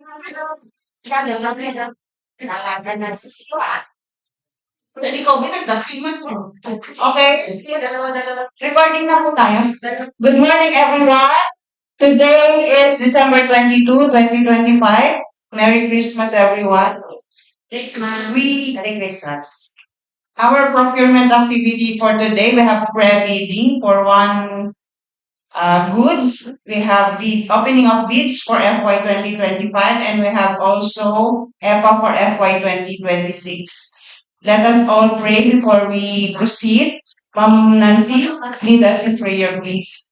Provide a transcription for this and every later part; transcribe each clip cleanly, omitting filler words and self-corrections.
Okay. Recording na po tayo. Good morning, everyone. Today is December 22, 2025. Merry Christmas, everyone. Merry Christmas. Our procurement activity for today, we have pre-bidding for one goods. We have the opening of bids for FY 2025 and we have also EPA for FY 2026. Let us all pray before we proceed. Ma'am Nancy, lead us in prayer, please.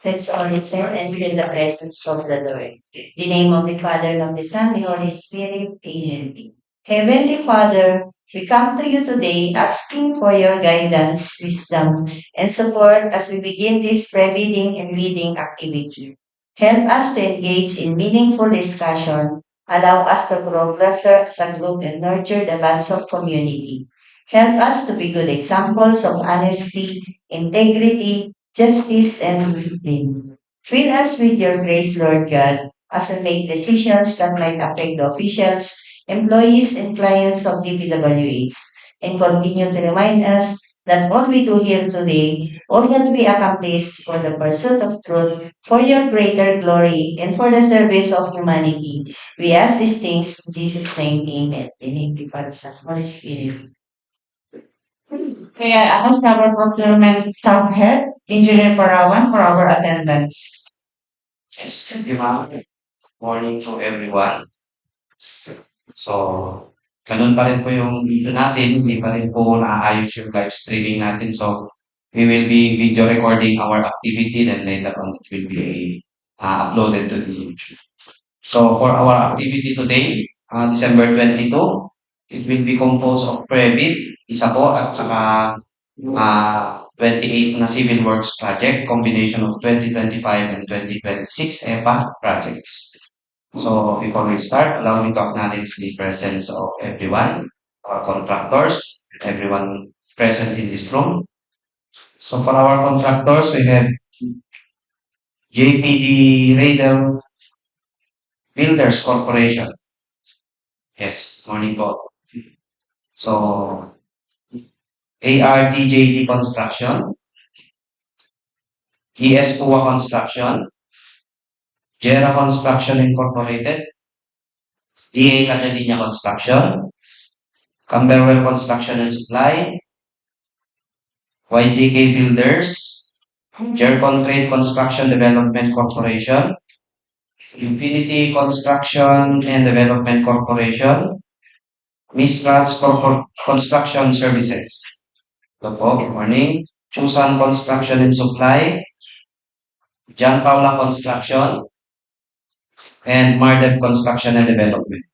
Let's all listen and feel the presence of the Lord. In the name of the Father, and of the Son, and the Holy Spirit. Amen. Heavenly Father, we come to you today asking for your guidance, wisdom, and support as we begin this pre-bidding and bidding activity. Help us to engage in meaningful discussion. Allow us to grow closer as a group and nurture the bonds of community. Help us to be good examples of honesty, integrity, justice, and discipline. Fill us with your grace, Lord God, as we make decisions that might affect the officials, employees, and clients of DPWH, and continue to remind us that all we do here today, all that we accomplish for the pursuit of truth, for your greater glory, and for the service of humanity. We ask these things in Jesus' name, amen. In the name of the Father, Son, and Holy Spirit. Kaya ask our procurement staff head, Engineer Parawan, for our attendance. Yes, thank you, ma'am. Morning to everyone. So, ganun pa rin po yung video natin. Hindi pa rin po naayos yung live streaming natin. So, we will be video recording our activity then later on it will be uploaded to the YouTube. So, for our activity today, December 22, it will be composed of pre-bid, isa po, at saka 28 na civil works project, combination of 2025 and 2026 EPA projects. So before we start, allow me to acknowledge the presence of everyone, our contractors, everyone present in this room. So for our contractors, we have JPD Radel Builders Corporation. Yes, morning po. So ARDJD Construction, ES Pua Construction, Jera Construction Incorporated, DA Catalina Construction, Camberwell Construction and Supply, YZK Builders, Jercon Trade Construction Development Corporation, Infinity Construction and Development Corporation, Miss Rats Construction Services. Good morning. Chusan Construction and Supply, John Paula Construction, and Mardev Construction and Development.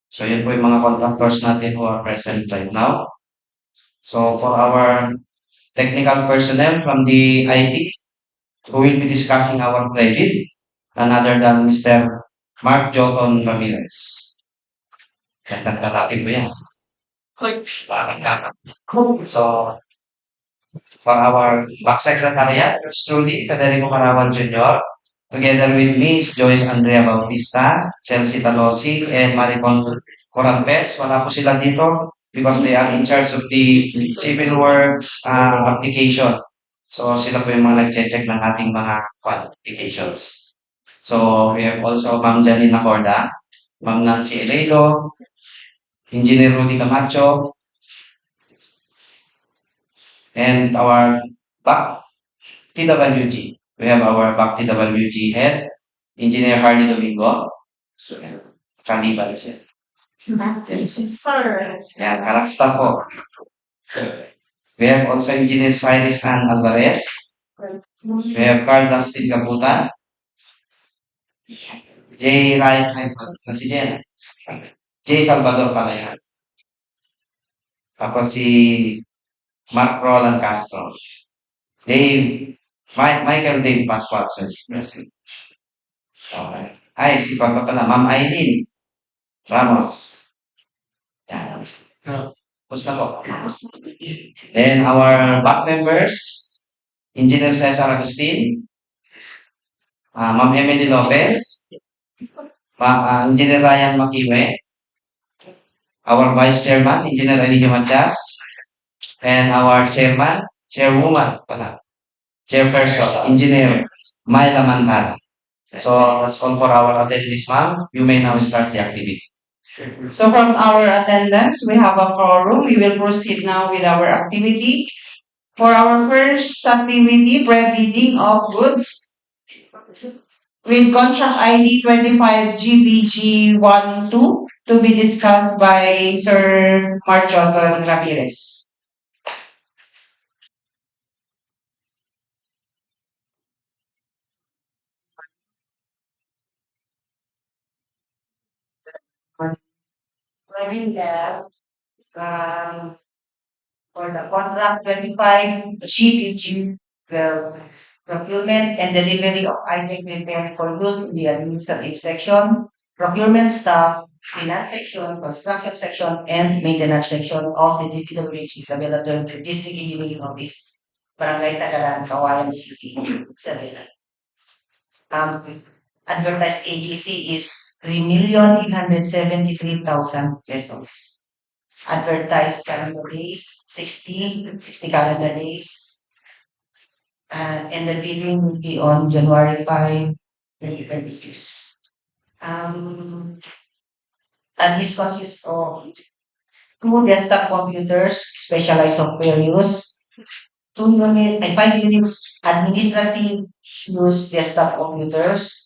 So yun po yung mga contractors natin who are present right now. So for our technical personnel from the IT, who will be discussing our credit, none other than Mr. Mark Joton Ramirez. Gandang kalaki po yan. So, for our back secretariat, truly, Federico Carawan Jr., together with Miss Joyce Andrea Bautista, Chelsea Talosi, and Maricon Corampes. Wala po sila dito because they are in charge of the civil works application. So, sila po yung mga nag-check ng ating mga applications. So, we have also Ma'am Janine Corda, Ma'am Nancy Eledo, Engineer Rudy Camacho, and our back TWG. We have our back TWG head, Engineer Hardy Domingo. Kaliban siya. Yeah, karaksta po. We have also Engineer Cyrus Ann Alvarez. We have Carl Dustin Caputa. J. Ryan, si Jen. J. Salvador Palayan. Tapos si Mark Roland Castro. Michael Dave Pascual, present. Okay. Ay, si Papa pala, Ma'am Eileen Ramos. Yan. Tapos na po. Then our back members, Engineer Cesar Agustin, Ma'am Emily Lopez, Engineer Ryan Makiwe, our Vice Chairman, Engineer Eligio Matias, and our Chairwoman pala, Chairperson, Engineer Myla Mantala. So that's all for our attendees, ma'am. You may now start the activity. So from our attendance, we have a quorum. We will proceed now with our activity. For our first activity, pre-bidding of goods with contract ID 25 GBG 12 to be discussed by Sir Marchoton Ramirez. Having that, um, for the contract 25 GPG 12, procurement and delivery of item prepared for use in the administrative section, procurement staff, finance section, construction section, and maintenance section of the DPWH Isabela District Engineering Office, Barangay Tagaran, Kawayan City, Isabela. Advertised AGC is 3,873,000 pesos. Advertised calendar days, 60 calendar days. And the billing will be on January 5, 2026. And this consists of 2 desktop computers, specialized software use, 5 units administrative use desktop computers,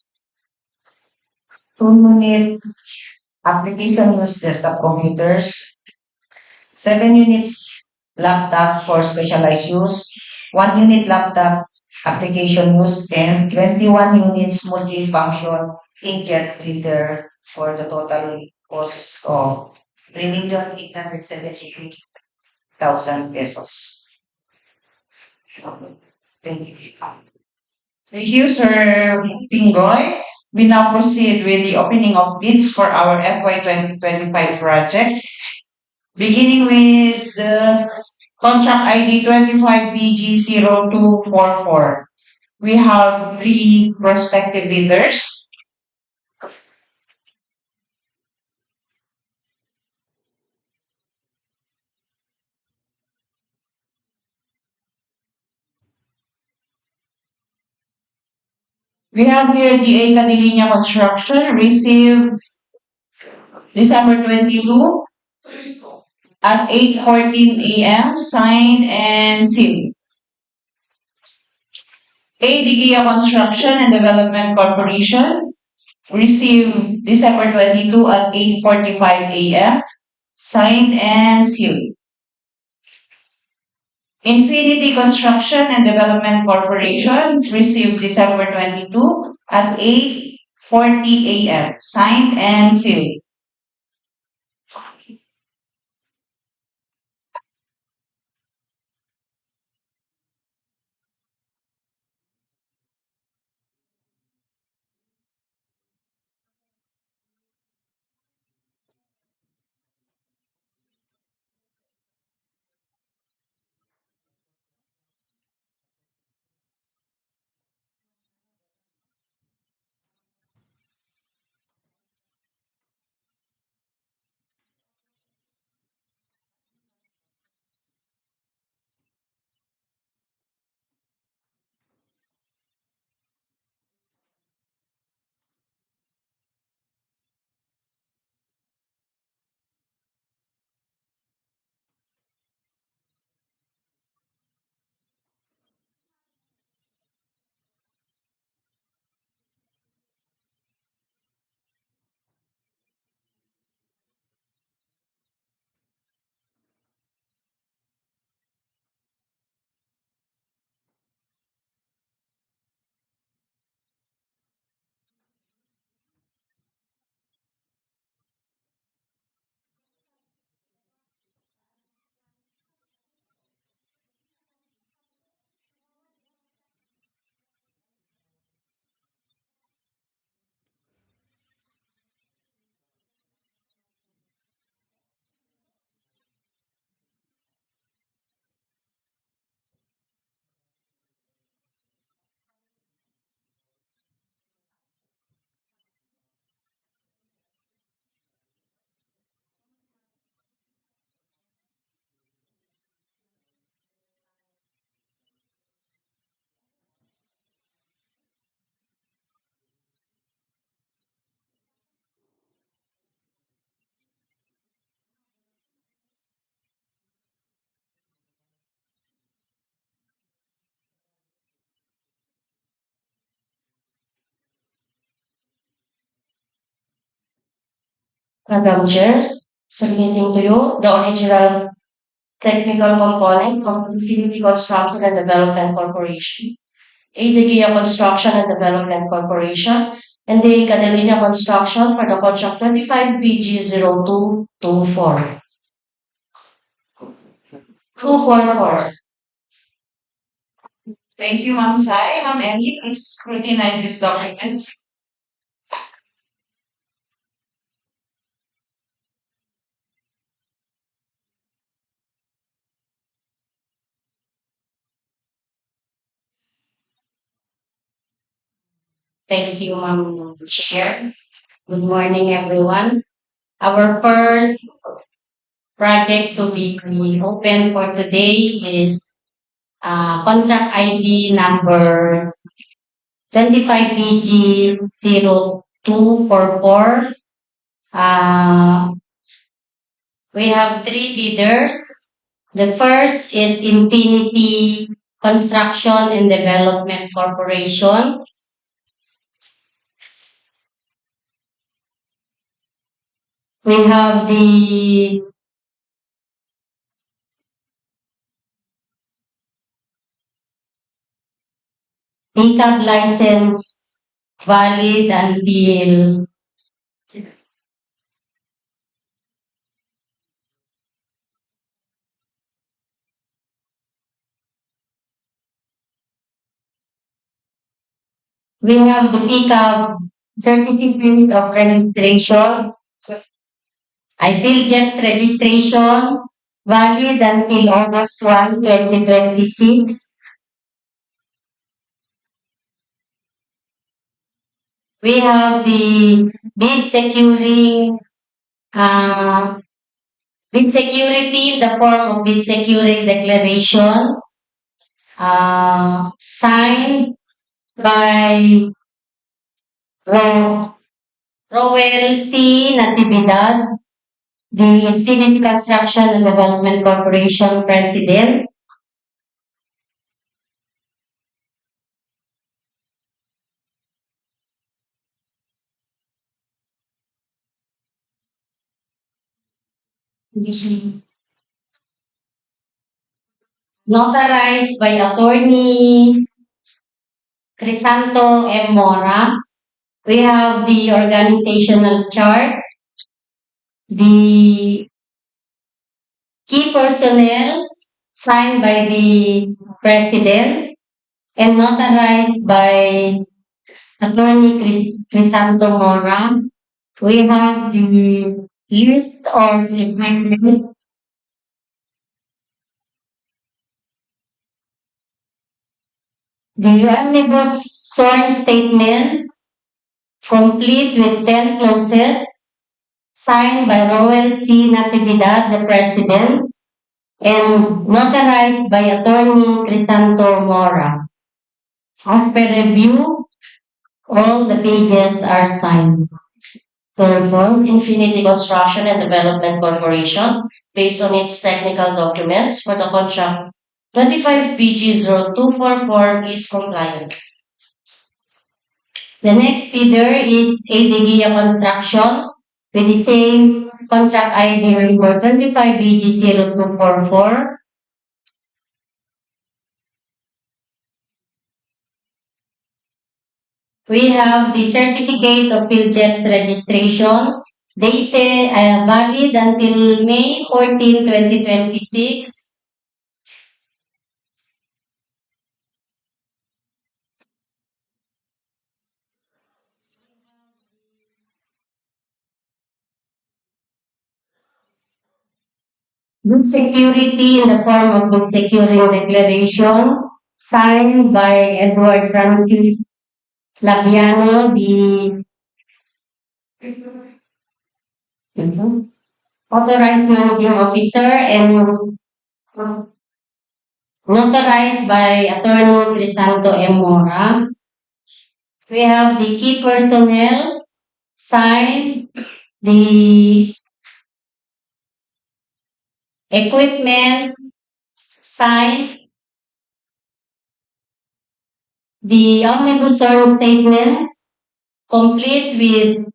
2 unit application use desktop computers, 7 units laptop for specialized use, 1 unit laptop application use, and 21 units multifunction inkjet printer for the total cost of 3,873,000 pesos. Thank you. Thank you, Sir Pingoy. We now proceed with the opening of bids for our FY 2025 projects, beginning with the contract ID 25BG0244. We have 3 prospective bidders. We have here DA Cadilinia Construction, received December 22 at 8:14 a.m., signed and sealed. ADGIA Construction and Development Corporation, received December 22 at 8:45 a.m., signed and sealed. Infinity Construction and Development Corporation, received December 22 at 8:40 a.m., signed and sealed. Madam Chair, submitting to you the original technical component of the Pili Construction and Development Corporation, ADGIA Construction and Development Corporation, and the Angadanan Construction for the contract 25 BG 0224. 244. Thank you, Ma'am Sai. Ma'am Emily, please scrutinize these documents. Thank you, Ma'am Chair. Good morning, everyone. Our first project to be open for today is contract ID number 25 BG 0244. We have three bidders. The first is Infinity Construction and Development Corporation. We have the pickup license valid until we have the pickup certificate of registration, Jets registration valid until August 1, 2026. We have the uh, bid security in the form of bid security declaration, signed by Rowell C. Natividad, the Infinity Construction and Development Corporation President. Notarized by Attorney Crisanto M. Mora. We have the organizational chart, the key personnel signed by the President and notarized by Attorney Crisanto Mora. We have the list of equipment, the omnibus sworn statement, complete with 10 clauses, signed by Rowell C. Natividad, the President, and notarized by Attorney Crisanto Mora. As per review, all the pages are signed. To reform Infinity Construction and Development Corporation based on its technical documents for the contract 25 PG 0244 is compliant. The next bidder is ADGIA Construction with the same contract ID number 25 BG 0244. We have the certificate of Jets registration dated valid until May 14, 2026. Good security in the form of good security declaration signed by Edward Francis Labiano, the authorized managing officer, and notarized by Attorney Crisanto M. Mora. We have the key personnel signed, the equipment signed, the omnibus sworn statement complete with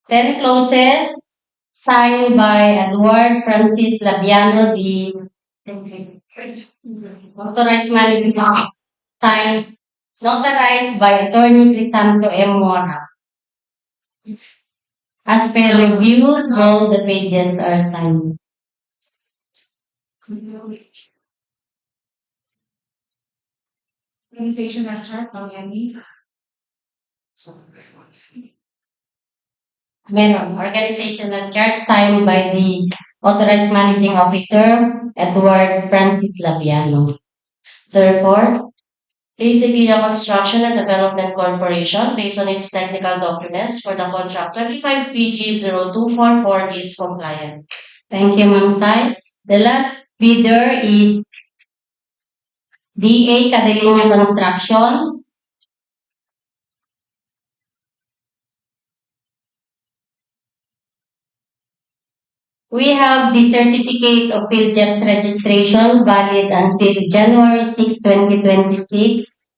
10 clauses, signed by Edward Francis Labiano, the authorized managing signed, notarized by Attorney Crisanto M. Mora. As per reviews, all the pages are signed. Organizational chart ng MD. Meron, organizational chart signed by the authorized managing officer, Edward Francis Labiano. Therefore, DEO Construction and Development Corporation, based on its technical documents for the contract 25 PG 0244 is compliant. Thank you, Ma'am Sai. The last bidder is DA Cadelinia Construction. We have the certificate of field jobs registration valid until January 6, 2026.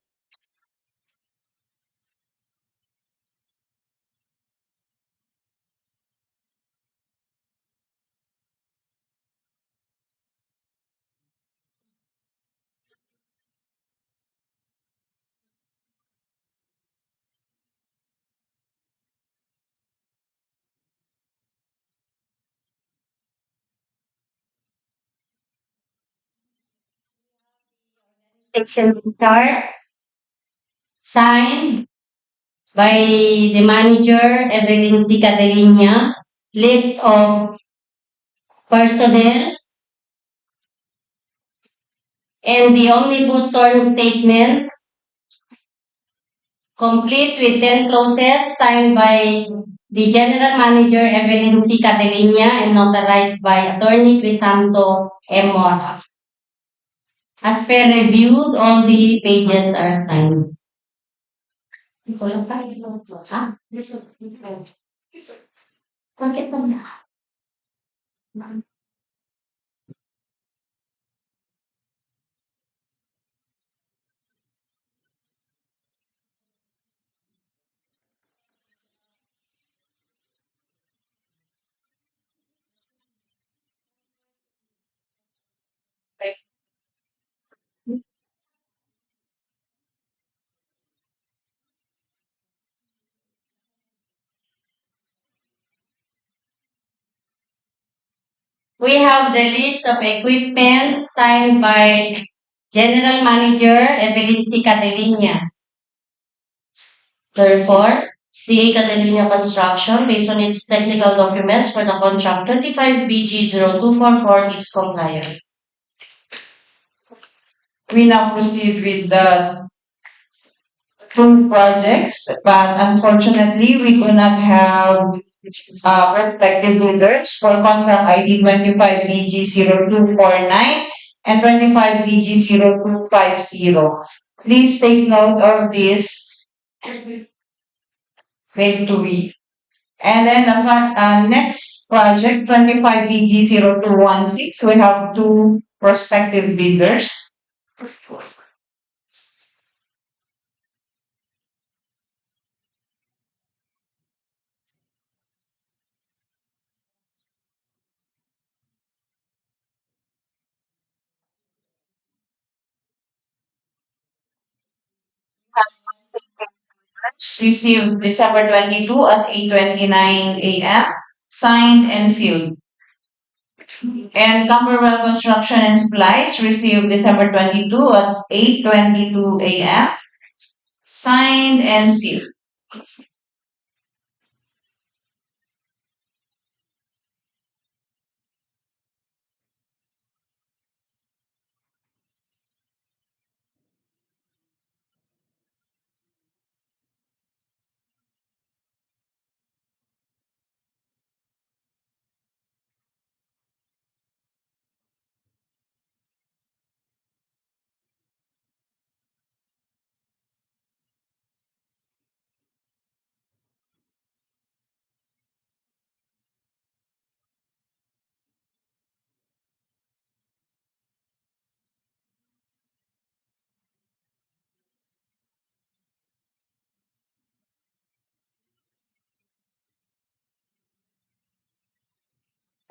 Section chart signed by the manager, Evelyn C. Cadelinia. List of personnel and the omnibus sworn statement complete with 10 clauses signed by the general manager, Evelyn C. Cadelinia, and notarized by Attorney Crisanto M. Mora. As per reviewed, all the pages are signed. We have the list of equipment signed by General Manager Evelyn C. Cadelinia. Therefore, DA Cadelinia Construction, based on its technical documents for the contract 25 BG 0244 is compliant. We now proceed with the two projects, but unfortunately, we do not have respective bidders for contract ID 25 BG 0249 and 25 BG 0250. Please take note of this. Wait to read. And then the next project, 25 BG 0216, we have two prospective bidders. Received December 22 at 8:29 a.m. Signed and sealed. And Camberwell Construction and Supplies received December 22 at 8:22 a.m. Signed and sealed.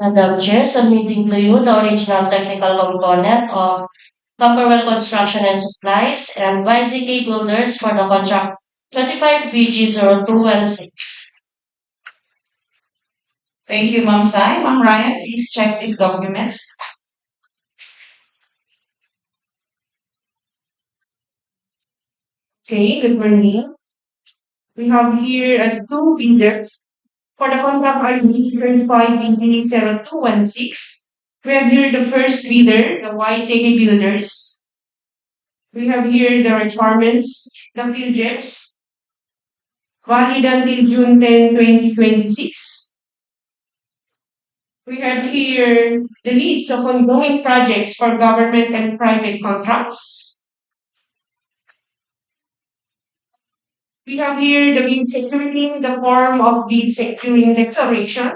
Madam Chair, submitting to you the original technical component of Tupperware Construction and Supplies and YZK Builders for the contract 25BG0216. Thank you, Ma'am Sai. Ma'am Ryan, please check these documents. Okay, good morning. We have here two bidders for the contract ID 25BG0216. We have here the first bidder, the YCK Builders. We have here the requirements, the field jobs, valid until June 10, 2026. We have here the list of ongoing projects for government and private contracts. We have here the bid securing, the form of bid securing declaration.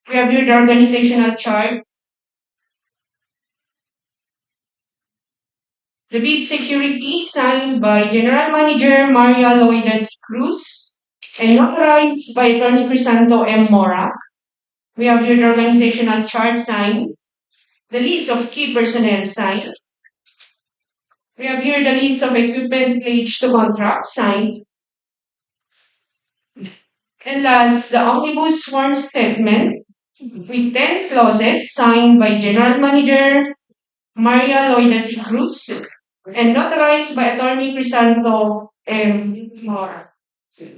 We have here the organizational chart. The bid security signed by General Manager Maria Loidas Cruz and notarized by Attorney Crisanto M. Mora. We have here the organizational chart signed, the list of key personnel signed. We have here the list of equipment pledged to contract signed. And last, the omnibus sworn statement with 10 clauses signed by General Manager Maria Loidas Cruz and notarized by Attorney Crisanto M. Mora.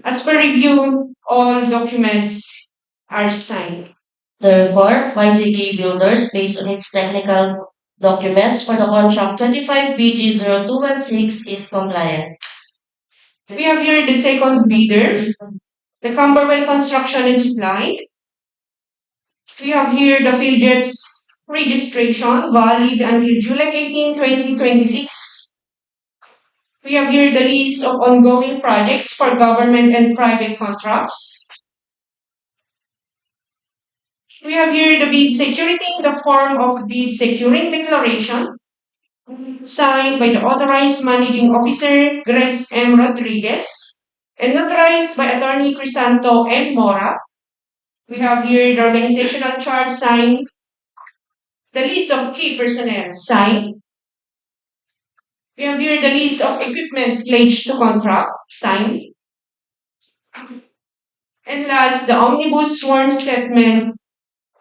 As per review, all documents are signed. Therefore, YZK Builders, based on its technical documents for the contract 25BG0216, is compliant. We have here the second bidder, the Camberwell Construction and Supply. We have here the PhilJEP's registration valid until July 18, 2026. We have here the list of ongoing projects for government and private contracts. We have here the bid security in the form of bid securing declaration signed by the authorized managing officer Grace M. Rodriguez and notarized by Attorney Crisanto M. Mora. We have here the organizational chart signed, the list of key personnel signed. We have here the list of equipment pledged to contract signed. And last, the omnibus sworn statement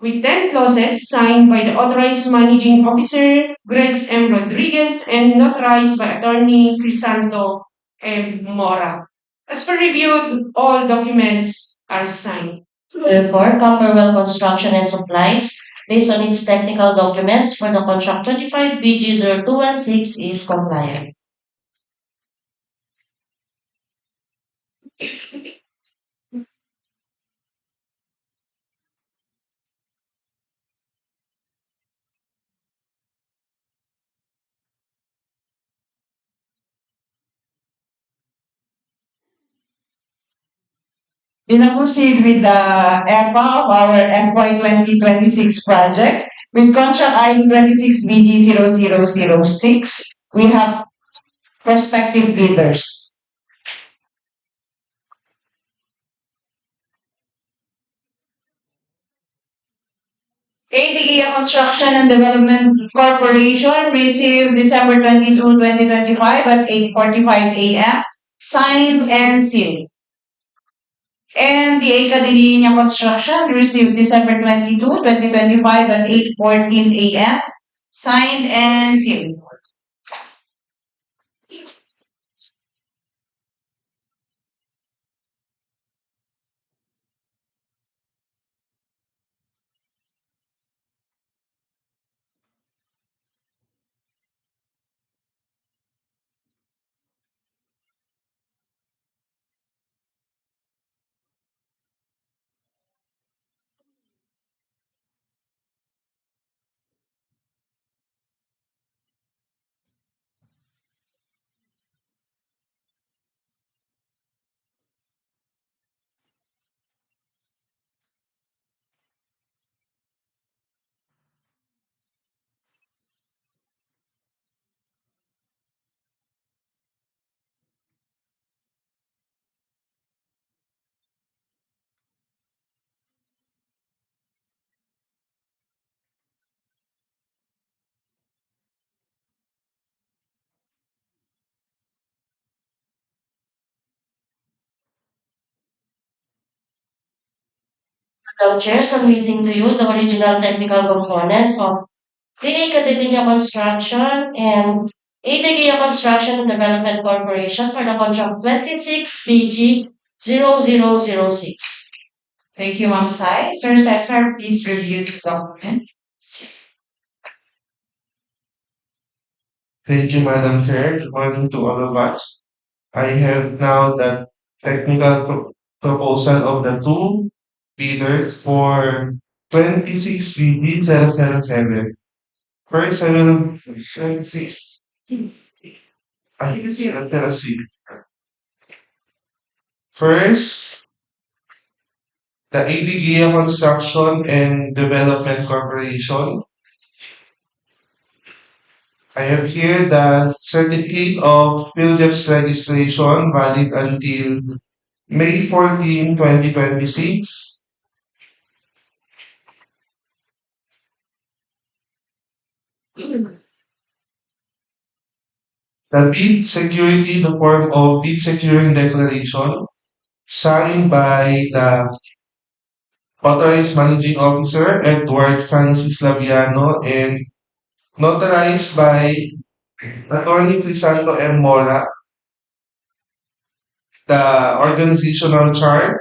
with 10 clauses signed by the authorized managing officer Grace M. Rodriguez and notarized by Attorney Crisanto M. Mora. As per reviewed, all documents are signed. Therefore, Camberwell Construction and Supplies, based on its technical documents for the contract 25BG0216, is compliant. We now proceed with the EPA of our FY 2026 projects. With contract ID 26BG0006, we have prospective bidders. DEO Construction and Development Corporation received December 22, 2025 at 8:45 a.m. Signed and sealed. And the Angadanan Construction received December 22, 2025 at 8:14 a.m. Signed and sealed. Madam Chair, submitting to you the original technical components of Pili Construction and ADGA Construction and Development Corporation for the contract 26 PG 0006. Thank you, Ma'am Sai. Sir Cesar, please review this document. Thank you, Madam Chair. Good morning to all of us. I have now the technical proposal of the two bidders for 26 BD 007. First, I will 26. I will see. First, the ADGA Construction and Development Corporation. I have here the certificate of Philips registration valid until May 14, 2026. The bid security, the form of bid securing declaration signed by the authorized managing officer Edward Francis Labiano and notarized by Attorney Crisanto M. Mora. The organizational chart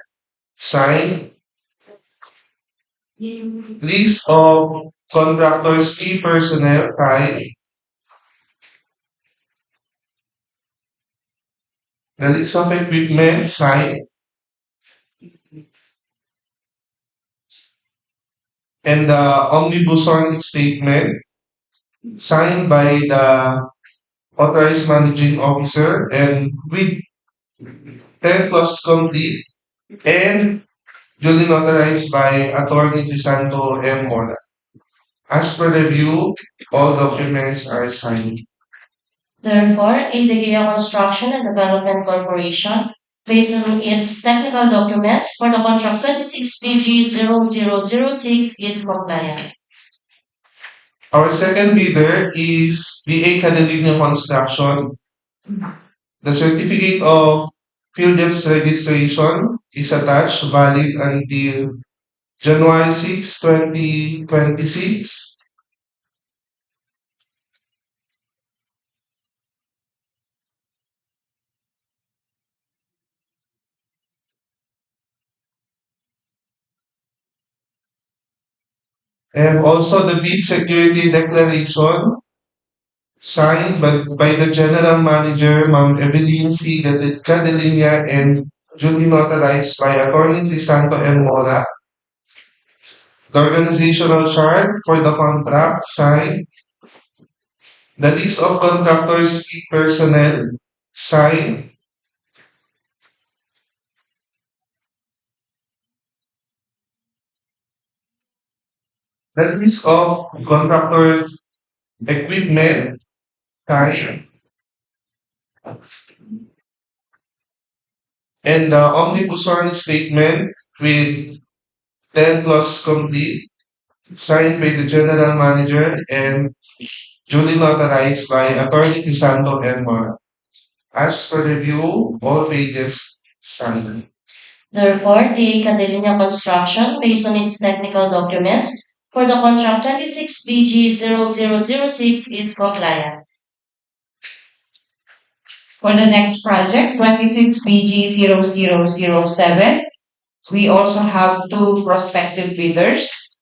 signed, list of contractors, key personnel type, the list of equipment signed, and the omnibus on statement signed by the authorized managing officer and with 10 clauses complete and duly notarized by Attorney Crisanto M. Mora. As per review, all documents are signed. Therefore, ADGA Construction and Development Corporation, based on its technical documents for the contract 26 PG 0006 is compliant. Our second bidder is the Angadanan Construction. The certificate of Philips registration is attached, valid until January 6, 2026. And also the bid security declaration signed by the General Manager, Ma'am Evelyn C. Cadelinia, and duly notarized by Attorney Crisanto M. Mora. The organizational chart for the contract signed. The list of contractors, key personnel signed. The list of contractors, equipment signed. And the omnibus on statement with 10 plus complete, signed by the General Manager and duly notarized by Attorney Crisanto and Mora. As per review, all pages signed. Therefore, the Cadelinia Construction, based on its technical documents for the contract 26 PG 0006 is compliant. For the next project, 26 PG 0007, we also have two prospective bidders.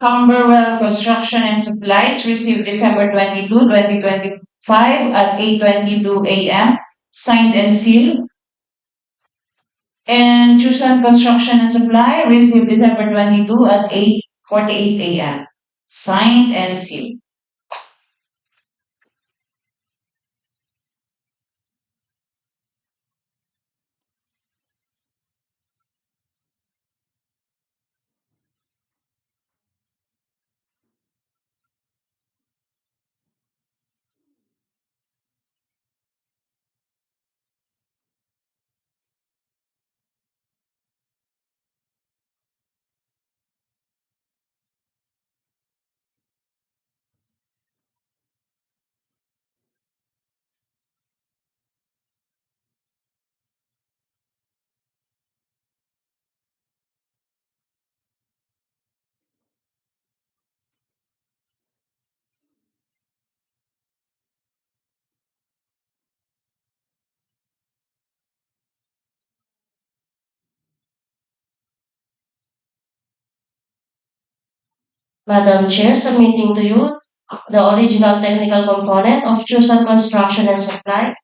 Camberwell Construction and Supplies received December 22, 2025 at 8:22 a.m. Signed and sealed. And Chusan Construction and Supply received December 22 at 8:48 a.m. Signed and sealed. Madam Chair, submitting to you the original technical component of Chosen Construction and Supply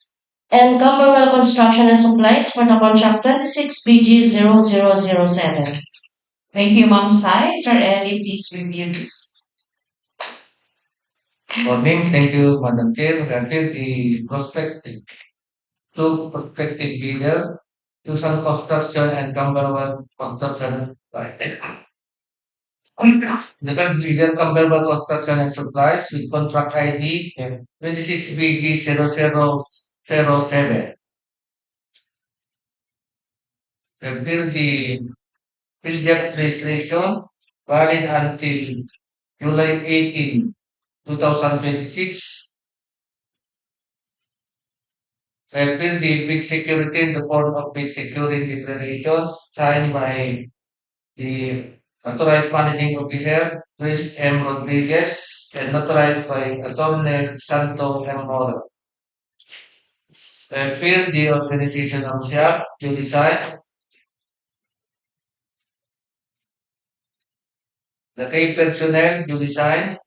and Camberwell Construction and Supplies for the contract 26 BG0007. Thank you, Ma'am Sai. Sir Eli, please review this. Morning. Thank you, Madam Chair. We appeal the prospective bidder, Tucson Construction and Camberwell Construction. The first bidder, Camberwell Construction and Supplies, with contract ID 26BG0007. We appeal the project registration valid until July 18, 2026. I appeal the bid security in the form of bid security declarations signed by the authorized managing officer, Chris M. Rodriguez, and notarized by Attorney Santo M. Moro. I appeal the organization of SIAC to decide the key personnel to decide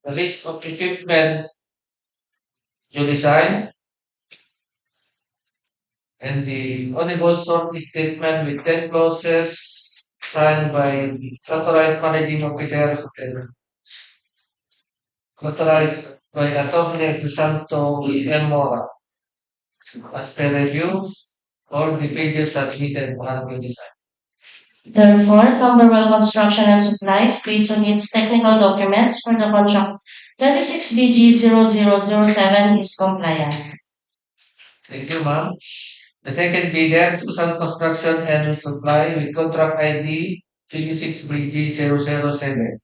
the list of equipment to decide and the omnibus short statement with 10 clauses signed by the authorized managing officer and authorized by Attorney Santo M. Mora. As per reviews, all the pages submitted are to decide. Therefore, Camberwell Construction and Supplies, based on its technical documents for the contract 26 BG0007 is compliant. Thank you, ma'am. The second bidder, Tucson Construction and Supply with contract ID 26 BG007.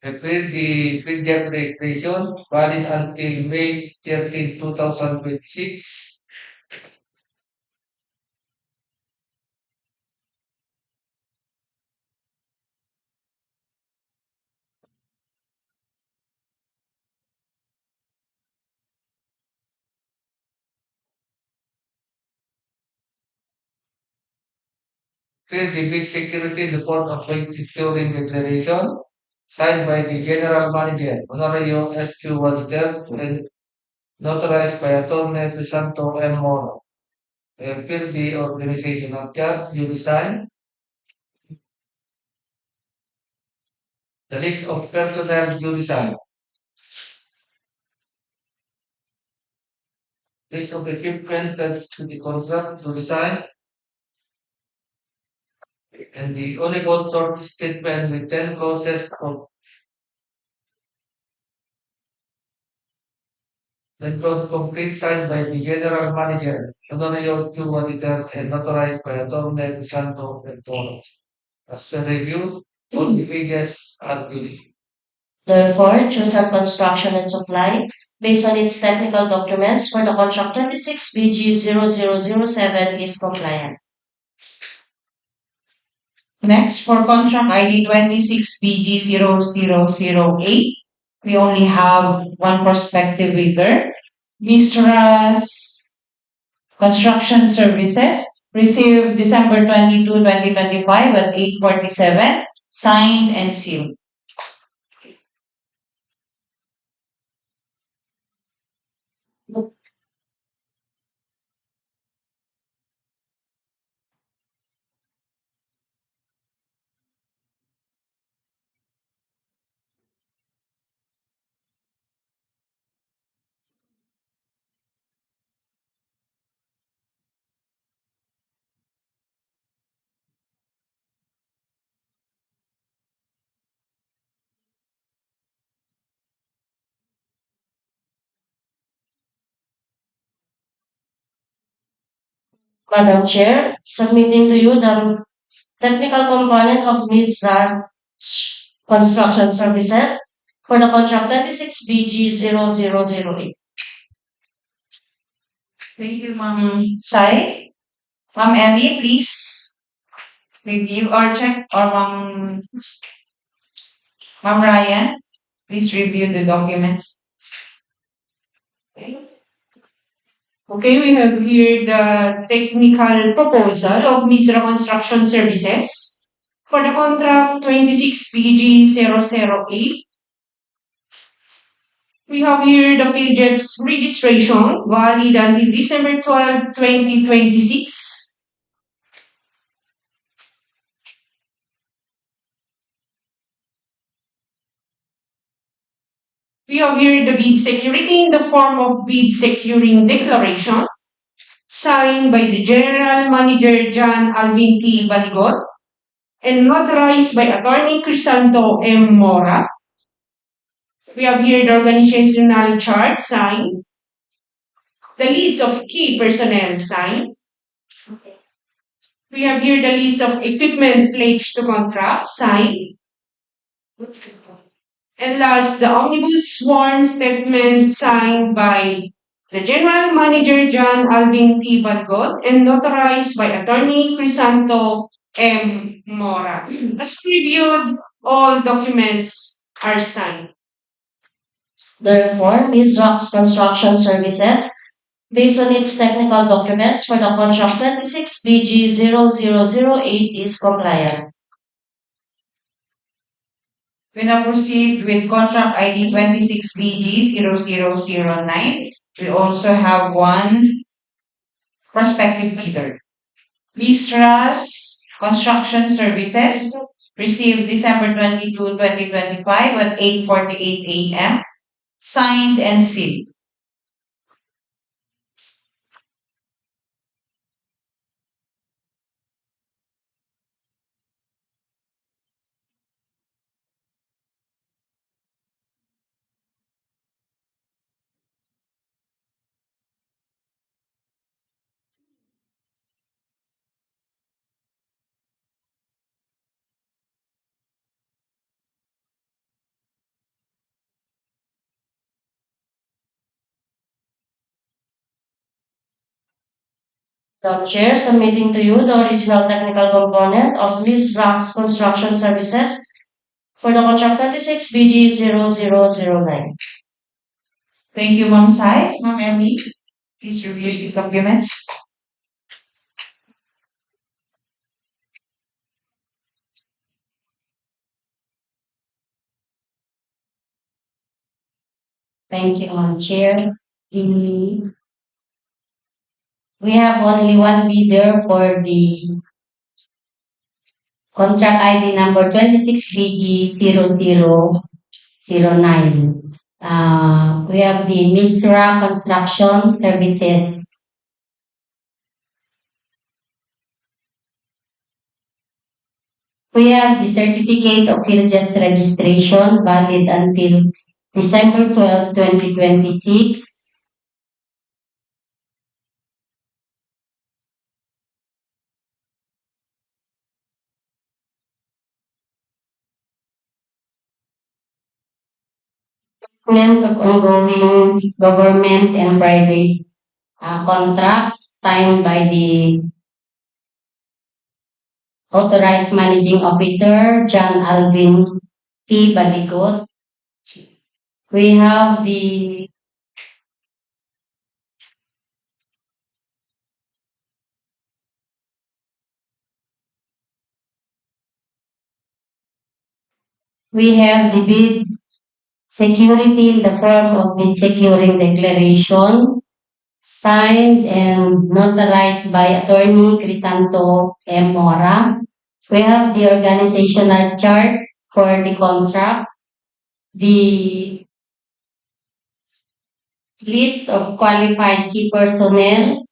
Prepare the project registration valid until May 13, 2026. Prepare the bid security report of bid securing declaration signed by the General Manager, Honorario S.Q. Waditer, and notarized by Attorney Crisanto M. Moro. Appeal the organization of chart, you design the list of personnel you design. List of equipment that to the contract you design. And the only short statement with 10 clauses of the clause complete signed by the general manager, Honorario Q. Auditor, and notarized by Attorney Santo and Toro. As a review, all the pages are good. Therefore, Chosen Construction and Supply, based on its technical documents for the contract 26 BG0007 is compliant. Next, for contract ID 26 BG0008, we only have one prospective bidder. Misras Construction Services received December 22, 2025 at 8:47, signed and sealed. Madam Chair, submitting to you the technical component of Misra Construction Services for the contract 26 BG0008. Thank you, Ma'am Sai. Ma'am Ellie, please review or check, or Ma'am Ryan, please review the documents. Okay, we have here the technical proposal of Misra Construction Services for the contract 26 PG008. We have here the PGF's registration valid until December 12, 2026. We have here the bid security in the form of bid securing declaration signed by the General Manager John Alvin T. Baligot and notarized by Attorney Crisanto M. Mora. We have here the organizational chart signed, the list of key personnel signed. We have here the list of equipment pledged to contract signed. And last, the omnibus sworn statement signed by the General Manager John Alvin T. Baligot and notarized by Attorney Crisanto M. Mora. As previewed, all documents are signed. Therefore, Ms. Rock's Construction Services, based on its technical documents for the contract 26 BG0008 is compliant. We now proceed with contract ID 26 BG0009. We also have one prospective bidder. Misra's Construction Services received December 22, 2025 at 8:48 a.m. Signed and sealed. The Chair, submitting to you the original technical component of Ms. Rock's Construction Services for the contract 26 BG0009. Thank you, Ma'am Sai. Ma'am Emmy, please review these documents. Thank you, Chair. We have only one bidder for the contract ID number 26BG0009. We have the Misra Construction Services. We have the certificate of PhilJet's registration valid until December 12, 2026. Of ongoing government and private contracts signed by the authorized managing officer John Alvin P. Baligot. We have the bid security in the form of bid securing declaration signed and notarized by Attorney Crisanto M. Mora. We have the organizational chart for the contract, the list of qualified key personnel,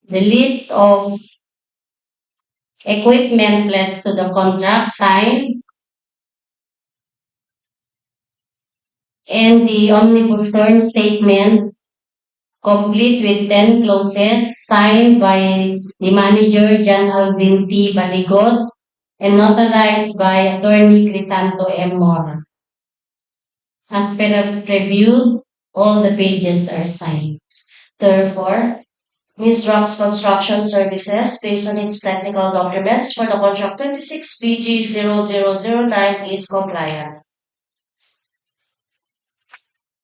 the list of equipment pledged to the contract signed, and the omnibus sworn statement complete with 10 clauses signed by the manager John Alvin T. Baligot and notarized by Attorney Crisanto M. Mora. As per review, all the pages are signed. Therefore, Ms. Rock's Construction Services, based on its technical documents for the contract 26 BG0009 is compliant.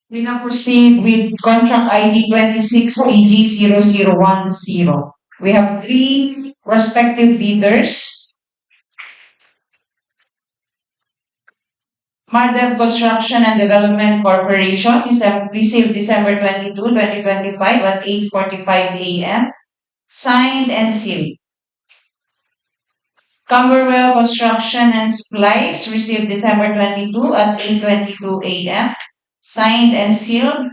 We now proceed with contract ID 26 PG0010. We have three prospective bidders. Mardev Construction and Development Corporation is received December 22, 2025 at 8:45 a.m. Signed and sealed. Camberwell Construction and Supplies received December 22 at 8:22 a.m. Signed and sealed.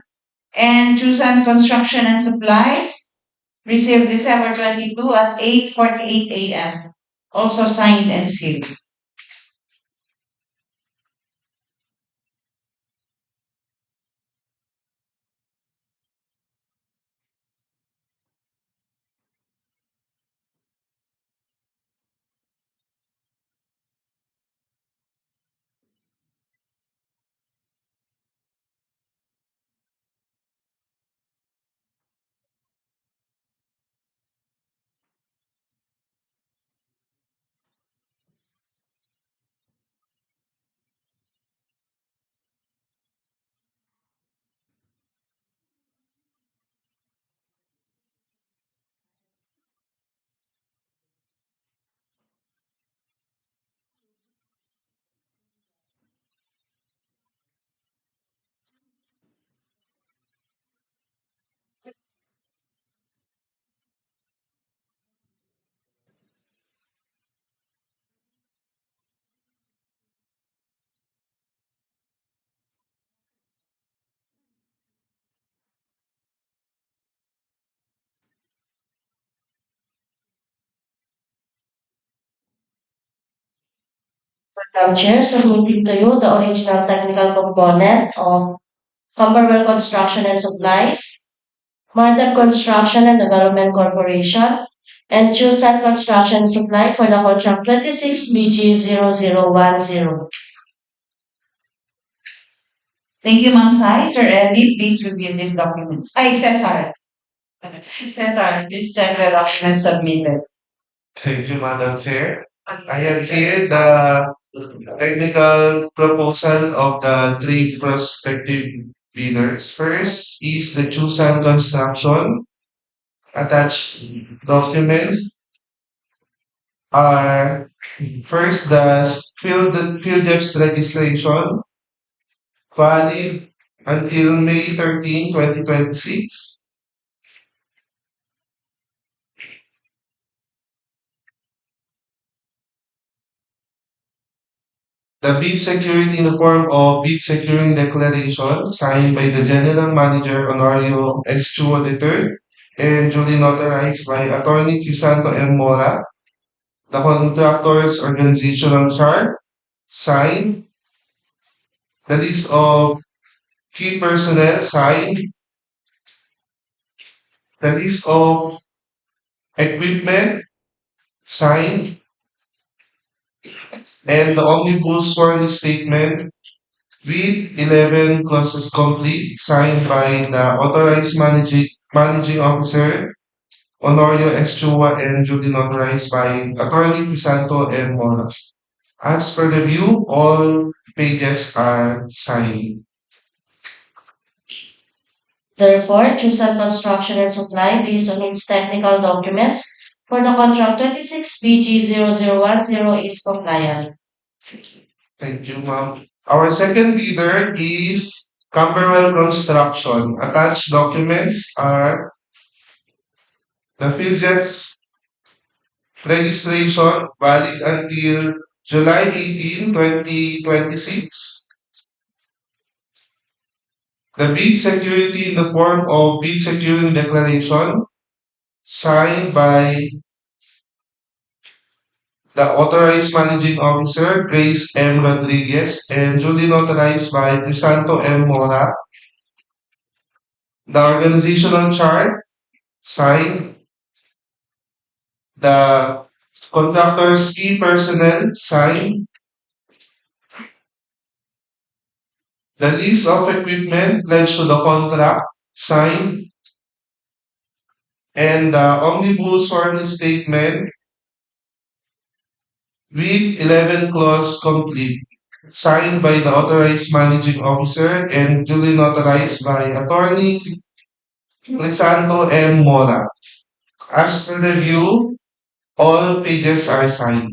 And Chusan Construction and Supplies received December 22 at 8:48 a.m. Also signed and sealed. Madam Chair, submitting to you the original technical component of Camberwell Construction and Supplies, Mardev Construction and Development Corporation, and Chusan Construction and Supply for the contract 26 BG0010. Thank you, Ma'am Sai. Sir Ellie, please review these documents. Cesar. Cesar, please check the documents submitted. Thank you, Madam Chair. I have here the technical proposal of the three prospective bidders. First is the Chusan Construction. Attached document are first the field depth registration valid until May 13, 2026. The bid security in the form of bid securing declaration signed by the General Manager Honorio S. Chua III and duly notarized by Attorney Crisanto M. Mora. The contractor's organizational chart signed. The list of key personnel signed. The list of equipment signed. And the omnibus sworn statement with 11 clauses complete, signed by the authorized managing officer, Honorio S. Chua, and duly notarized by Attorney Crisanto M. Mora. As per the view, all pages are signed. Therefore, Chusan Construction and Supply, based on its technical documents for the contract 26 BG0010 is compliant. Thank you, ma'am. Our second bidder is Camberwell Construction. Attached documents are the PhilJEP's registration valid until July 18, 2026. The bid security in the form of bid securing declaration signed by the authorized managing officer, Grace M. Rodriguez, and duly notarized by Crisanto M. Mora. The organizational chart signed. The contractor's key personnel signed. The list of equipment pledged to the contract signed. and the omnibus sworn statement with 11 clause complete, signed by the authorized managing officer and duly notarized by Attorney Crisanto M. Mora. As per review, all pages are signed.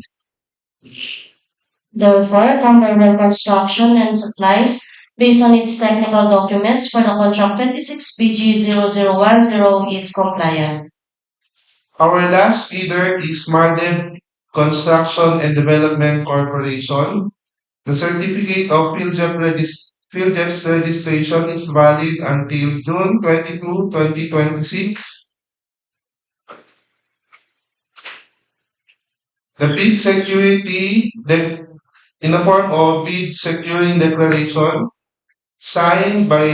Therefore, Camberwell Construction and Supplies, based on its technical documents for the contract 26 BG0010 is compliant. Our last bidder is Mardev Construction and Development Corporation. The certificate of PhilJEP's registration is valid until June 22, 2026. The bid security in the form of bid securing declaration signed by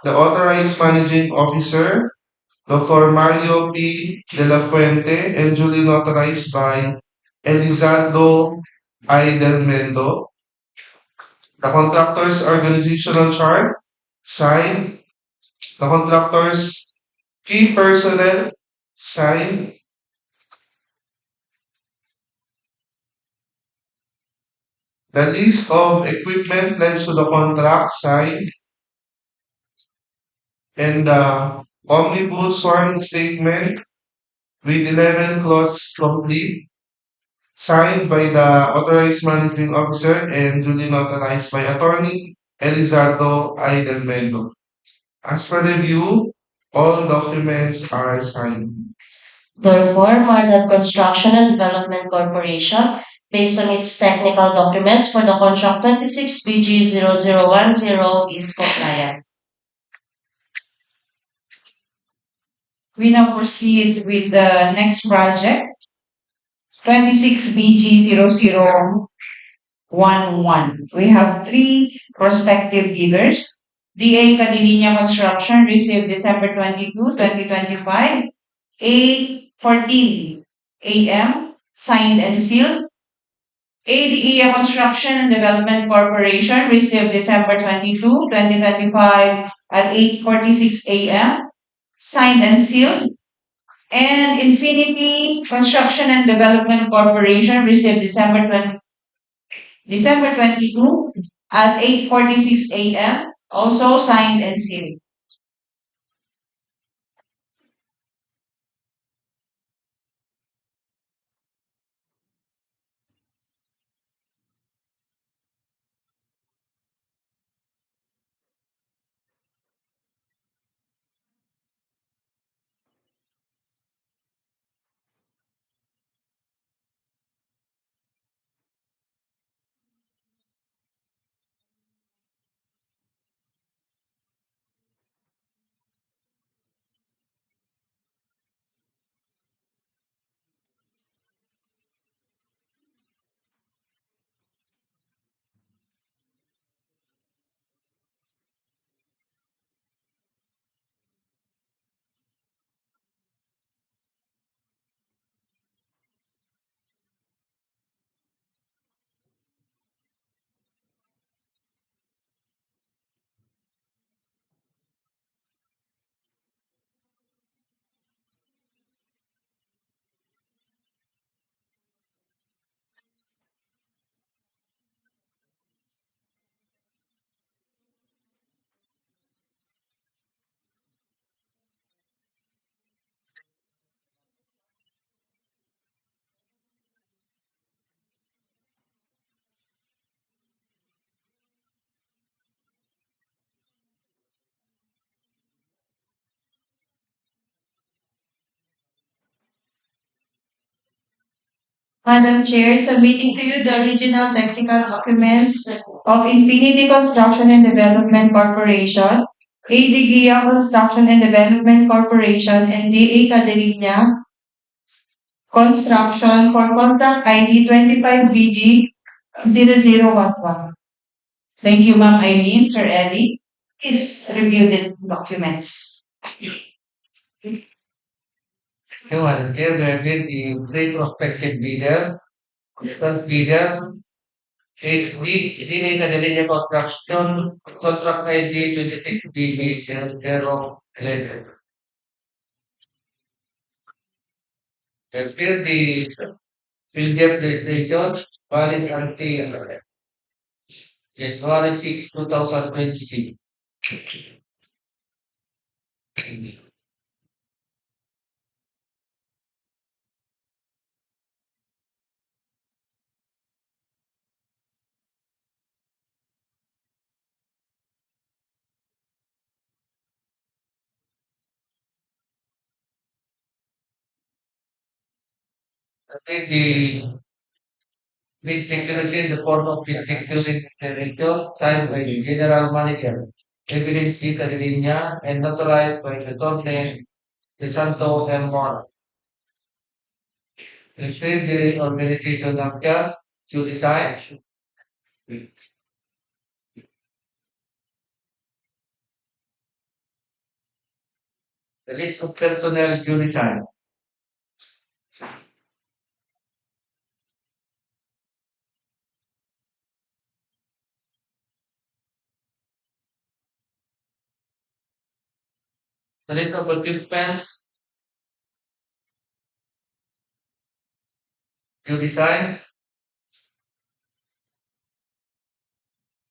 the authorized managing officer, Dr. Mario P. De La Fuente, and duly notarized by Elizardo I. Del Mendo. The contractor's organizational chart signed. The contractor's key personnel signed. The list of equipment pledged to the contract signed. And the omnibus sworn statement with 11 clause complete, signed by the authorized managing officer and duly notarized by Attorney Elizardo I. Del Mendo. As per review, all documents are signed. Therefore, Mardev Construction and Development Corporation, based on its technical documents for the contract 26 BG0010 is compliant. We now proceed with the next project, 26 BG0011. We have three prospective bidders. DA Cadilinia Construction received December 22, 2025, 8:14 a.m., signed and sealed. ADEO Construction and Development Corporation received December 22, 2025 at 8:46 a.m., signed and sealed. And Infinity Construction and Development Corporation received December 22 at 8:46 a.m., also signed and sealed. Madam Chair, submitting to you the original technical documents of Infinity Construction and Development Corporation, ADGIA Construction and Development Corporation, and DA Cadilinia Construction for contract ID 25BG0011. Thank you, Ma'am Eileen, Sir Eddie. Please review the documents. So, Madam Chair, we have been the three prospective bidder. First bidder, DA Cadilinia Construction, contract ID 26BB0011. Appeal the PDF legislation valid until January 6, 2026. Appeal the bid security in the form of bid security director signed by the general manager, Evelyn C. Cadilinia, and notarized by the Torne de Santo M. Mora. Appeal the organization structure to decide the list of personnel to decide. The list of equipment to decide,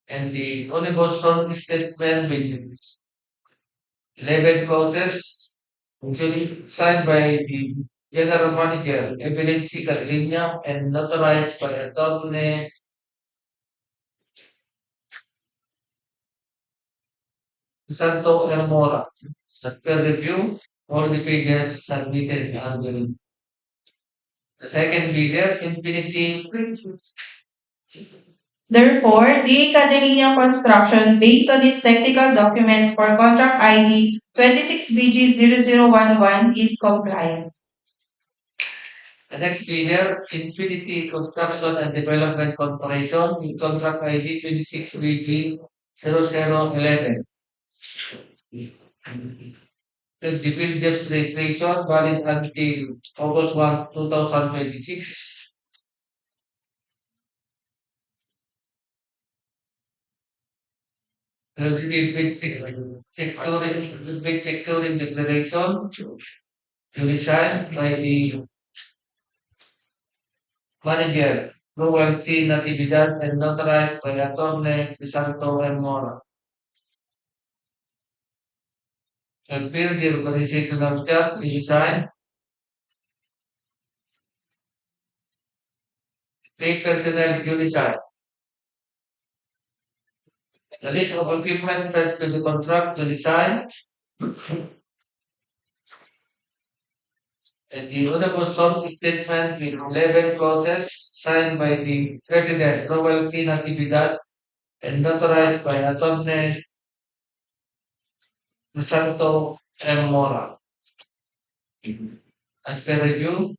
and the universal statement with 11 clauses, usually signed by the general manager, Evelyn C. Cadilinia, and notarized by Attorney Santo M. Mora. The peer review, all the pages submitted under the second biggest infinity. Therefore, the Cadenian construction, based on its technical documents for contract ID 26BG0011, is compliant. The next bidder, Infinity Construction and Development Corporation, with contract ID 26BG0011. The builders registration valid until August 1, 2026. The securing declaration to be signed by the manager, Ruel C. Natividad, and notarized by Attorney Santo M. Mora. Appeal the organizational chart to be signed. Take personnel to be signed. The list of equipment attached to the contract to be signed. And the universal statement with 11 clauses signed by the President, Royal C. Natividad, and notarized by Attorney Santo M. Mora. As per review,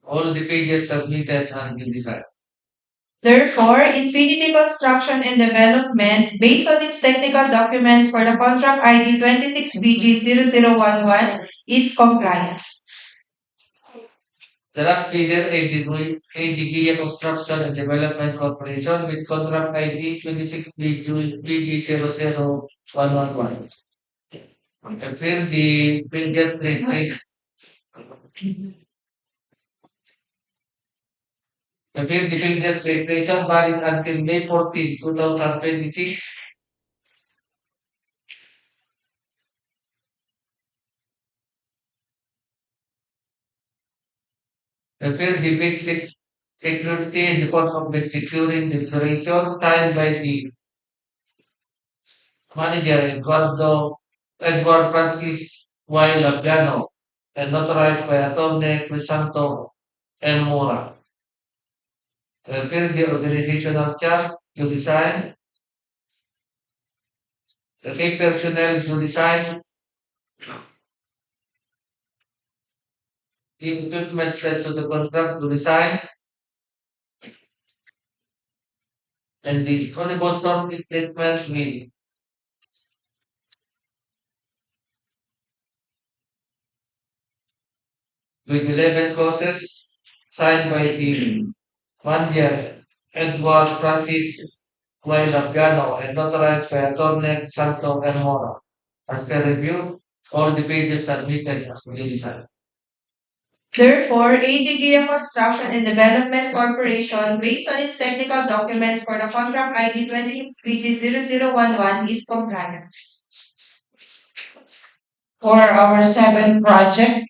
all the pages submitted and been decided. Therefore, Infinity Construction and Development, based on its technical documents for the contract ID 26BG0011, is compliant. The last bidder, ADG Construction and Development Corporation, with contract ID 26BG00111. Appeal the bidder registration. Appeal the bidder registration valid until May 14, 2026. Appeal the basic security in the course of the securing declaration signed by the manager Edward Francis Y. Lapiano and notarized by Attorney Crisanto M. Mora. Appeal the organizational chart to design. The key personnel to design. The equipment fled to the contract to design. And the universal statement with 11 clauses signed by the manager Edward Francis Y. Lapiano and notarized by Attorney Santo M. Mora. As per review, all the pages submitted as fully decided. Therefore, ADGA Construction and Development Corporation, based on its technical documents for the contract ID 26BG0011, is compliant. For our seventh project,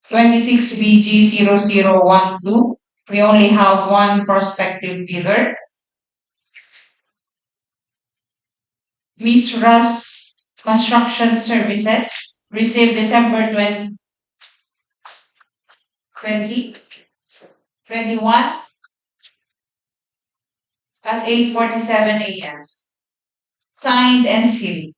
26BG0012, we only have one prospective bidder. Miss Russ Construction Services received December 2021 at 8:47 a.m. Signed and sealed.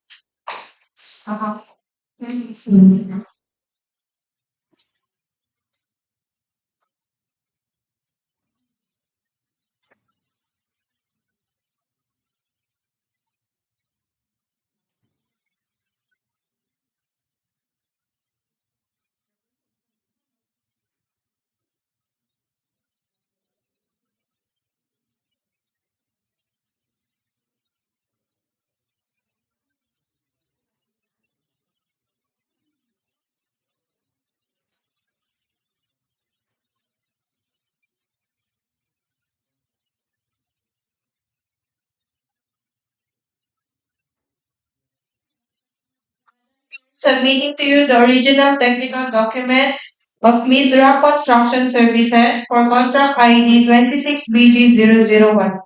Submitting to you the original technical documents of Mizra Construction Services for contract ID 26BG001.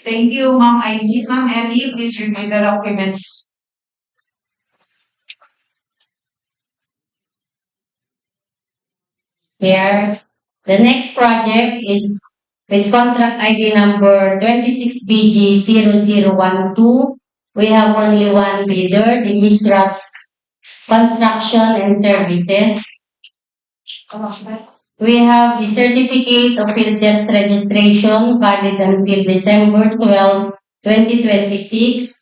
Thank you, Ma'am Eileen. Ma'am Ellie, please review the documents. Here, the next project is with contract ID number 26BG0012. We have only one bidder, the Mistras Construction and Services. We have the certificate of PhilJets registration valid until December 12, 2026.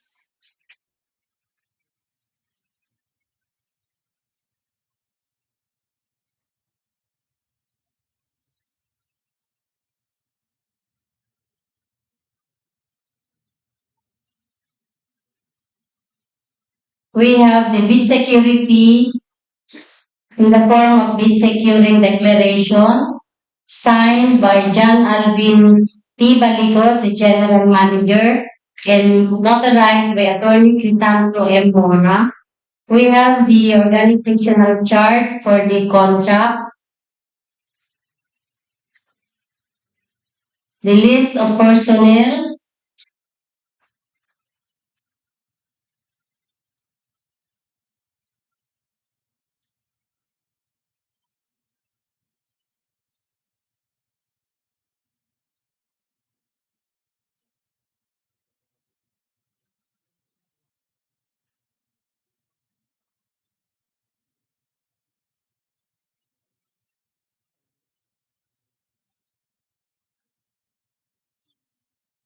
We have the bid security in the form of bid securing declaration signed by John Alvin T. Baligot, the General Manager, and notarized by Attorney Crisanto M. Mora. We have the organizational chart for the contract, the list of personnel,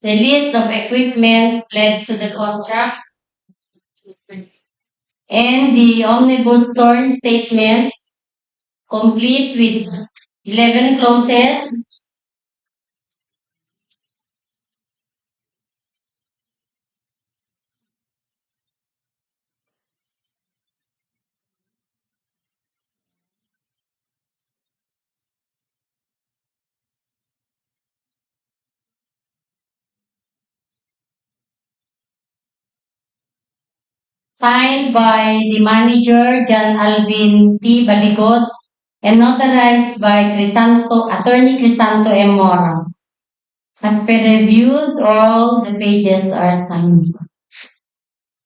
the list of equipment pledged to the contract, and the omnibus sworn statement complete with 11 clauses. Signed by the manager, John Alvin T. Baligot, and notarized by Attorney Crisanto M. Mora. As per reviewed, all the pages are signed.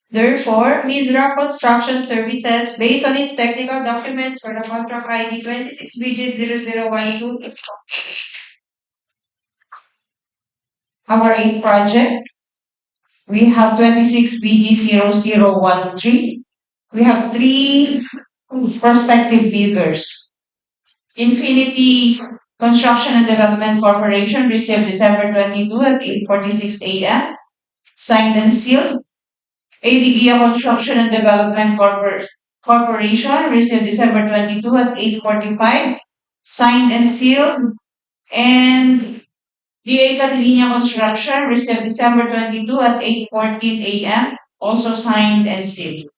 Therefore, Mizra Construction Services, based on its technical documents for the contract ID 26BG0012, is complete. Our eighth project, we have 26BG0013. We have three prospective bidders. Infinity Construction and Development Corporation received December 22 at 8:46 a.m. Signed and sealed. ADGA Construction and Development Corporation received December 22 at 8:45. Signed and sealed. And DA Catalinia Construction received December 22 at 8:14 a.m. Also signed and sealed.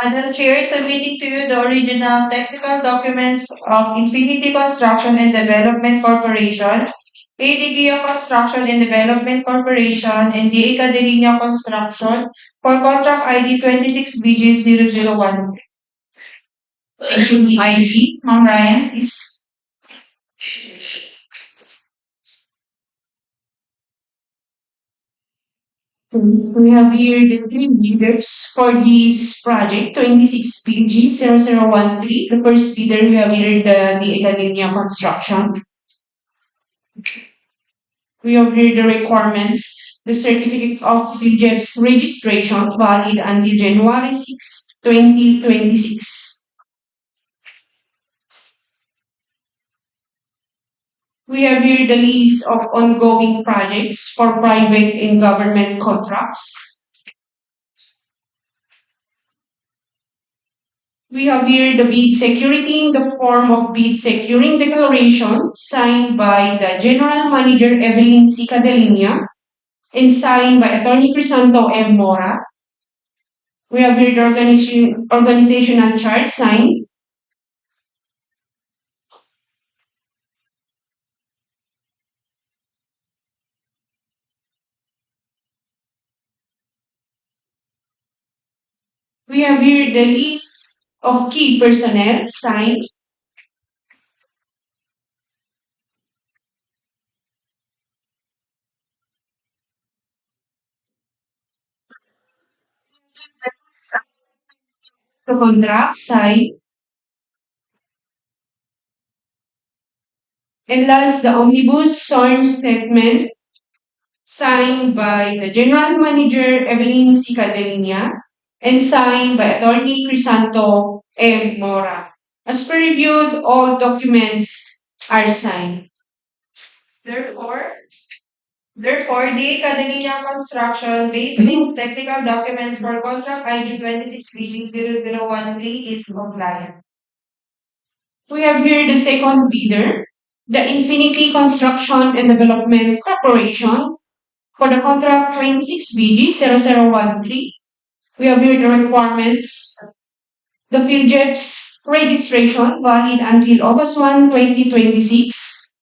Madam Chair, submitting to you the original technical documents of Infinity Construction and Development Corporation, ADGIA Construction and Development Corporation, and DA Cadelinia Construction for contract ID 26BG001. ID, Ma'am Ryan, please. We have here the three bidders for this project, 26PG0013. The first bidder, we have here the Academia Construction. We have here the requirements, the certificate of PGEP's registration valid until January 6, 2026. We have here the list of ongoing projects for private and government contracts. We have here the bid security in the form of bid securing declaration signed by the General Manager Evelyn C. Cadelinia and signed by Attorney Crisanto M. Mora. We have here the organizational chart signed. We have here the list of key personnel signed. The contract signed. And last, the omnibus sworn statement signed by the General Manager Evelyn C. Cadelinia and signed by Attorney Crisanto M. Mora. As per reviewed, all documents are signed. Therefore, the Academia Construction, based on its technical documents for contract ID 26BG0013 is compliant. We have here the second bidder, the Infinity Construction and Development Corporation, for the contract 26BG0013. We have here the requirements, the PhilJEP's registration valid until August 1, 2026.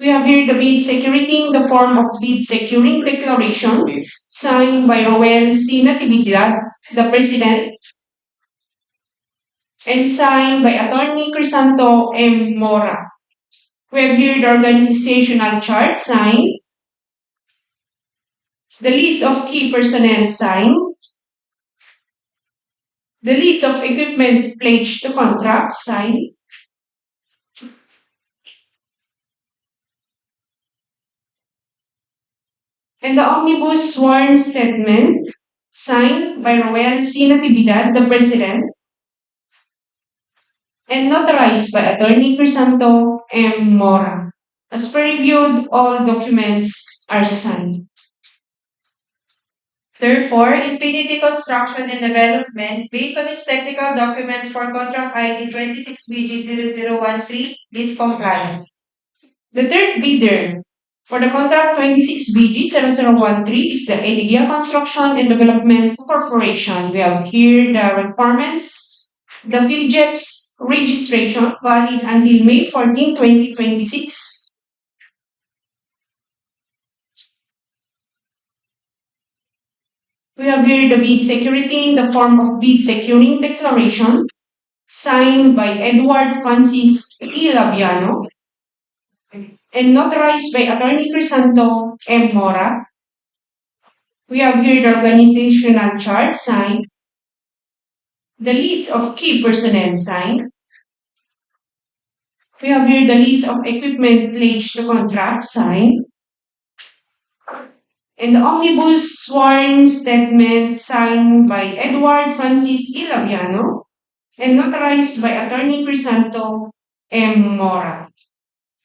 We have here the bid security in the form of bid securing declaration signed by Roel C. Natividad, the President, and signed by Attorney Crisanto M. Mora. We have here the organizational chart signed, the list of key personnel signed, the list of equipment pledged to contract signed, and the omnibus sworn statement signed by Roel C. Natividad, the President, and notarized by Attorney Crisanto M. Mora. As per reviewed, all documents are signed. Therefore, Infinity Construction and Development, based on its technical documents for contract ID 26BG0013, is compliant. The third bidder for the contract 26BG0013 is the Idea Construction and Development Corporation. We have here the requirements, the PhilJEP's registration valid until May 14, 2026. We have here the bid security in the form of bid securing declaration signed by Edward Francis E. Labiano and notarized by Attorney Crisanto M. Mora. We have here the organizational chart signed, the list of key personnel signed. We have here the list of equipment pledged to contract signed, and the omnibus sworn statement signed by Edward Francis E. Labiano and notarized by Attorney Crisanto M. Mora.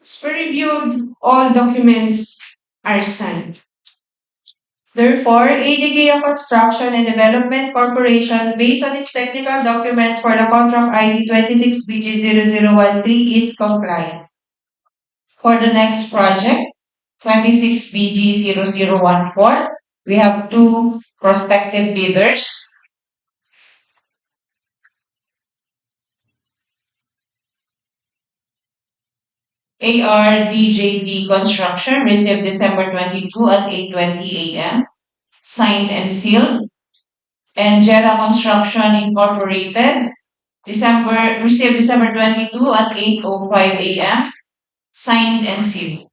As per reviewed, all documents are signed. Therefore, ADGA Construction and Development Corporation, based on its technical documents for the contract ID 26BG0013, is compliant. For the next project, 26BG0014, we have two prospective bidders. ARDJD Construction received December 22 at 8:20 a.m. Signed and sealed. And Jera Construction Incorporated received December 22 at 8:05 a.m. Signed and sealed.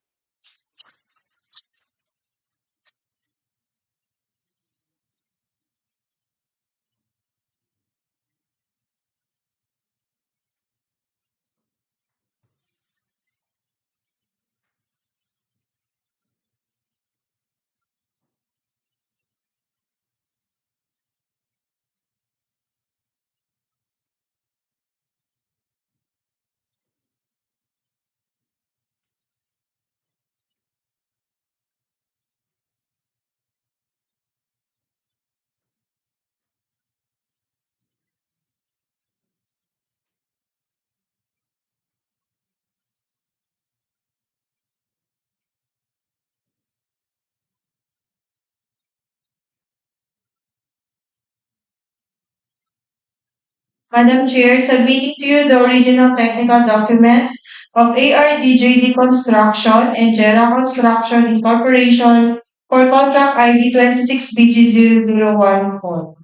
Madam Chair, submitting to you the original technical documents of ARDJD Construction and Jera Construction Incorporation for contract ID 26BG0014.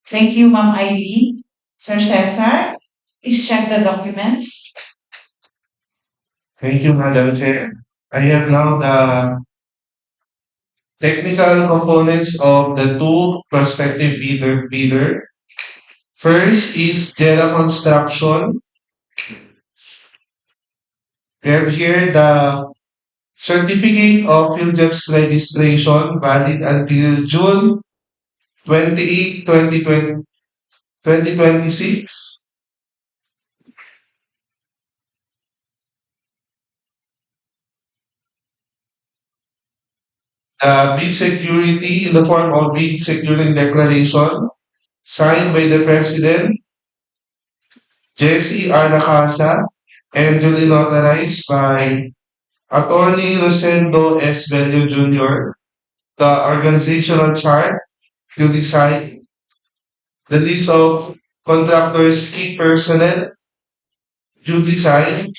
Thank you, Ma'am Eileen. Sir Cesar, please check the documents. Thank you, Madam Chair. I have now the technical components of the two prospective bidder. First is Jera Construction. We have here the certificate of field jobs registration valid until June 28, 2026. Bid security in the form of bid securing declaration signed by the President, Jesse R. Nacasa, and duly notarized by Attorney Rosendo S. Bello Jr., the organizational chart, duly signed, the list of contractors, key personnel, duly signed,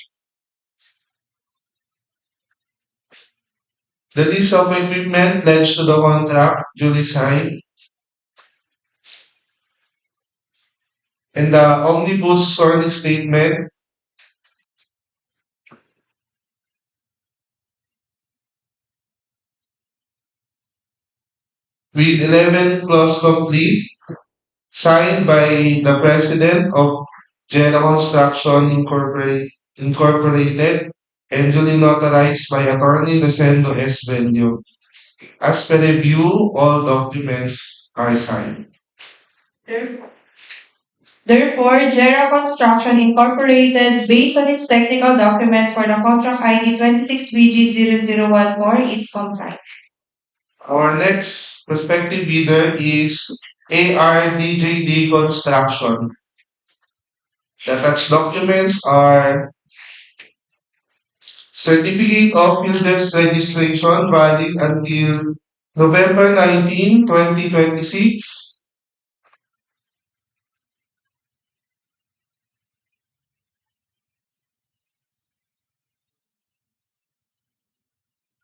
the list of equipment pledged to the contract, duly signed, and the omnibus sorting statement with 11 clause complete, signed by the President of Jera Construction Incorporated and duly notarized by Attorney Rosendo S. Bello. As per review, all documents are signed. Therefore, Jera Construction Incorporated, based on its technical documents for the contract ID 26BG0014, is compliant. Our next prospective bidder is ARDJD Construction. The attached documents are Certificate of Fielder's Registration valid until November 19, 2026.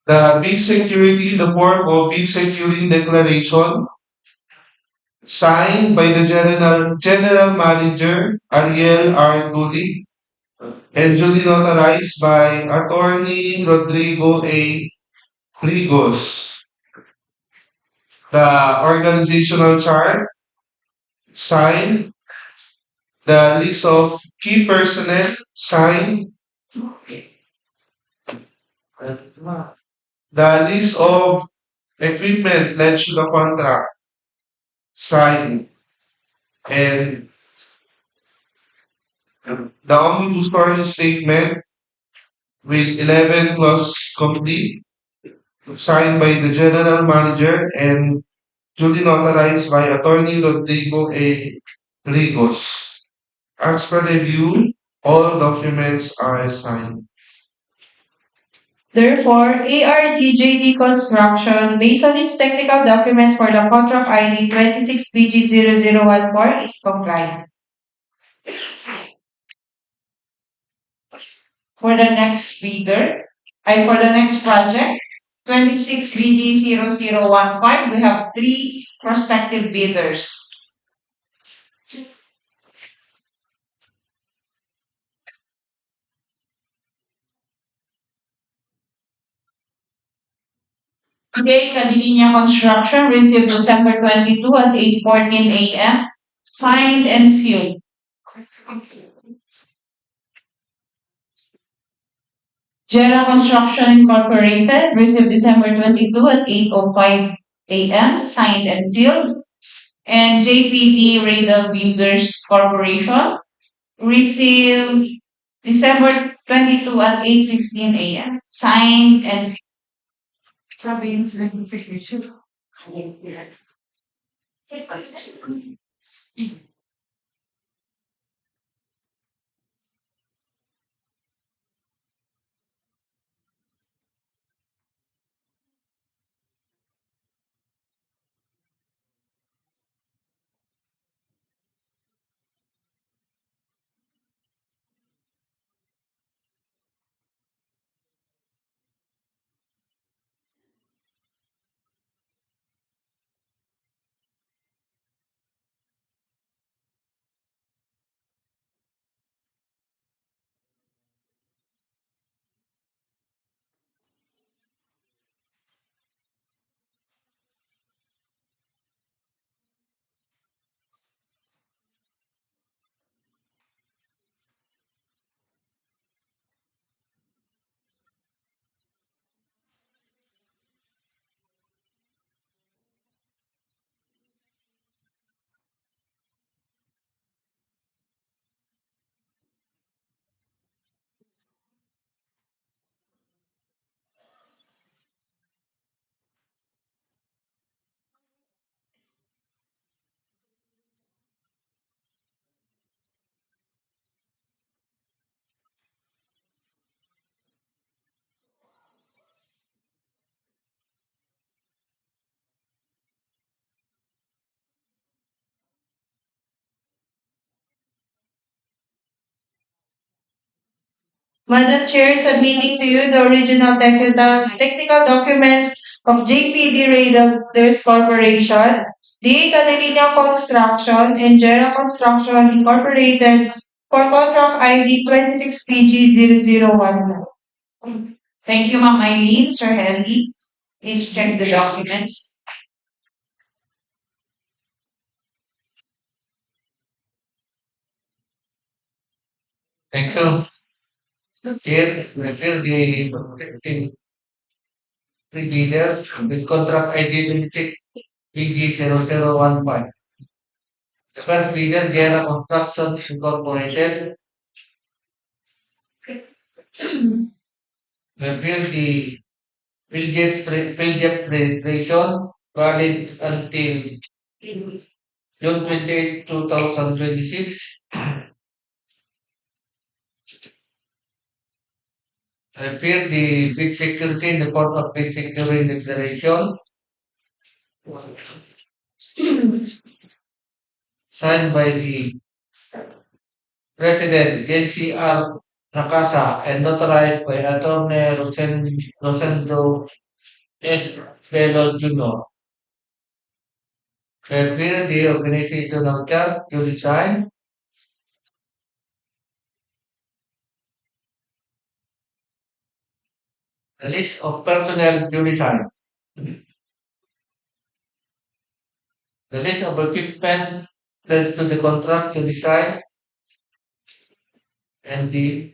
The bid security in the form of bid securing declaration signed by the General Manager Ariel R. Gulli and duly notarized by Attorney Rodrigo A. Rigos. The organizational chart signed, the list of key personnel signed, the list of equipment pledged to the contract signed, and the omnibus warning statement with 11 clause complete, signed by the General Manager and duly notarized by Attorney Rodrigo A. Rigos. As per review, all documents are signed. Therefore, ARTJD Construction, based on its technical documents for the contract ID 26BG0014, is compliant. For the next for the next project, 26BG0015, we have 3 prospective bidders. Today, Cadilinia Construction received December 22 at 8:14 a.m. Signed and sealed. Jera Construction Incorporated received December 22 at 8:05 a.m. Signed and sealed. And JPD Radal Builders Corporation received December 22 at 8:16 a.m. Signed and sealed. Grabe yung signature. Madam Chair, submitting to you the original technical documents of JPD Raiders Corporation, DA Catalina Construction, and Jera Construction Incorporated for contract ID 26PG0019. Thank you, Ma'am Eileen. Sir Henry, please check the documents. Thank you. Here, we fill the protecting three bidders with contract ID 26 BG0015. The first bidder, Gera Construction Incorporated, will build the Pilgef's registration valid until June 28, 2026. Appear the bid security in the Court of Bid Security Declaration signed by the President JCR Nakasa and notarized by Attorney Rosendo S. Belo Jr. Appear the organization of chart duly signed. The list of personnel duly signed. The list of equipment pledged to the contract duly signed. And the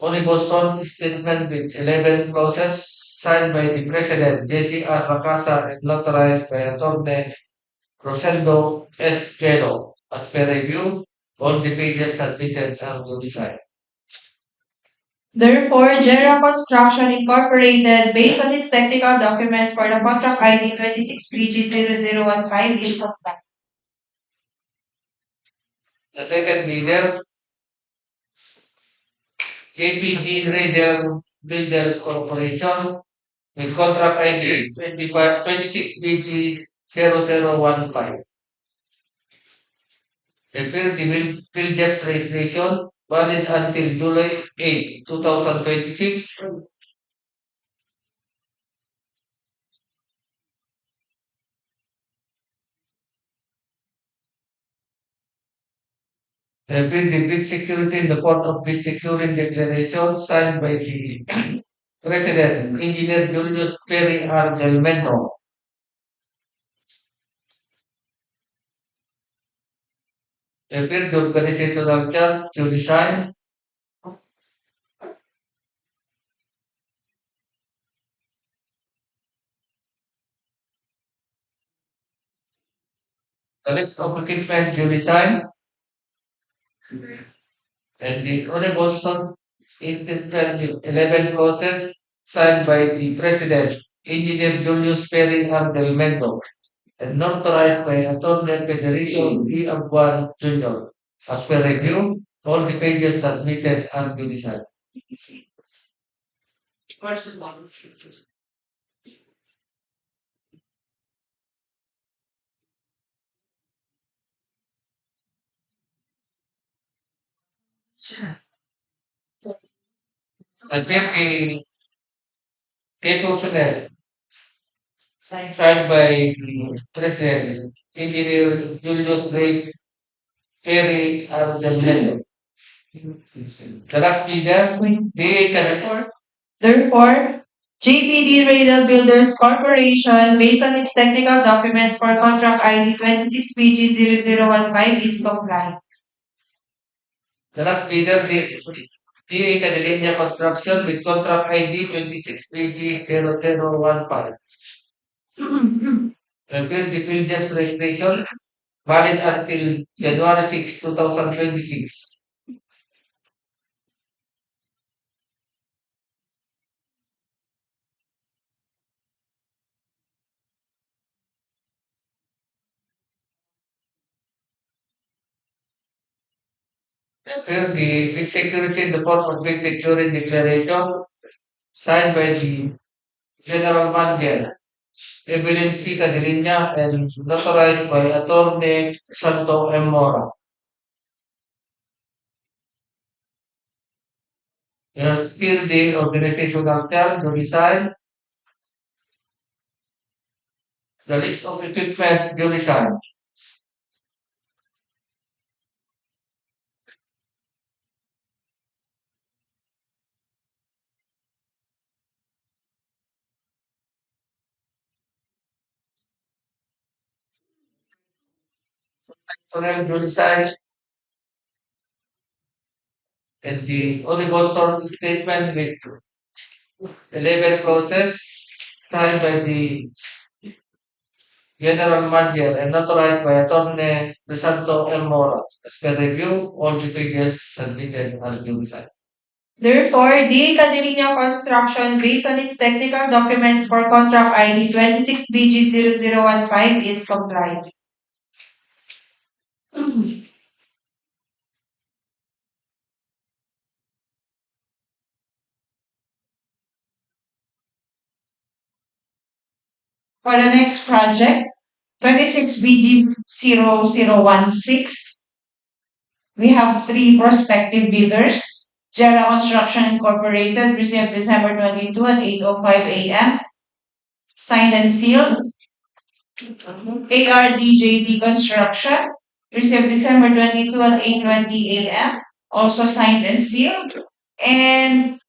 Oligoson statement with 11 clauses signed by the President JCR Rakasa and notarized by Attorney Rosendo S. Belo. As per review, all the pages submitted are duly signed. Therefore, General Construction Incorporated, based on its technical documents for the contract ID 26BG0015 is compliant. The second bidder, JPD Raider Builders Corporation, with contract ID 26BG0015. Prepare the bill just registration valid until July 8, 2026. Prepare the bid security in the court of bid security declaration signed by the President, Engineer Julius Perry R. Del Mendo. Prepare the organizational chart to design. The list of equipment you design and the honorable son in the 2011 process signed by the President, Engineer Julius Perry R. Del Mendo, and notarized by Attorney Federico D. Aguan Jr. As per review, all the pages submitted are to design. Admit a personnel signed by the President, Engineer Julius Ray Perry R. Del Mendo. The last bidder, DEO California. Therefore, JPD Radial Builders Corporation, based on its technical documents for contract ID 26BG0015 is compliant. The last bidder, DA Cadillania Construction with contract ID 26BG0015. Build the builders registration valid until January 6, 2026. Build the bid security in the port of bid security declaration signed by the General Manager, Evelyn C. Cadillania, and notarized by Attorney Santo M. Mora. Fill the organizational chart to design the list of equipment you design. Personnel you design and the horizontal statement with the labor process signed by the General Manager and notarized by Attorney Santo M. Mora. As per review, all the pages submitted are due design. Therefore, DA Cadillania Construction, based on its technical documents for contract ID 26BG0015 is compliant. For the next project, 26BG0016, we have three prospective bidders. Jera Construction Incorporated received December 22 at 8:05 a.m. Signed and sealed. ARDJB Construction received December 22 at 8:20 a.m. Also signed and sealed. And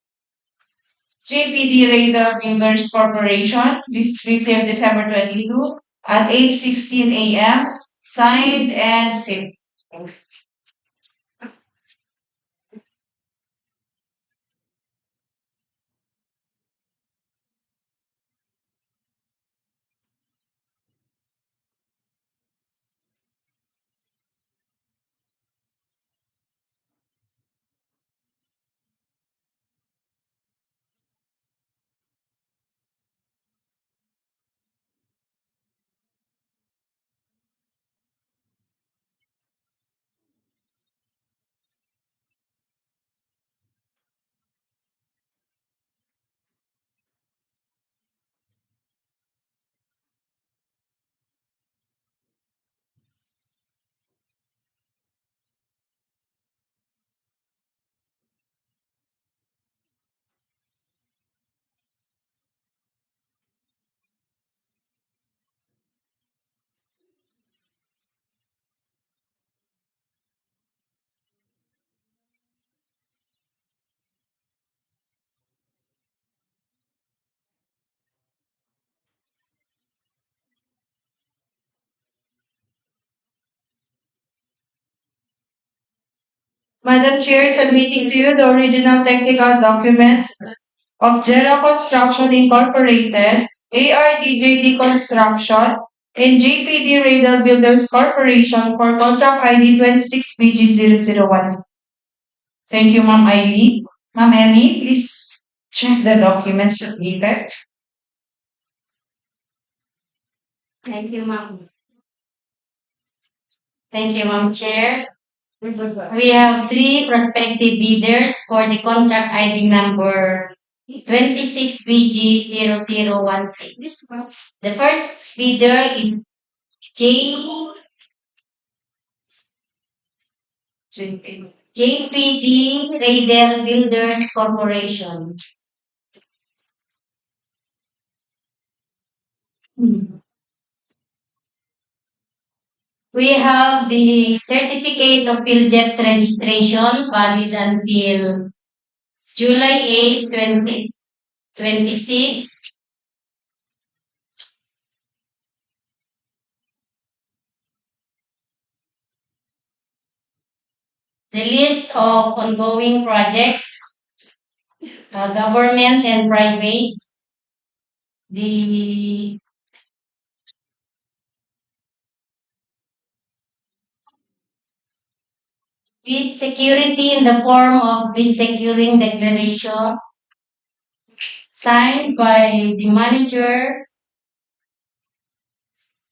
JPD Radar Builders Corporation received December 22 at 8:16 a.m. Signed and sealed. Madam Chair, submitting to you the original technical documents of Gera Construction Incorporated, ARDJD Construction, and JPD Radal Builders Corporation for contract ID 26BG001. Thank you, Ma'am Eileen. Ma'am Emmy, please check the documents submitted. Thank you, ma'am. Thank you, Ma'am Chair. We have 3 prospective bidders for the contract ID number 26BG0016. The first bidder is JPD Radel Builders Corporation. We have the certificate of PhilJets registration valid until July 8, 2026. The list of ongoing projects, government and private. The bid security in the form of bid securing declaration signed by the manager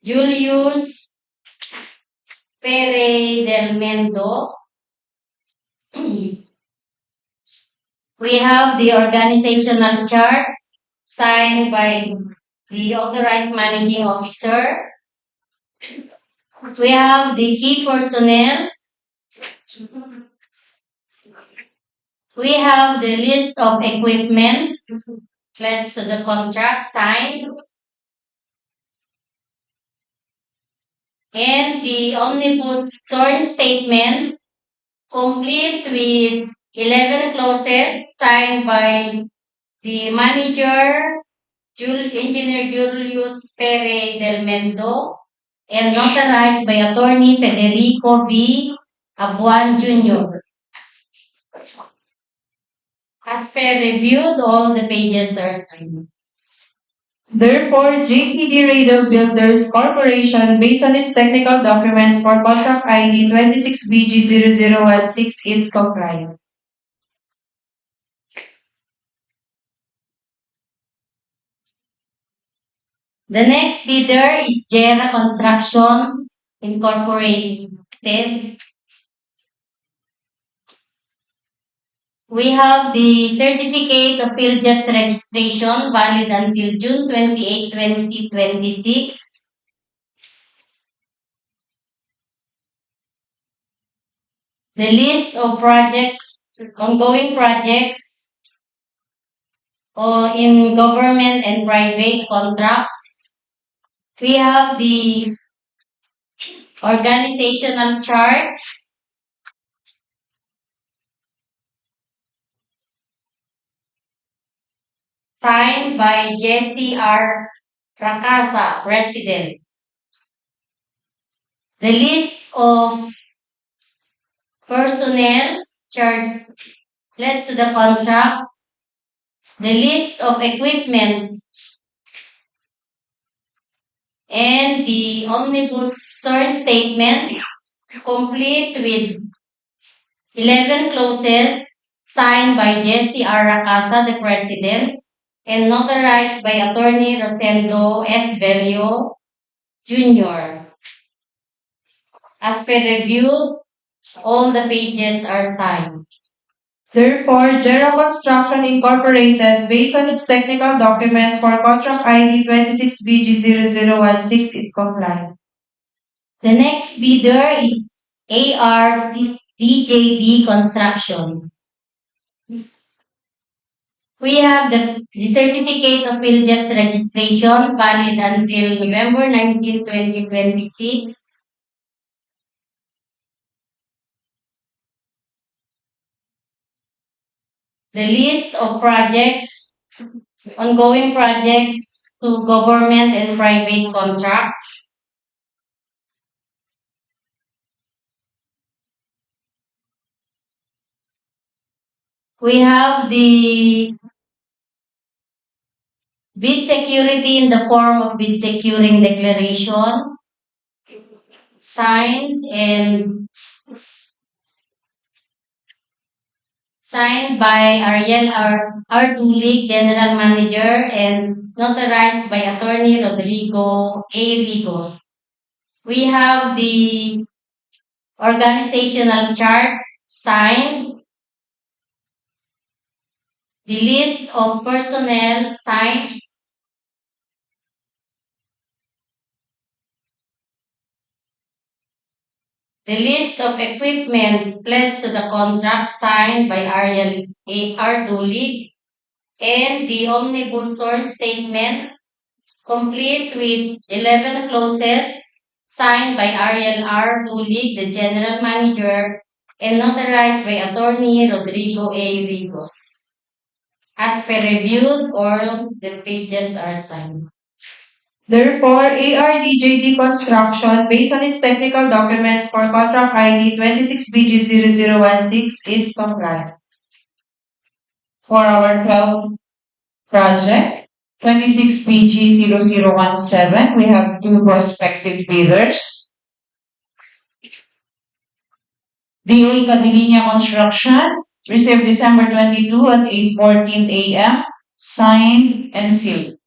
Julius Pere del Mendo. We have the organizational chart signed by the authorized managing officer. We have the key personnel. We have the list of equipment pledged to the contract signed. And the omnibus sworn statement complete with 11 clauses signed by the manager, Engineer Julius Pere del Mendo, and notarized by Attorney Federico B. Abuan Jr. As per reviewed, all the pages are signed. Therefore, JPD Radal Builders Corporation, based on its technical documents for contract ID 26BG0016, is compliant. The next bidder is Gera Construction Incorporated. We have the certificate of PhilJets registration valid until June 28, 2026. The list of ongoing projects in government and private contracts. We have the organizational chart signed by Jesse R. Rakasa, President. The list of personnel charged pledged to the contract. The list of equipment and the omnibus sworn statement complete with 11 clauses signed by Jesse R. Rakasa, the President, and notarized by Attorney Rosendo S. Bello Jr. As per reviewed, all the pages are signed. Therefore, Gera Construction Incorporated, based on its technical documents for contract ID 26BG0016, is compliant. The next bidder is ARDJD Construction. We have the certificate of PhilJets registration valid until November 19, 2026. The list of ongoing projects to government and private contracts. We have the bid security in the form of bid securing declaration, signed and signed by Ariel R. Tulik, General Manager, and notarized by Attorney Rodrigo A. Rigos. We have the organizational chart signed, the list of personnel signed, the list of equipment pledged to the contract signed by Ariel A. R. Tulik, and the omnibus source statement complete with 11 clauses signed by Ariel R. Tulik, the General Manager, and notarized by Attorney Rodrigo A. Rigos. As per reviewed, all the pages are signed. Therefore, ARDJD Construction, based on its technical documents for contract ID 26BG0016, is compliant. For our 12th project, 26BG0017, we have two prospective bidders. DEO Cabilinia Construction, received December 22 at 8:14 a.m., signed and sealed.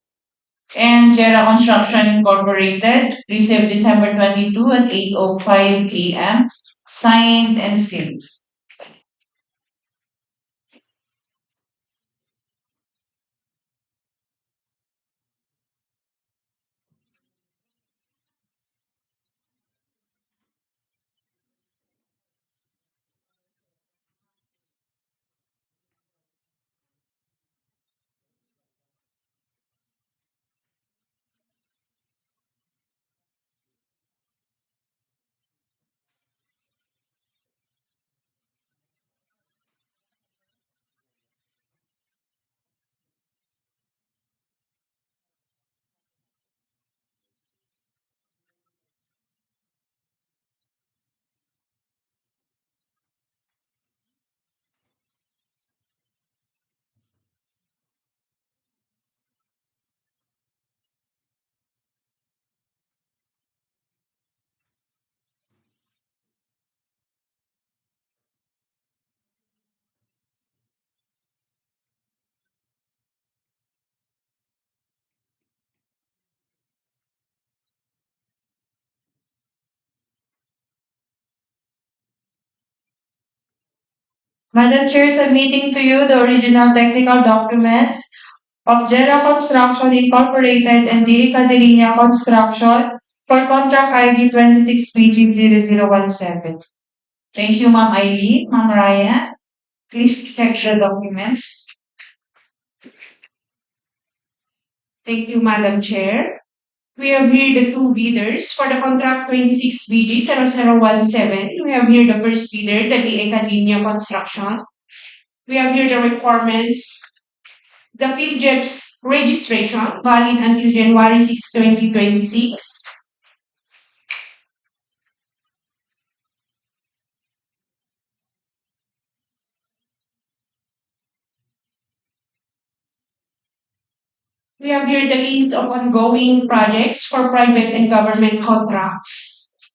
And Jera Construction Incorporated, received December 22 at 8:05 a.m., signed and sealed. Madam Chair, submitting to you the original technical documents of Jera Construction Incorporated and DEO Cabilinia Construction for contract ID 26BG0017. Thank you, Ma'am Eileen. Ma'am Ryan, please check the documents. Thank you, Madam Chair. We have here the two bidders for the contract 26BG0017. We have here the first bidder, the DEO Cabilinia Construction. We have here the requirements. The PILGEP's registration valid until January 6, 2026. We have here the list of ongoing projects for private and government contracts.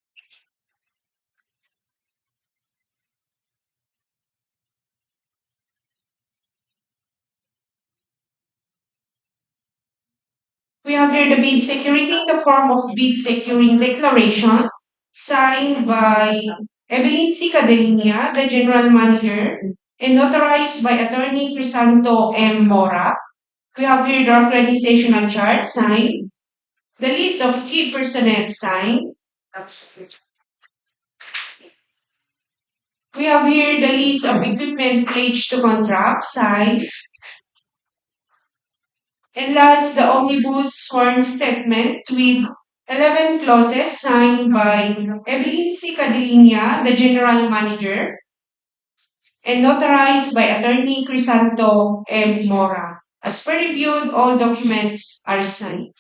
We have here the bid security in the form of bid securing declaration signed by Evelyn C. Cadelinia, the General Manager, and notarized by Attorney Crisanto M. Mora. We have here the organizational chart signed, the list of key personnel signed. We have here the list of equipment pledged to contract signed. And last, the omnibus sworn statement with 11 clauses signed by Evelyn C. Cadelinia, the General Manager, and notarized by Attorney Crisanto M. Mora. As per reviewed, all documents are signed.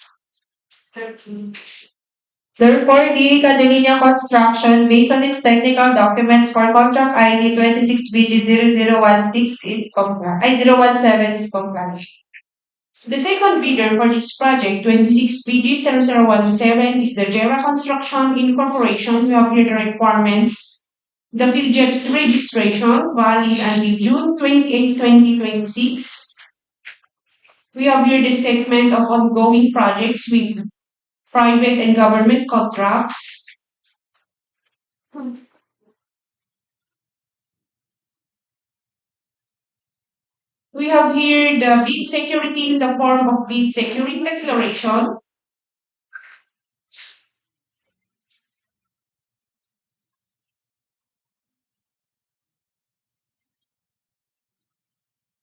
Therefore, DE Cadelinia Construction, based on its technical documents for contract ID 26BG0016 is compliant. 017 is compliant. The second bidder for this project, 26BG0017, is the Jera Construction Incorporation. We have here the requirements. The PhilJEP's registration, valid until June 28, 2026. We have here the statement of ongoing projects with private and government contracts. We have here the bid security in the form of bid security declaration.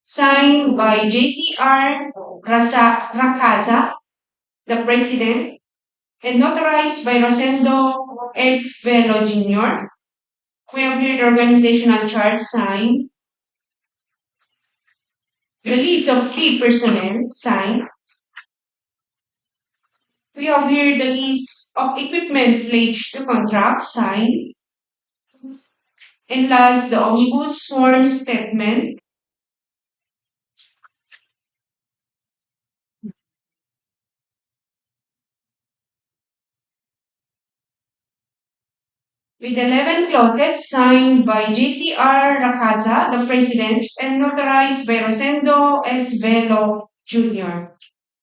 Signed by JCR Racaza, the President, and notarized by Rosendo S. Velo Jr. We have here the organizational chart signed. The list of key personnel signed. We have here the list of equipment pledged to contract signed. And last, the omnibus sworn statement. With 11 clauses signed by JCR Racaza, the President, and notarized by Rosendo S. Velo Jr.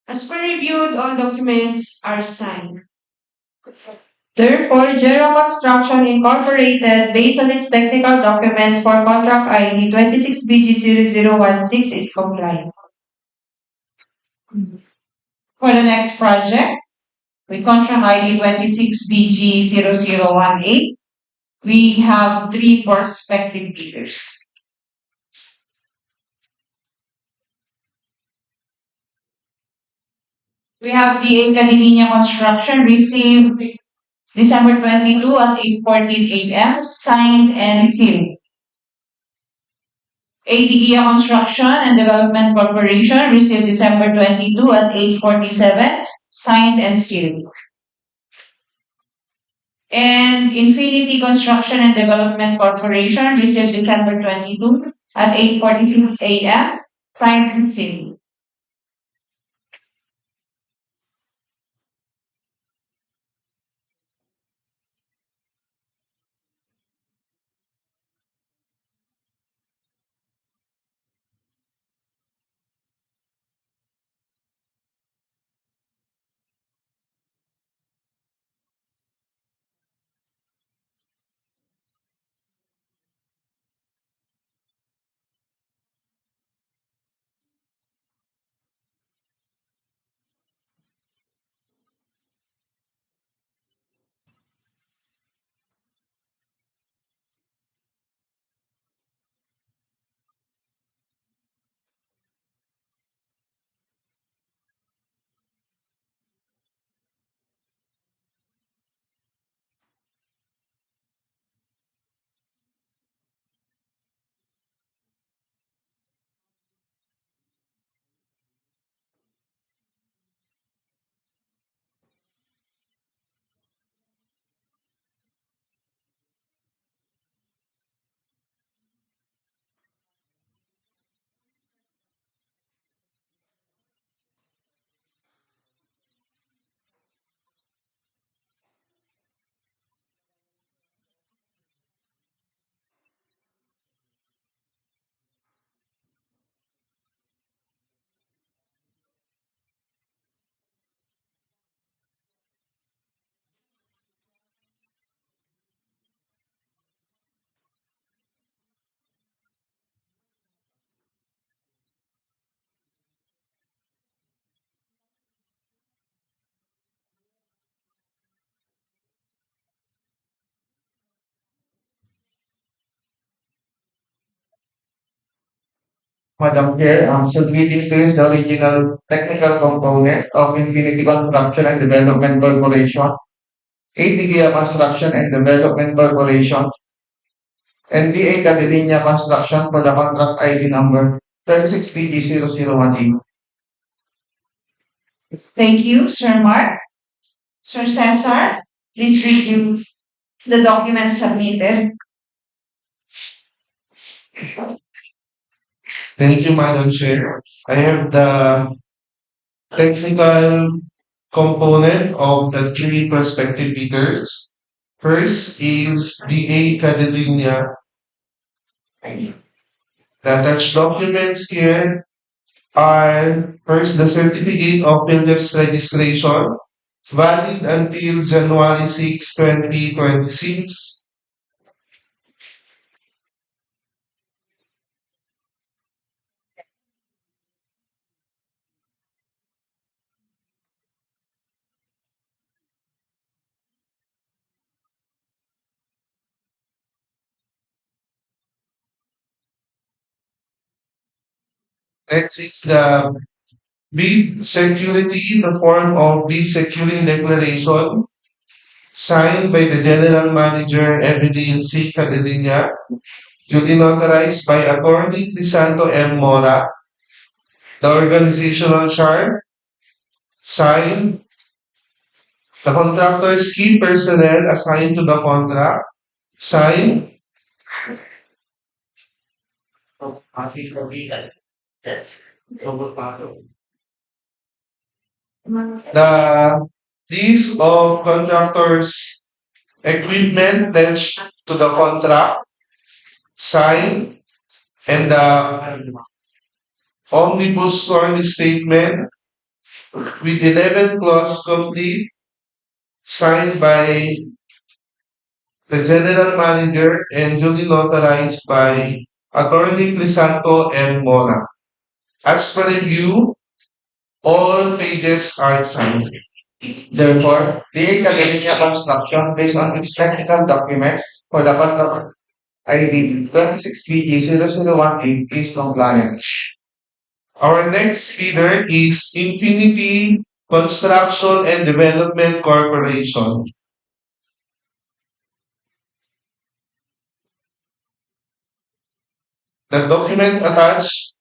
As per reviewed, all documents are signed. Therefore, Jera Construction Incorporated, based on its technical documents for contract ID 26BG0016, is compliant. For the next project, with contract ID 26BG0018, we have 3 prospective bidders. We have the Angadanan Construction received December 22 at 8:14 a.m. signed and sealed. DEO Construction and Development Corporation received December 22 at 8:47 signed and sealed. And Infinity Construction and Development Corporation received December 22 at 8:42 a.m. signed and sealed. Madam Chair, I'm submitting to you the original technical component of Infinity Construction and Development Corporation, APGA Construction and Development Corporation, and DA Cadelinia Construction for the contract ID number 26PG0018. Thank you, Sir Mark. Sir Cesar, please review the documents submitted. Thank you, Madam Chair. I have the technical component of the three prospective bidders. First is DA Cadelinia. The attached documents here are first the certificate of builder's registration, valid until January 6, 2026. Next is the bid security, the form of bid securing declaration, signed by the General Manager, Evelyn C. Cadelinia, duly notarized by Attorney Crisanto M. Mora. The organizational chart, signed. The contractor's key personnel assigned to the contract, signed. The list of contractors' equipment pledged to the contract, signed. And the omnibus sworn statement with 11 clause complete, signed by the General Manager and duly notarized by Attorney Crisanto M. Mora. As per review, all pages are signed. Therefore, DA Cadelinia Construction, based on its technical documents for the contract ID 26BG0018, is compliant. Our next bidder is Infinity Construction and Development Corporation. The document attached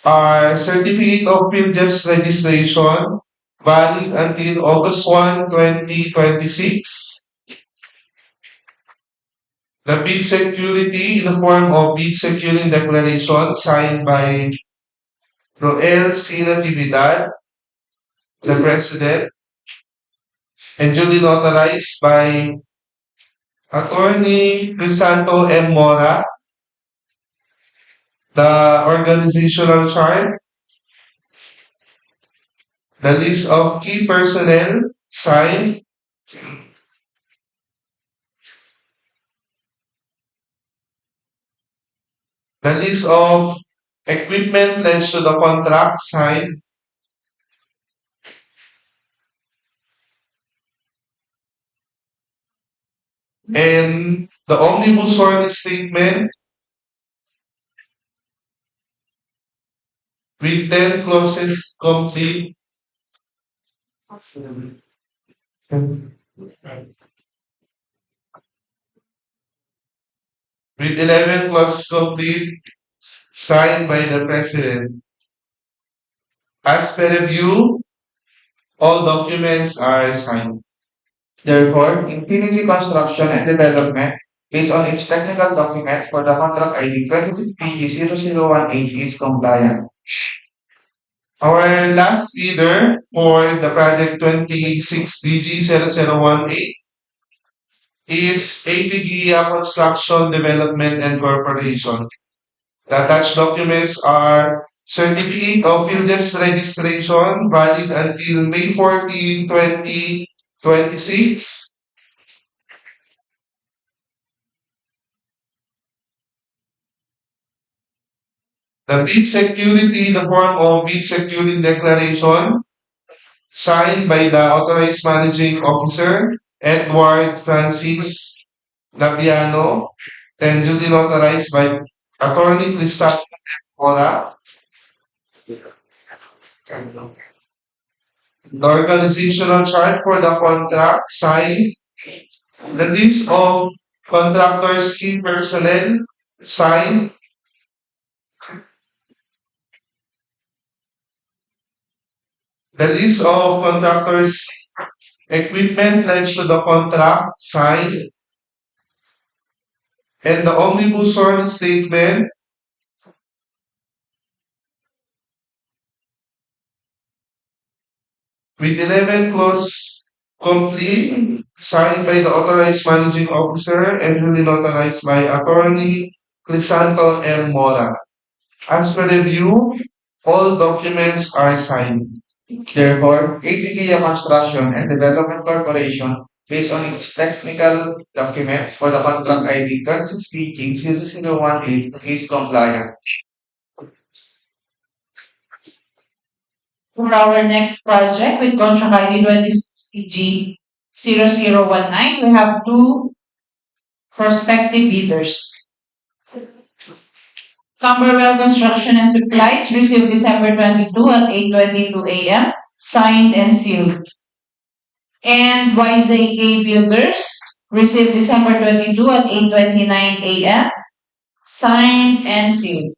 are certificate of builder's registration, valid until August 1, 2026. The bid security in the form of bid securing declaration signed by Roel C. Natividad, the President, and duly notarized by Attorney Crisanto M. Mora. The organizational chart, the list of key personnel, signed. The list of equipment pledged to the contract, signed. And the omnibus sworn statement with 10 clauses complete. With 11 clauses complete, signed by the President. As per review, all documents are signed. Therefore, Infinity Construction and Development, based on its technical document for the contract ID 26BG0018, is compliant. Our last bidder for the project 26BG0018 is AMPHITHEATER Construction Development and Corporation. The attached documents are certificate of builder's registration, valid until May 14, 2026. The bid security in the form of bid securing declaration, signed by the authorized managing officer, Edward Francis Labiano, and duly notarized by Attorney Crisanto Mora. The organizational chart for the contract, signed. The list of contractors' key personnel, signed. The list of contractors' Equipment pledged to the contract signed, and the omnibus sworn statement with 11 clause complete, signed by the authorized managing officer and duly notarized by Attorney Crisanto M. Mora. As per review, all documents are signed. Therefore, APPA Construction and Development Corporation, based on its technical documents for the contract ID 26BG0018, is compliant. For our next project with contract ID 26PG0019, we have two prospective bidders. Camberwell Construction and Supplies received December 22 at 8:22 a.m., signed and sealed. And YZK Builders received December 22 at 8:29 a.m., signed and sealed.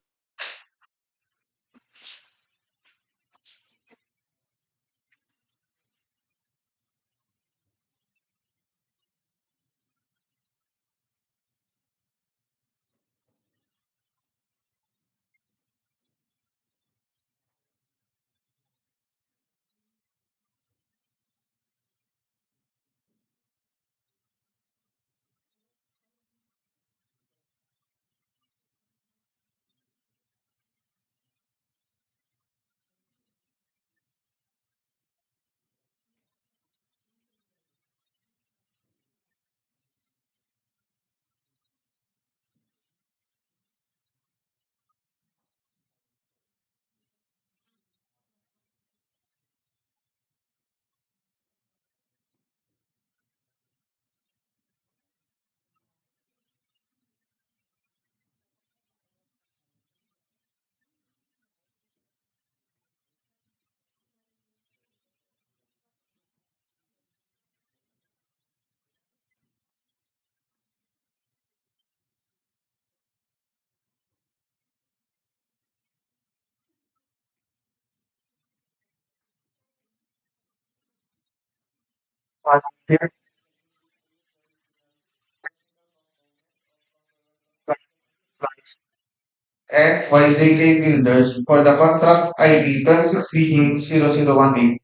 And YZK Builders for the contract ID 26BG0018,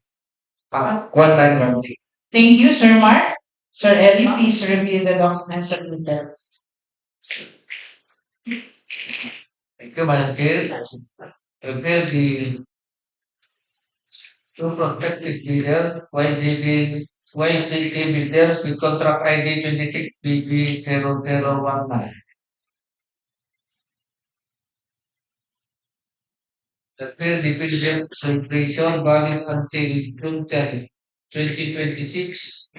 1918. Thank you, Sir Mark. Sir Ellie, please review the documents submitted. Thank you, Madam Chair. Prepare the two prospective bidders, YGK bidders with contract ID 26BG0019. Prepare the bill registration valid until June 10, 2026.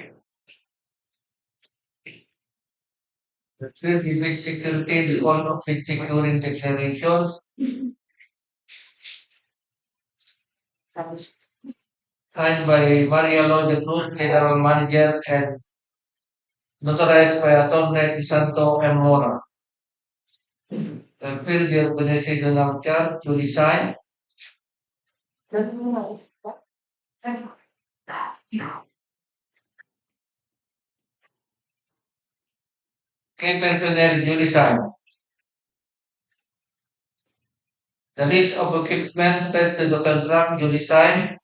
Prepare the bid security, the order of bid securing declarations, signed by Mariano, the Group General Manager, and notarized by Attorney Santo M. Mora. Prepare the organizational chart to design. Key personnel duly signed. The list of equipment paid to the contract duly signed.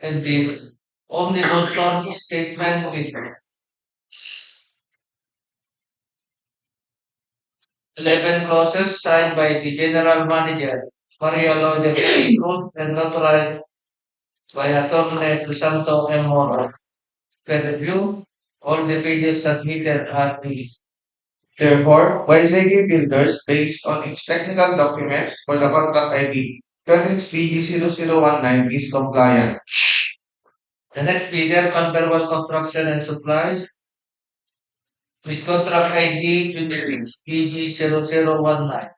And the omnibus statement with 11 clauses signed by the General Manager, Mariano, the Group, and notarized by Attorney Crisanto M. Mora. Per review, all the pages submitted are these. Therefore, YZK Builders, based on its technical documents for the contract ID 26BG0019, is compliant. The next bidder, Camberwell Construction and Supplies, with contract ID 26BG0019.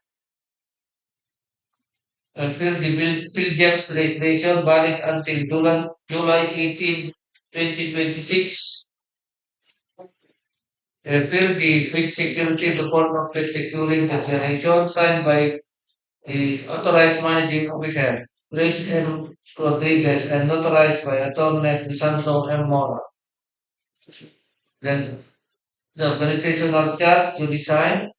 Fill the Pilgrim's registration valid until July 18, 2026. Fill the bid security report of bid securing declaration signed by the authorized managing officer. Luis M. Rodriguez, and notarized by Atty. Santo M. Mora. Then the organizational chart, duly signed.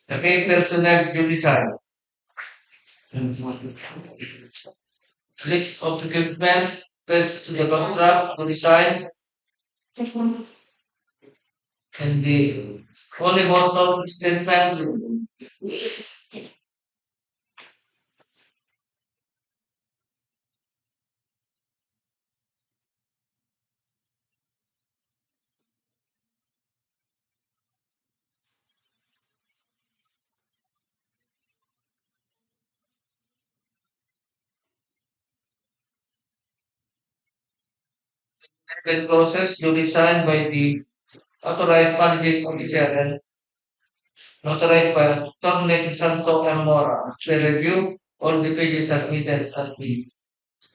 The key personnel, duly signed. List of equipment, first to the contract, duly signed. And the only also statement process duly signed by the authorized managing officer and notarized by Atty. Santo M. Mora. To review all the pages submitted and read.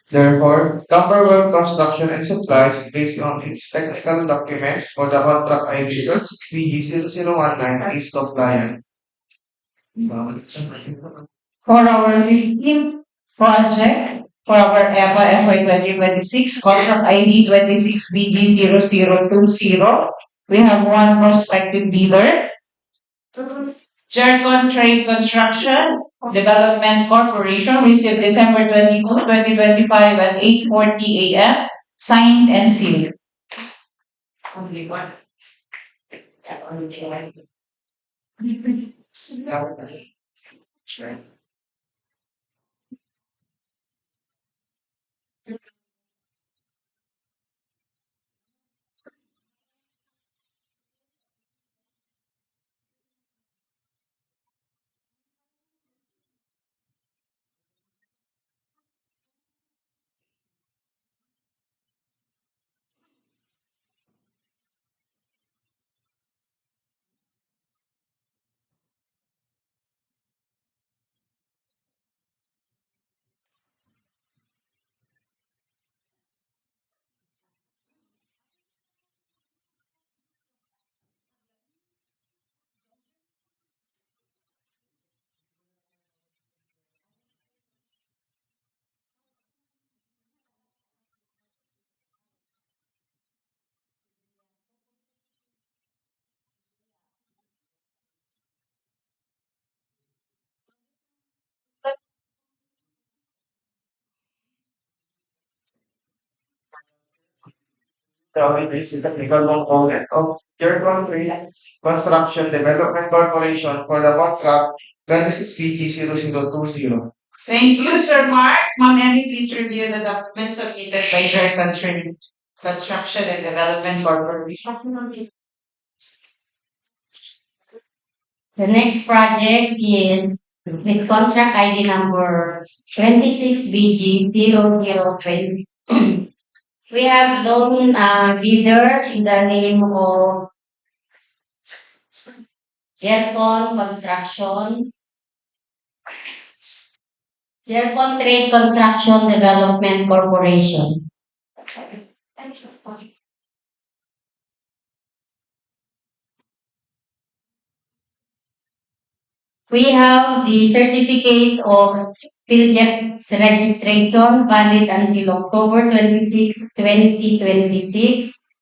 Therefore, Copperwell Construction and Supplies, based on its technical documents for the contract ID 6BG0019, is compliant. For our 15th project, for our EPA FY 2026, contract ID 26BD0020, we have one prospective bidder. Jercon Trade Construction Development Corporation received December 22, 2025 at 8:40 a.m. Signed and sealed. Only one. Sure. This is the technical component of Jercon Trade Construction Development Corporation for the contract 26BG0020. Thank you, Sir Mark. Ma'am Emmy, please review the documents submitted by Jercon Trade Construction and Development Corporation. The next project is with contract ID number 26BG0020. We have loan bidder in the name of Jercon Construction. Jercon Trade Construction Development Corporation. We have the certificate of PhilJet's registration valid until October 26, 2026.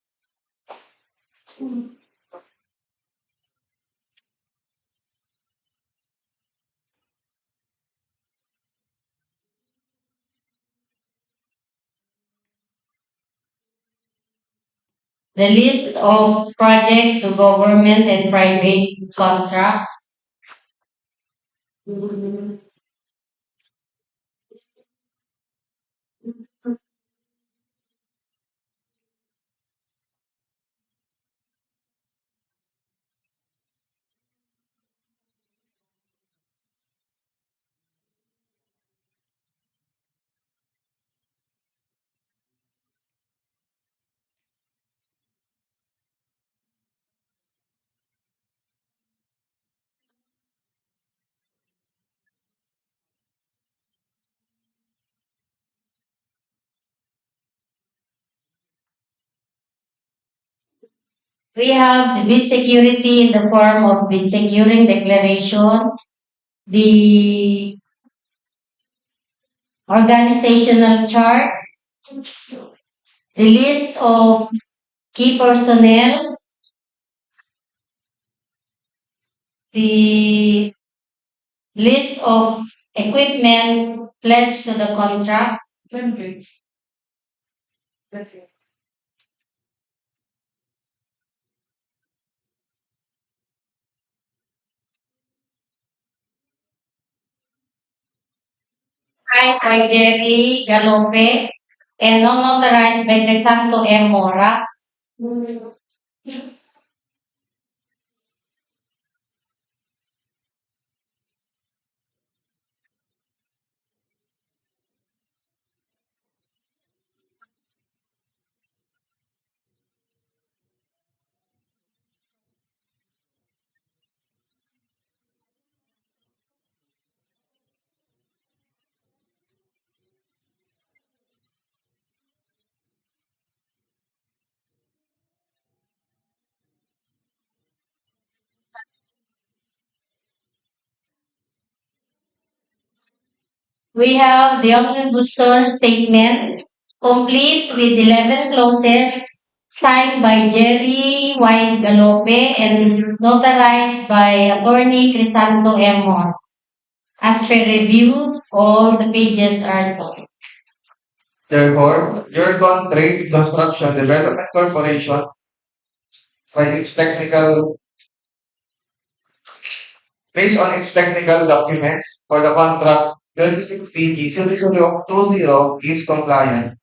The list of projects to government and private contracts. We have the bid security in the form of bid securing declaration, the organizational chart, the list of key personnel, the list of equipment pledged to the contract, signed by Jerry Galope and non-notarized by Crisanto M. Mora. We have the omnibusor statement, complete with 11 clauses, signed by Jerry White Galope and notarized by Attorney Crisanto M. Mora. As per review, all the pages are signed. Therefore, Jurgon Trade Construction Development Corporation, by its technical, based on its technical documents for the contract 26 PG 0020 is compliant.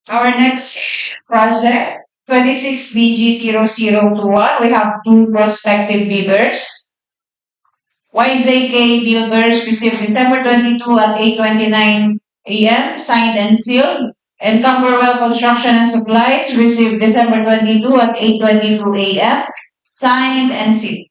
Our next project, 26 BG0021, we have two prospective bidders. YZK Builders received December 22 at 8:29 a.m., signed and sealed. And Camberwell Construction and Supplies received December 22 at 8:22 a.m., signed and sealed.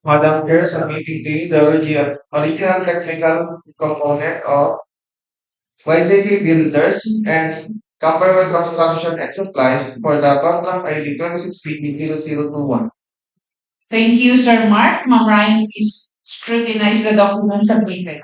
Madam Chair, submitting to you the original technical component of YJK Builders and Camberwell Construction and Supplies for the contract ID 26 PG 0021. Thank you, Sir Mark. Ma'am Ryan, please scrutinize the document submitted.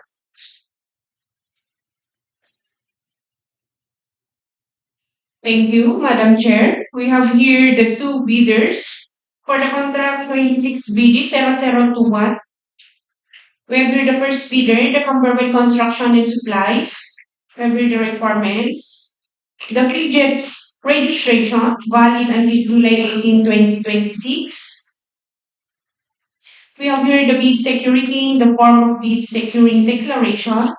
Thank you, Madam Chair. We have here the two bidders for the contract 26 BG 0021. We have here the first bidder, the Camberwell Construction and Supplies. We have here the requirements. The project's registration valid until July 18, 2026. We have here the bid security in the form of bid securing declaration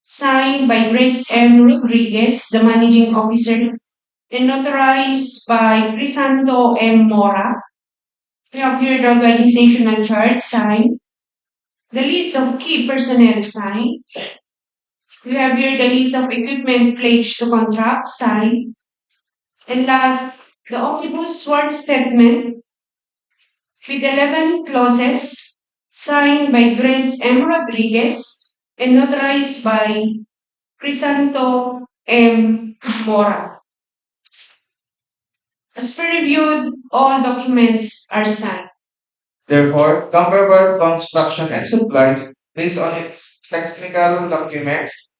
signed by Grace M. Rodriguez, the managing officer, and notarized by Crisanto M. Mora. We have here the organizational chart signed, the list of key personnel signed. We have here the list of equipment pledged to contract signed. And last, the omnibus sworn statement with 11 clauses signed by Grace M. Rodriguez and notarized by Crisanto M. Mora. As per reviewed, all documents are signed. Therefore, Camberwell Construction and Supplies, based on its technical documents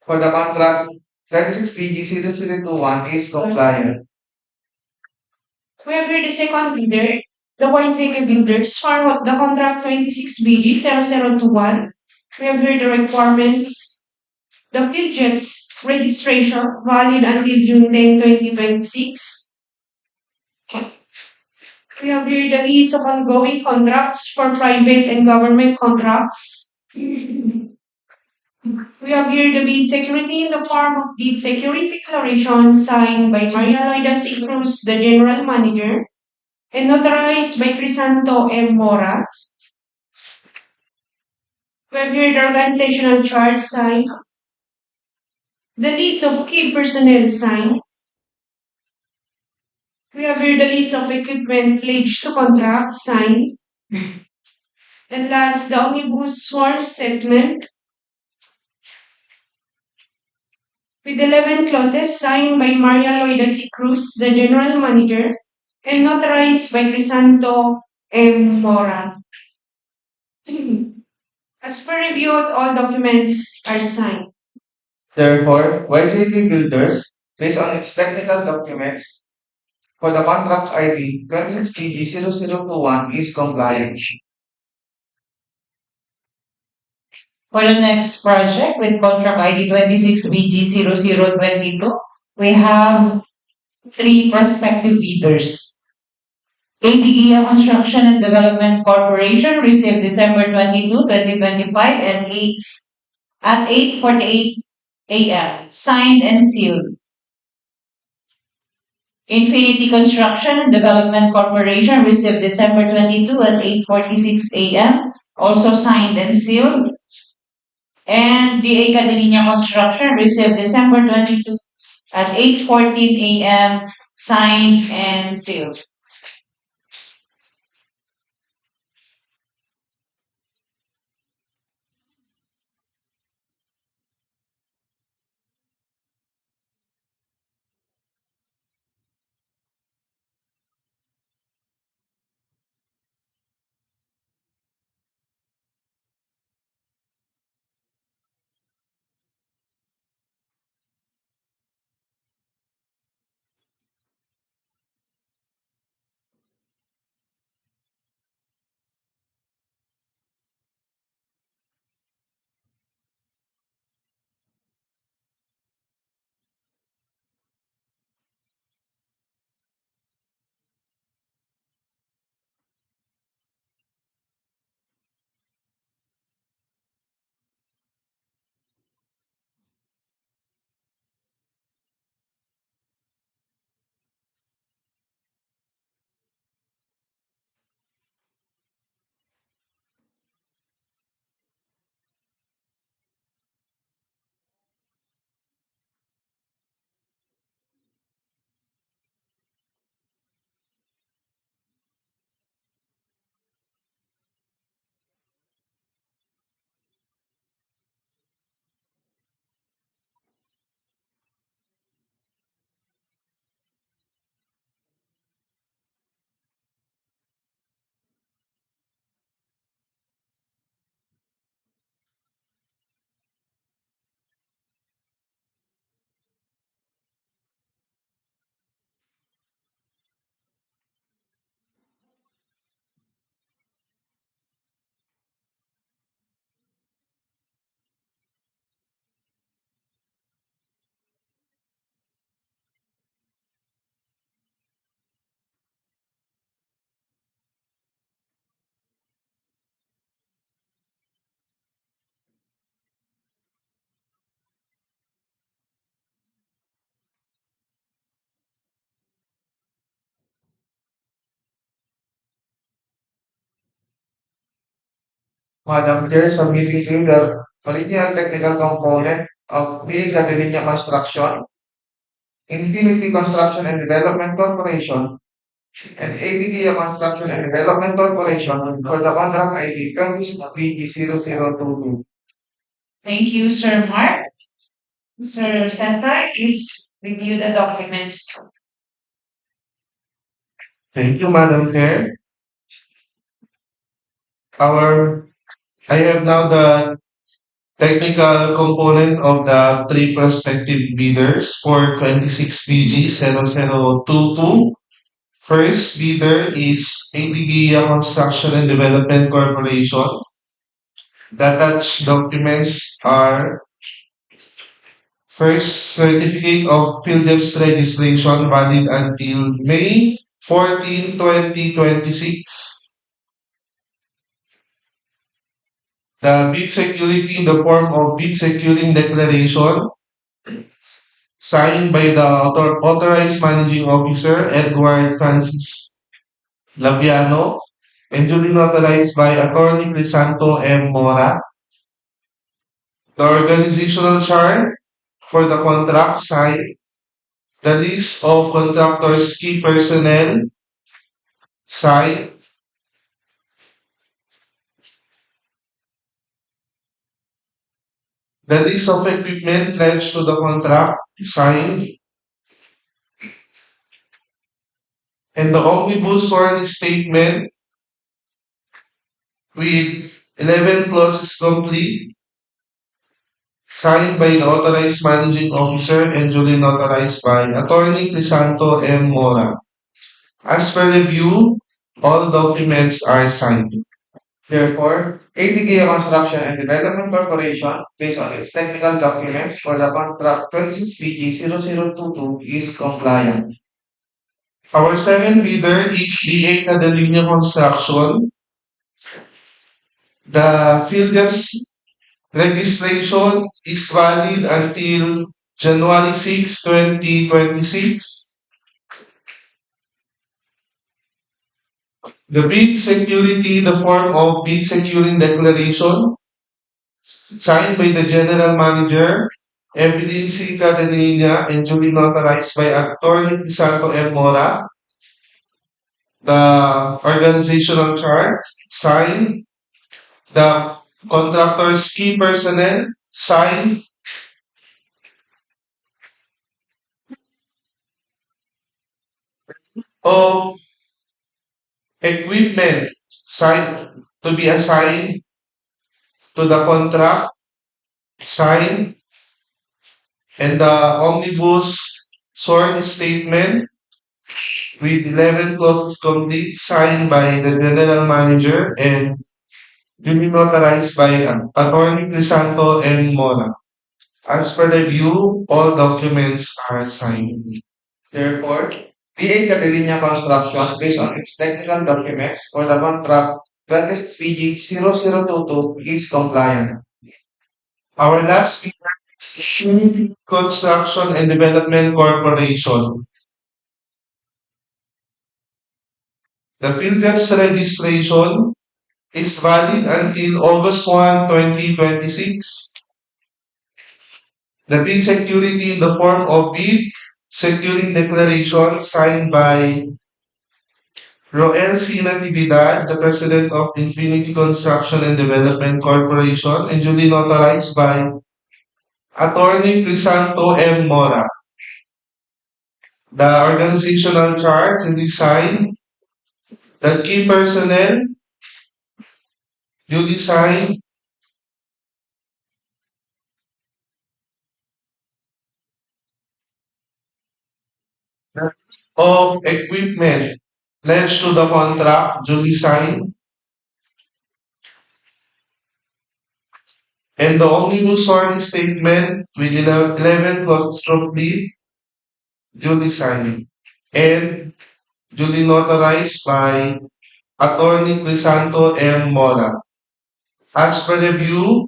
for the contract 26 PG 0021 is compliant. We have here the second bidder, the YCK Builders for the contract 26BG0021. We have here the requirements. The PILGEP's registration valid until June 10, 2026. We have here the list of ongoing contracts for private and government contracts. We have here the bid security in the form of bid security declaration signed by Mariano Cruz, the general manager, and notarized by Crisanto M. Mora. We have here the organizational chart signed, the list of key personnel signed. We have here the list of equipment pledged to contract signed. And last, the omnibus sworn statement with 11 clauses signed by Mariano Cruz, the general manager, and notarized by Crisanto M. Mora. As per reviewed, all documents are signed. Therefore, YCT Builders, based on its technical documents for the contract ID 26BG0021 is compliant. For the next project with contract ID 26BG0022, we have 3 prospective bidders. DEO Construction and Development Corporation received December 22, 2025 and 8:48 a.m. Signed and sealed. Infinity Construction and Development Corporation received December 22 at 8:46 a.m. Also signed and sealed. And the Angadanan Construction received December 22 at 8:14 a.m. Signed and sealed. Madam Chair, submitting to you the original technical component of Angadanan Construction, Infinity Construction and Development Corporation, and ABDA Construction and Development Corporation for the contract ID 26BG0022. Thank you, Sir Mark. Sir Cesar, please review the documents. Thank you, Madam Chair. I have now the technical component of the 3 prospective bidders for 26BG0022 First bidder is ADGA Construction and Development Corporation. The attached documents are first certificate of PhilDEPS registration valid until May 14, 2026. The bid security in the form of bid securing declaration signed by the authorized managing officer Edward Francis Labiano and duly notarized by Attorney Crisanto M. Mora. The organizational chart for the contract signed, the list of contractors' key personnel signed, the list of equipment pledged to the contract signed, and the omnibus warning statement with 11 clauses complete, signed by the authorized managing officer and duly notarized by Attorney Crisanto M. Mora. As per review, all documents are signed. Therefore, ADGA Construction and Development Corporation, based on its technical documents for the contract 26PG0022, is compliant. Our second bidder is DA Cadalinia Construction. The PhilDEPS registration is valid until January 6, 2026. The bid security in the form of bid securing declaration signed by the General Manager, Evelyn C. Cadalina, and duly notarized by Attorney Crisanto M. Mora. The organizational chart signed, the contractor's key personnel signed, of equipment signed to be assigned to the contract signed, and the omnibus sworn statement with 11 clauses complete signed by the general manager and duly notarized by Attorney Crisanto and Mora. As per review, all documents are signed. Therefore, DA Catalina Construction, based on its technical documents for the contract 26PG0022, is compliant. Our last bidder is Pili Construction and Development Corporation. The PhilDEPS registration is valid until August 1, 2026. The bid security in the form of bid securing declaration signed by Roel C. Natividad, the President of Infinity Construction and Development Corporation, and duly notarized by Attorney Crisanto M. Mora. The organizational chart and design, the key personnel, duly signed, the list of equipment pledged to the contract, duly signed, and the omnibus sworn statement with 11 clauses complete, duly signed, and duly notarized by Attorney Crisanto M. Mora. As per review,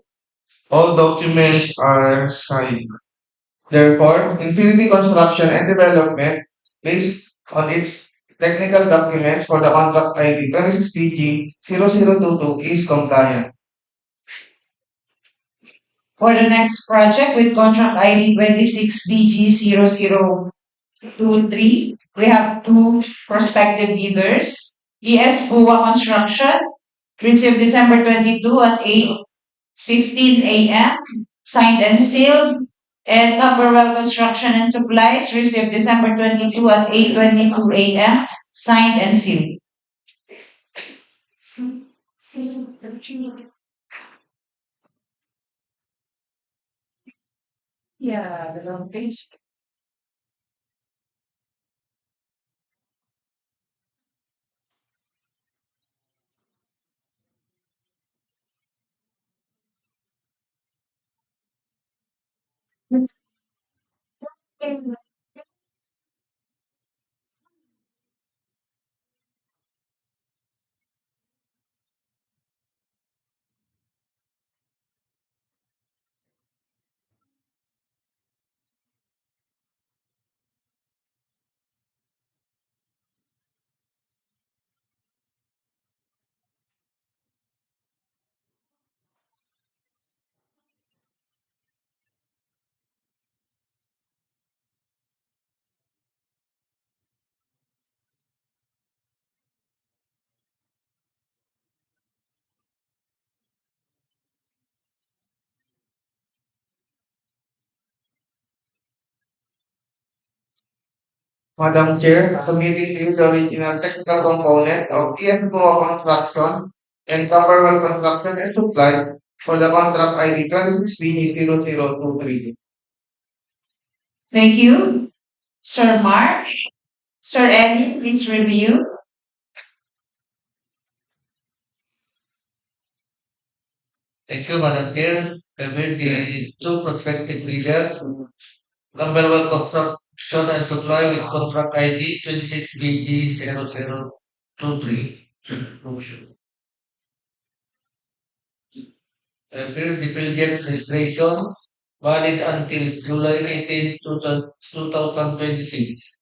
all documents are signed. Therefore, Infinity Construction and Development, based on its technical documents for the contract ID 26PG0022, is compliant. For the next project with contract ID 26BG0023, we have two prospective bidders. ES Buwa Construction, received December 22 at 8:15 a.m., signed and sealed. And Cumberwell Construction and Supplies, received December 22 at 8:22 a.m., signed and sealed. Yeah, the long page. Madam Chair, submitting to you the original technical component of EFGO construction and Summerwell construction and supply for the contract ID 26BG0023. Thank you, Sir Mark. Sir Eddie, please review. Thank you, Madam Chair. I will the two prospective bidders. Number one, construction and supply with contract ID 26BG0023. Appeal the Pilgrim registration valid until July 18, 2026.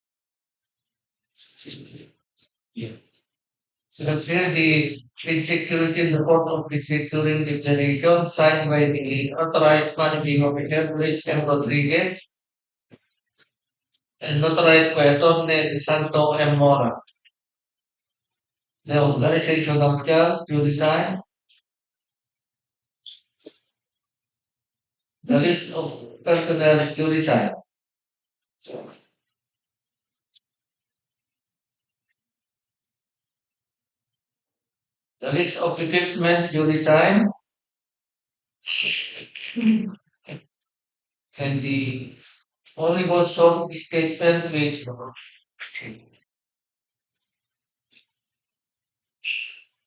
So that's here the bid security report of bid security declaration signed by the authorized managing officer Luis M. Rodriguez and notarized by Attorney Santo M. Mora. The organization of the you design the list of personnel you design. The list of equipment you design and the only was short statement with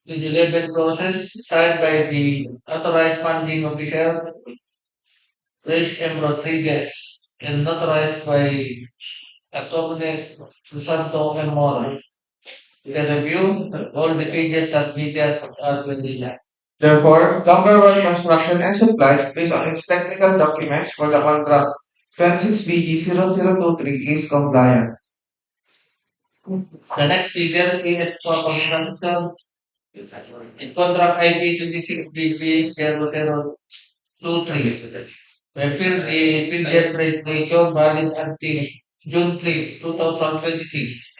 the delivery process signed by the authorized managing officer Luis M. Rodriguez and notarized by Attorney Santo M. Mora. The review, all the pages submitted as well. Therefore, Cumberland Construction and Supplies, based on its technical documents for the contract 26BG0023 is compliant. The next figure is for construction. In contract ID 26BG0023. Repeal the budget registration valid until June 3, 2026.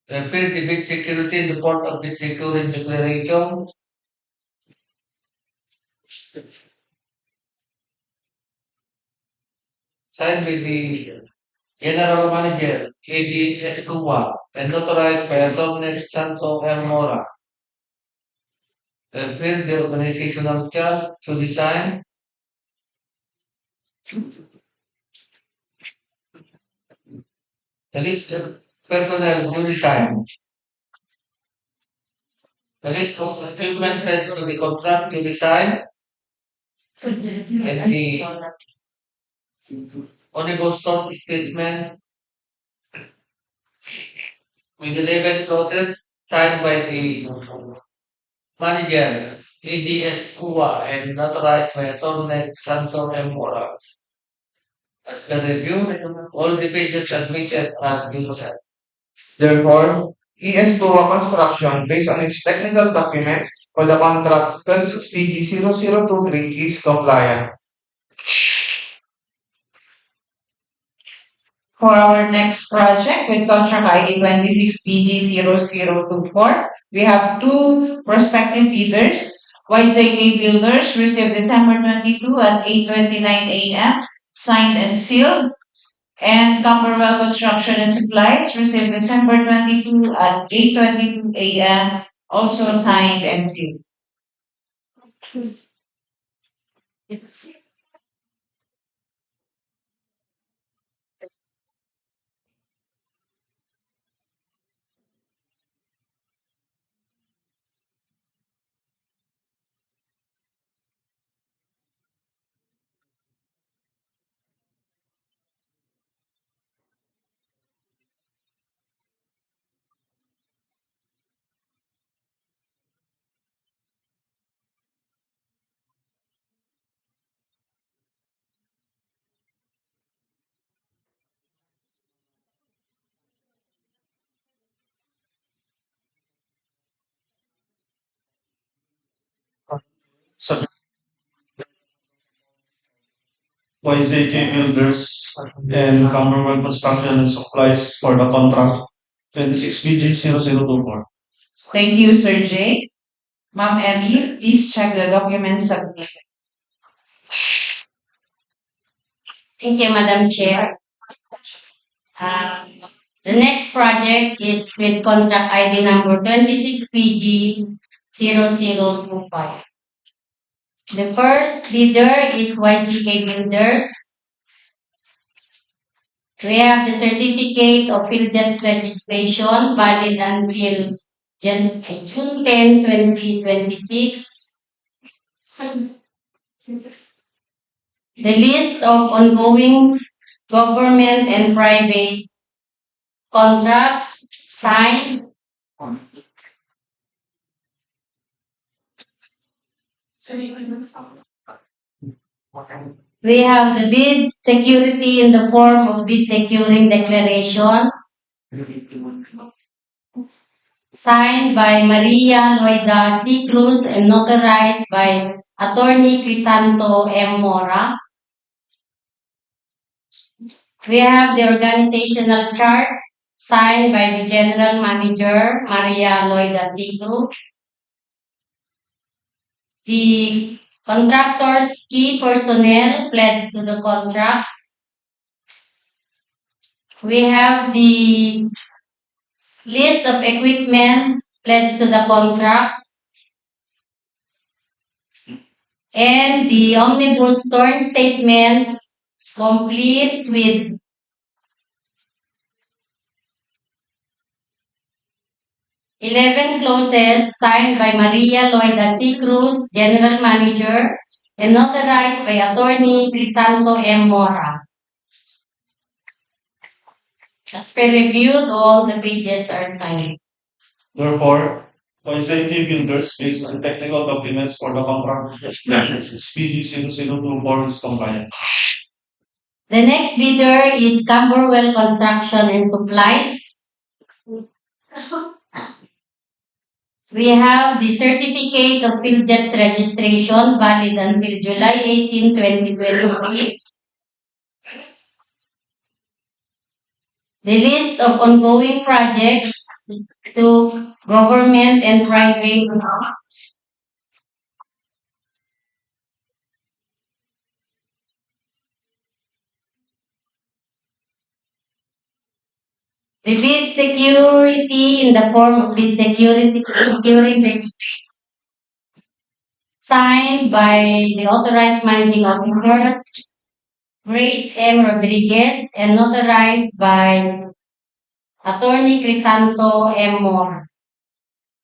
Repeal the bid security report of bid security declaration. Signed by the General Manager, AG Escuwa, and notarized by Attorney Santo M. Mora. Repeal the organizational chart to design. The list of personnel to design. The list of equipment has to be contract to design. And the only stock statement with the label process signed by the manager, ADS Kuwa, and notarized by Attorney Santo M. Mora. As per review, all the pages submitted are unified. Therefore, ES2 Construction, based on its technical documents for the contract 26BG0023 is compliant. For our next project with contract ID 26BG0024, we have two prospective bidders. YZK Builders received December 22 at 8:29 a.m., signed and sealed. And Camberwell Construction and Supplies received December 22 at 8:22 a.m., also signed and sealed. YZK Builders and Commonwealth Construction and Supplies for the contract 26BG0024. Thank you, Sir J. Ma'am Emmy, please check the documents submitted. Thank you, Madam Chair. The next project is with contract ID number 26PG0025. The first bidder is YGK Builders. We have the certificate of PhilJet's registration valid until June 10, 2026. The list of ongoing government and private contracts signed. We have the bid security in the form of bid securing declaration signed by Maria Loida C. Cruz and notarized by Attorney Crisanto M. Mora. We have the organizational chart signed by the General Manager, Maria Loida C. Cruz. The contractor's key personnel pledged to the contract. We have the list of equipment pledged to the contract. And the omnibus sworn statement complete with eleven clauses signed by Maria Loida C. Cruz, General Manager, and notarized by Attorney Crisanto M. Mora. As per reviewed, all the pages are signed. Therefore, YZK Builders based on technical documents for the contract SPD0024 is compliant. The next bidder is Camberwell Construction and Supplies. We have the certificate of PhilJet's registration valid until July 18, 2023. The list of ongoing projects to government and private. The bid security in the form of bid security securing the signed by the authorized managing officer, Grace M. Rodriguez, and notarized by Attorney Crisanto M. Moore.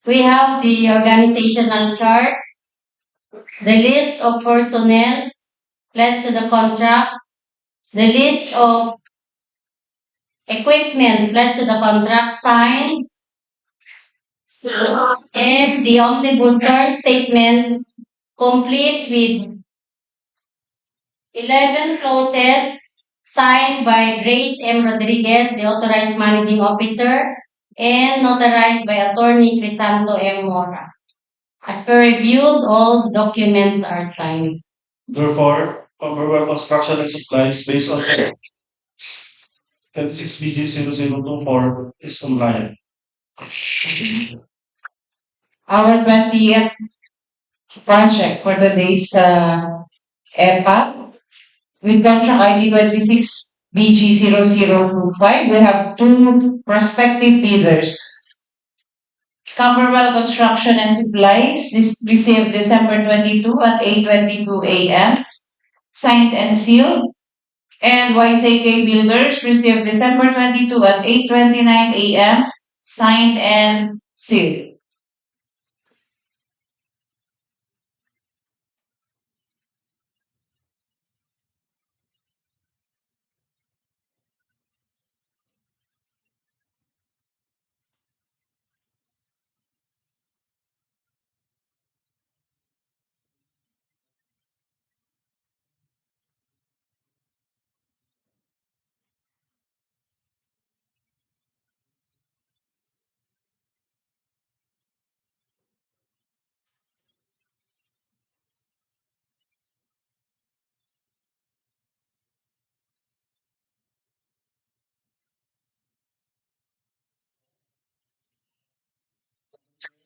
We have the organizational chart, the list of personnel pledged to the contract, the list of equipment pledged to the contract signed, and the omnibus statement complete with 11 clauses signed by Grace M. Rodriguez, the authorized managing officer, and notarized by Attorney Crisanto M. Mora. As per reviewed, all documents are signed. Therefore, Camberwell Construction and Supplies based on 26BG0024 is compliant. Our 20th project for the day's EPA with contract ID 26BG0025. We have two prospective bidders. Camberwell Construction and Supplies this received December 22 at 8:22 a.m. signed and sealed. And YZK Builders received December 22 at 8:29 a.m. signed and sealed.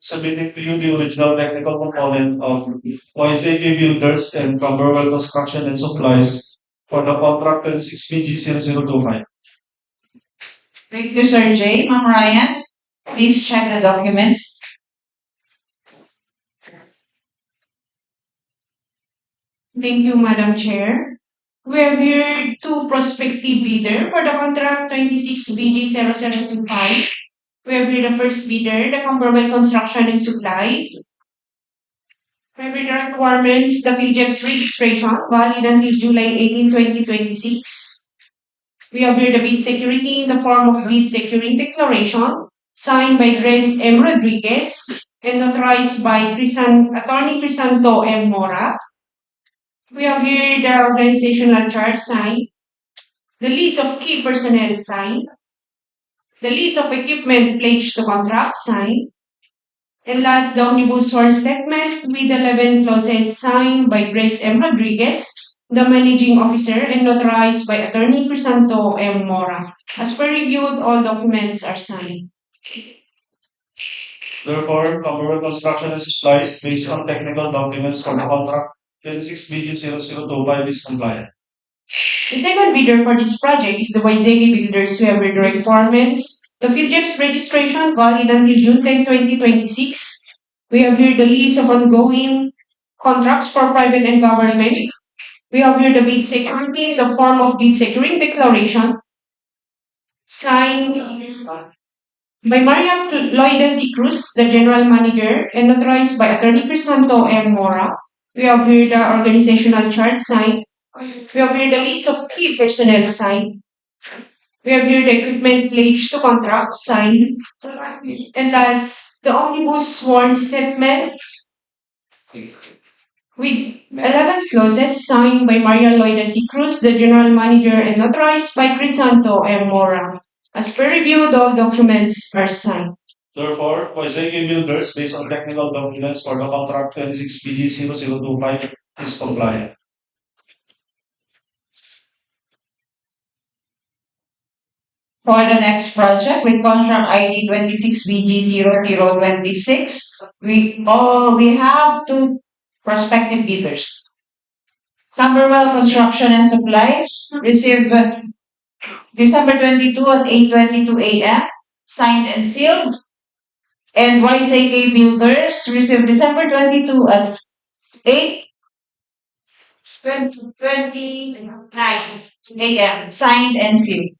submitting to you the original technical component of YZK Builders and Camberwell Construction and Supplies for the contract 26BG0025. Thank you, Sir J. Ma'am Ryan, please check the documents. Thank you, Madam Chair. We have here two prospective bidder for the contract 26BG0025. We have here the first bidder, the Camberwell Construction and Supply. We have here the requirements, the PGEP's registration, valid until July 18, 2026. We have here the bid security in the form of bid securing declaration, signed by Grace M. Rodriguez and notarized by Attorney Crisanto M. Mora. We have here the organizational chart signed, the list of key personnel signed, the list of equipment pledged to contract signed, and last, the omnibus sworn statement with 11 clauses signed by Grace M. Rodriguez, the managing officer, and notarized by Attorney Crisanto M. Mora. As per reviewed, all documents are signed. Therefore, Camberwell Construction and Supplies, based on technical documents for the contract 26BG0025, is compliant. The second bidder for this project is the YZK Builders, who have the requirements. The PhilJEP's registration valid until June 10, 2026. We have here the list of ongoing contracts for private and government. We have here the bid security in the form of bid securing declaration signed by Mariano Loida C. Cruz, the general manager, and notarized by Attorney Crisanto M. Mora. We have here the organizational chart signed. We have here the list of key personnel signed. We have here the equipment pledged to contract signed. And last, the omnibus sworn statement with 11 clauses signed by Mariano Loida C. Cruz, the general manager, and notarized by Crisanto M. Mora. As per review, all documents are signed. Therefore, YZK Builders, based on technical documents for the contract 26BG0025, is compliant. For the next project with contract ID 26BG0026, we have two prospective bidders. Camberwell Construction and Supplies received December 22 at 8:22 a.m. signed and sealed. And YZK Builders received December 22 at 8:29 a.m. signed and sealed.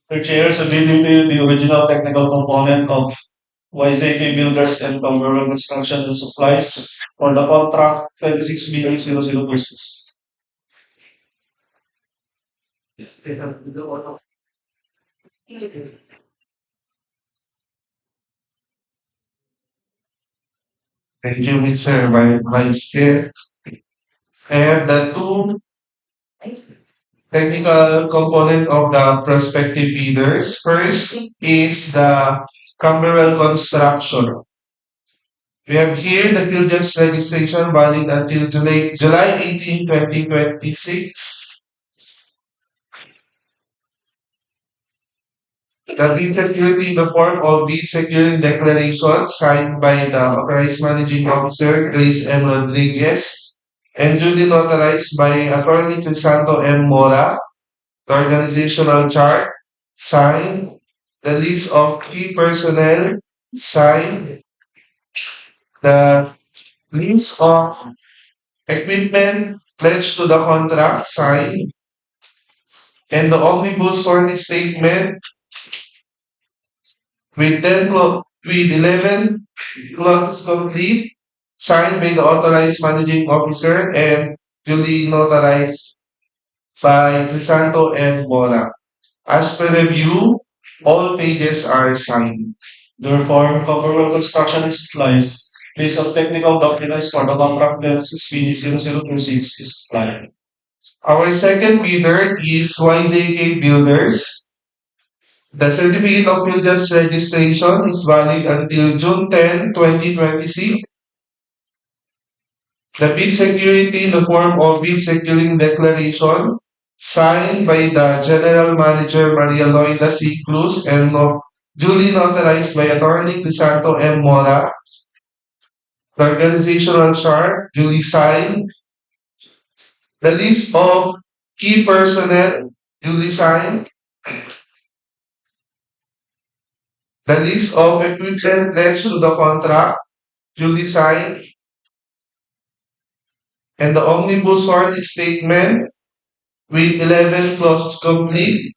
The chair submitting to you the original technical component of YZK Builders and Camberwell Construction and Supplies for the contract 26BG0026. Thank you, Mr. Vice Chair. And the two technical component of the prospective bidders. First is the Camberwell Construction. We have here the PhilJEP's registration valid until July 18, 2026. The bid security in the form of bid securing declaration signed by the authorized managing officer, Grace M. Rodriguez, and duly notarized by Attorney Crisanto M. Mora. The organizational chart, signed. The list of key personnel, signed. The list of equipment pledged to the contract, signed. And the omnibus sorting statement with 11 clauses complete, signed by the authorized managing officer and duly notarized by Crisanto and Mora. As per review, all pages are signed. Therefore, Copperwell Construction and Supplies, list of technical documents for the contract BD 0026 is supplied. Our second bidder is YZK Builders. The certificate of field registration is valid until June 10, 2026. The bid security in the form of bid securing declaration signed by the General Manager Maria Loida C. Cruz and duly notarized by Attorney Crisanto M. Mora. The organizational chart duly signed. The list of key personnel duly signed. The list of equipment pledged to the contract duly signed. And the omnibus sorting statement with 11 clauses complete,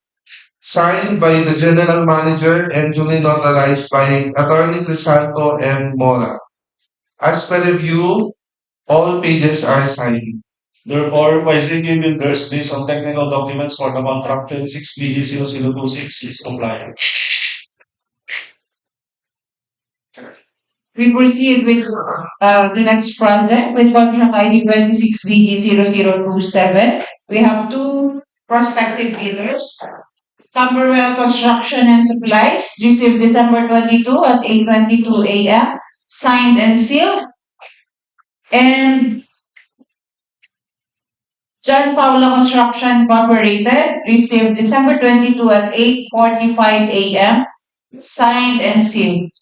signed by the General Manager and duly notarized by Attorney Crisanto M. Mora. As per review, all pages are signed. Therefore, YZK Builders, based on technical documents for the contract 26 BD 0026 is compliant. We proceed with the next project with contract ID 26BD0027. We have two prospective bidders. Cumberwell Construction and Supplies, received December 22 at 8:22 a.m., signed and sealed. And John Paula Construction Incorporated, received December 22 at 8:45 a.m., signed and sealed.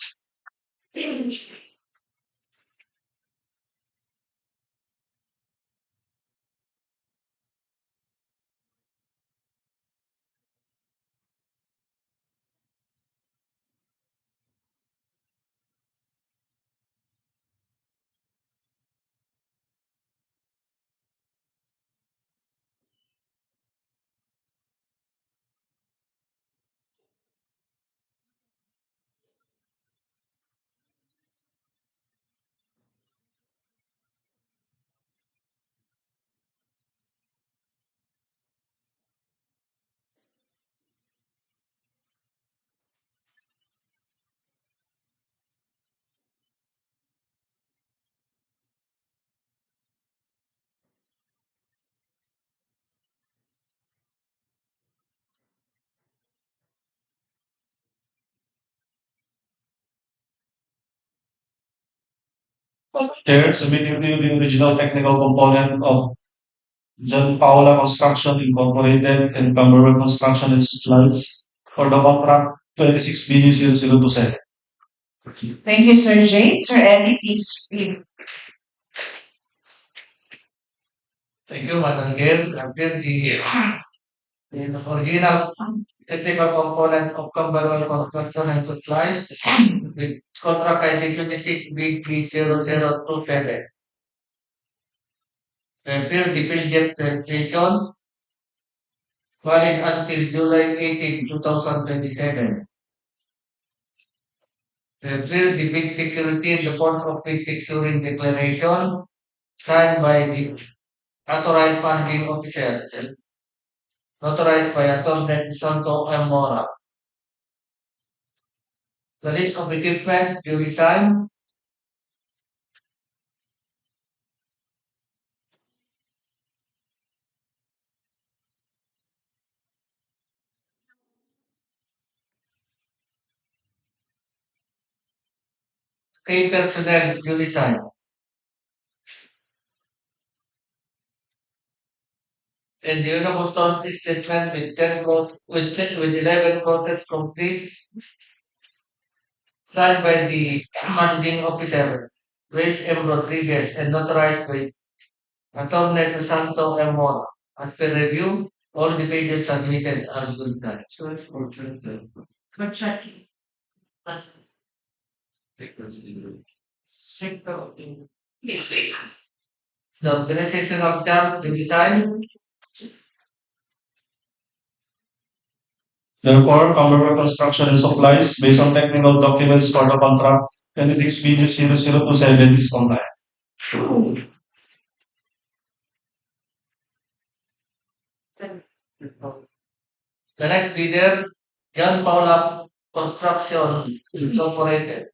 There, submitting to you the original technical component of John Paula Construction Incorporated and Cumberwell Construction and Supplies for the contract 26 BD 0027. Thank you, Sir Jay. Sir Eddie, please speak. Thank you, Madam Gail. Again, the original technical component of Cabatuan Construction and Supplies with contract ID 26BG0027. Field Division Transition valid until July 18, 2027. Field Bid Security in the form of bid securing declaration signed by the authorized managing officer and notarized by Attorney Santo M. Mora. The list of equipment duly signed. Key personnel duly signed. and the universal statement with 10 clause, with 11 clauses complete, signed by the managing officer, Luis M. Rodriguez, and notarized by Atty. Santo M. Mora. As per review, all the pages submitted are good done. So it's for Good checking. the organization of job to design. Therefore, Commonwealth Construction and Supplies, based on technical documents for the contract, 26 BG 0027 is compliant. The next bidder, John Paula Construction Incorporated.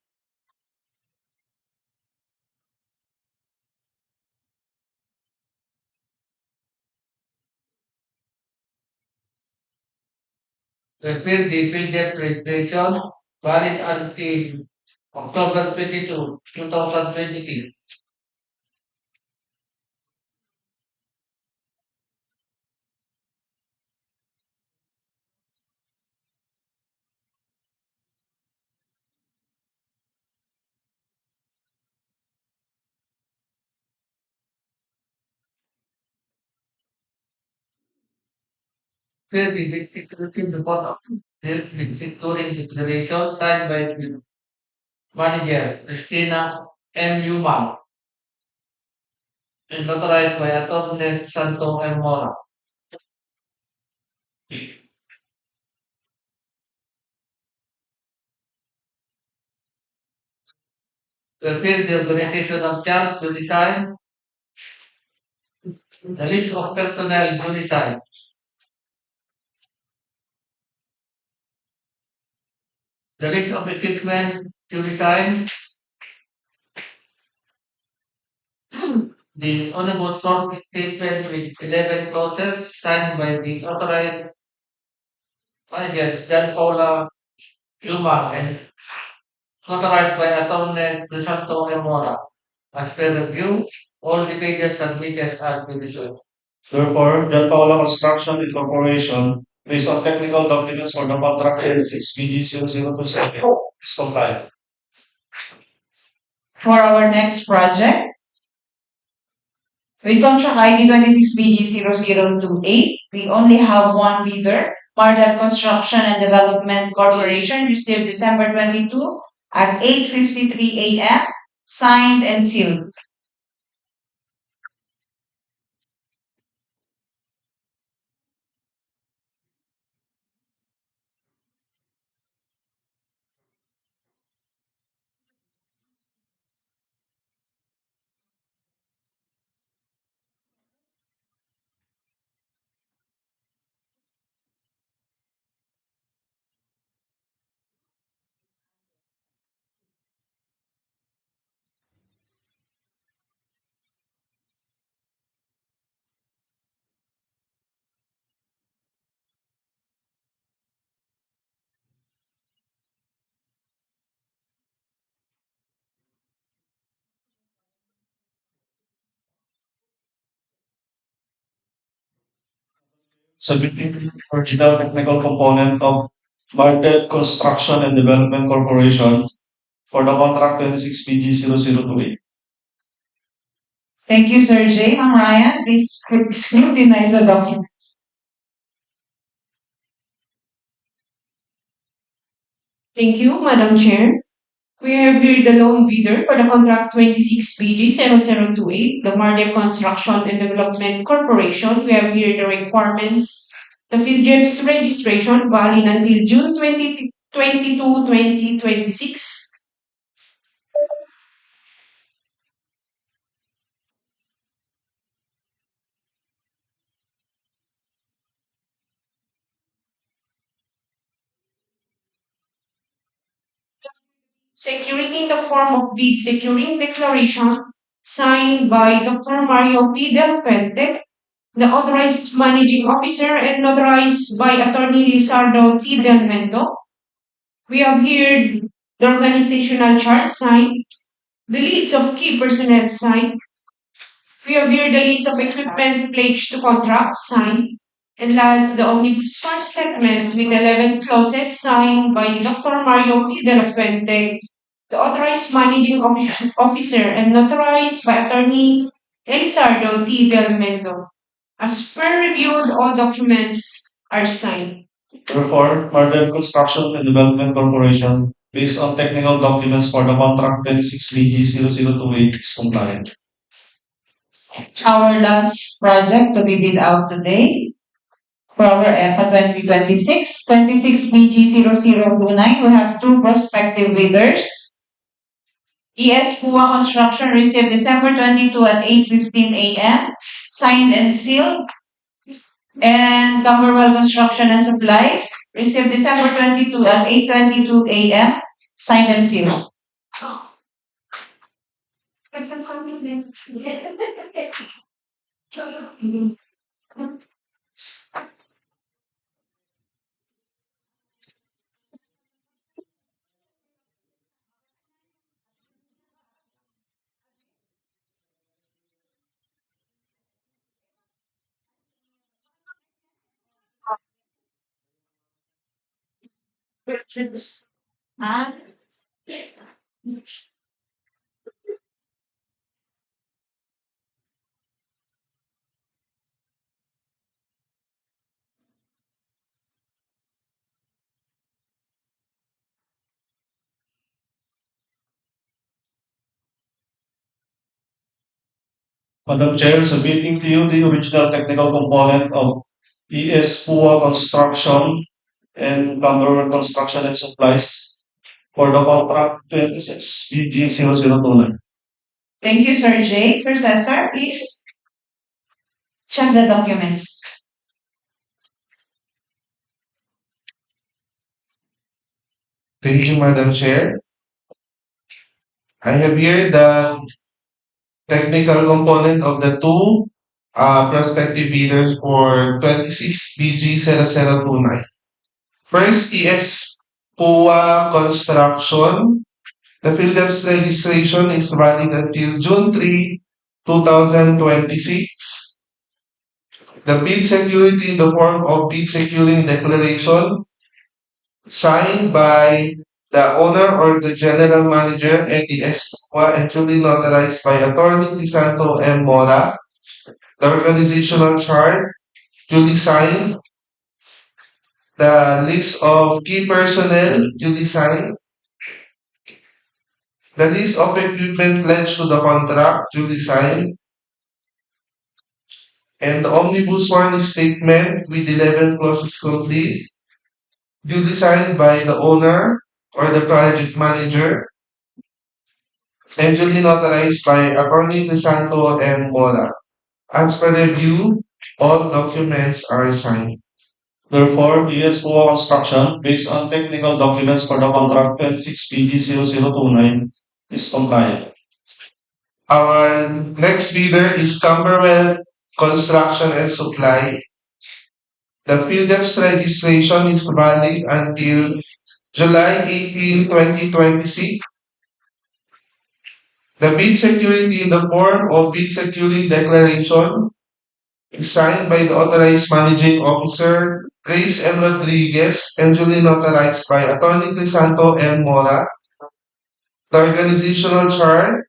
To appeal the bill debt registration valid until October 22, 2026. Appeal the bid security report of this securing declaration signed by the manager Christina M. Yuma and notarized by Atty. Santo M. Mora. To appeal the organization of chart to design the list of personnel to design. The list of equipment to design. The omnibus short statement with 11 clauses signed by the authorized manager John Paula Yuma and notarized by Atty. Crisanto M. Mora. As per review, all the pages submitted are to be reviewed. Therefore, John Paula Construction Incorporation, based on technical documents for the contract 26 BG 0027 is compliant. For our next project, with contract ID 26BG0028, we only have one bidder, Martel Construction and Development Corporation, received December 22 at 8:53 a.m., signed and sealed. Submitting the original technical component of Martel Construction and Development Corporation for the contract 26 BG 0028. Thank you, Sir J. Ma'am Ryan, please scrutinize the document. Thank you, Madam Chair. We have here the loan bidder for the contract 26BG0028, the Mardia Construction and Development Corporation. We have here the requirements. The PhilGEP's registration valid until June 22, 2026. Security in the form of bid securing declaration signed by Dr. Mario P. Del Fuente, the authorized managing officer, and notarized by Attorney Lizardo T. Del Mendo. We have here the organizational chart signed, the list of key personnel signed, We have here the list of equipment pledged to contract signed. And last, the Omnibus Fund Statement with 11 clauses signed by Dr. Mario P. De La Fuente, the authorized managing officer and notarized by Attorney Elisardo T. Del Mendo. As per reviewed, all documents are signed. Therefore, Marden Construction and Development Corporation, based on technical documents for the contract 26BG0028 is compliant. Our last project to be bid out today for our EPA 2026, 26BG0029, we have two prospective bidders. ES Pua Construction received December 22 at 8:15 a.m., signed and sealed. And Camberwell Construction and Supplies received December 22 at 8:22 a.m., signed and sealed. Ah, Madam Chair, submitting to you the original technical component of ES Pua Construction and Camberwell Construction and Supplies for the contract 26BG0029. Thank you, Sir Jay. Sir Cesar, please check the documents. Thank you, Madam Chair. I have here the technical component of the two prospective bidders for 26BG0029. First is PUA Construction. The PhilDep's registration is valid until June 3, 2026. The bid security in the form of bid securing declaration signed by the owner or the general manager and the SPUA and duly notarized by Attorney Crisanto M. Mora. The organizational chart duly signed. The list of key personnel duly signed. The list of equipment pledged to the contract duly signed. And the Omnibus Warning Statement with 11 clauses complete duly signed by the owner or the project manager and duly notarized by Attorney Crisanto M. Mora. As per review, all documents are signed. Therefore, ES Pua Construction, based on technical documents for the contract 26BG0029 is compliant. Our next bidder is Camberwell Construction and Supply. The PhilDep's registration is valid until July 18, 2026. The bid security in the form of bid securing declaration is signed by the authorized managing officer, Grace M. Rodriguez, and duly notarized by Attorney Crisanto M. Mora. The organizational chart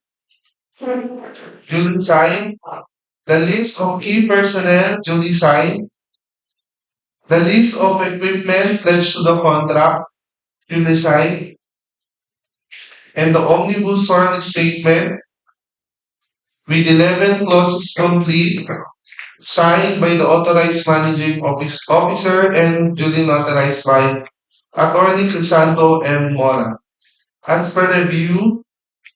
duly signed. The list of key personnel duly signed. The list of equipment pledged to the contract duly signed. And the Omnibus Warning Statement with 11 clauses complete, signed by the authorized managing officer and duly notarized by Attorney Crisanto M. Mora. As per review,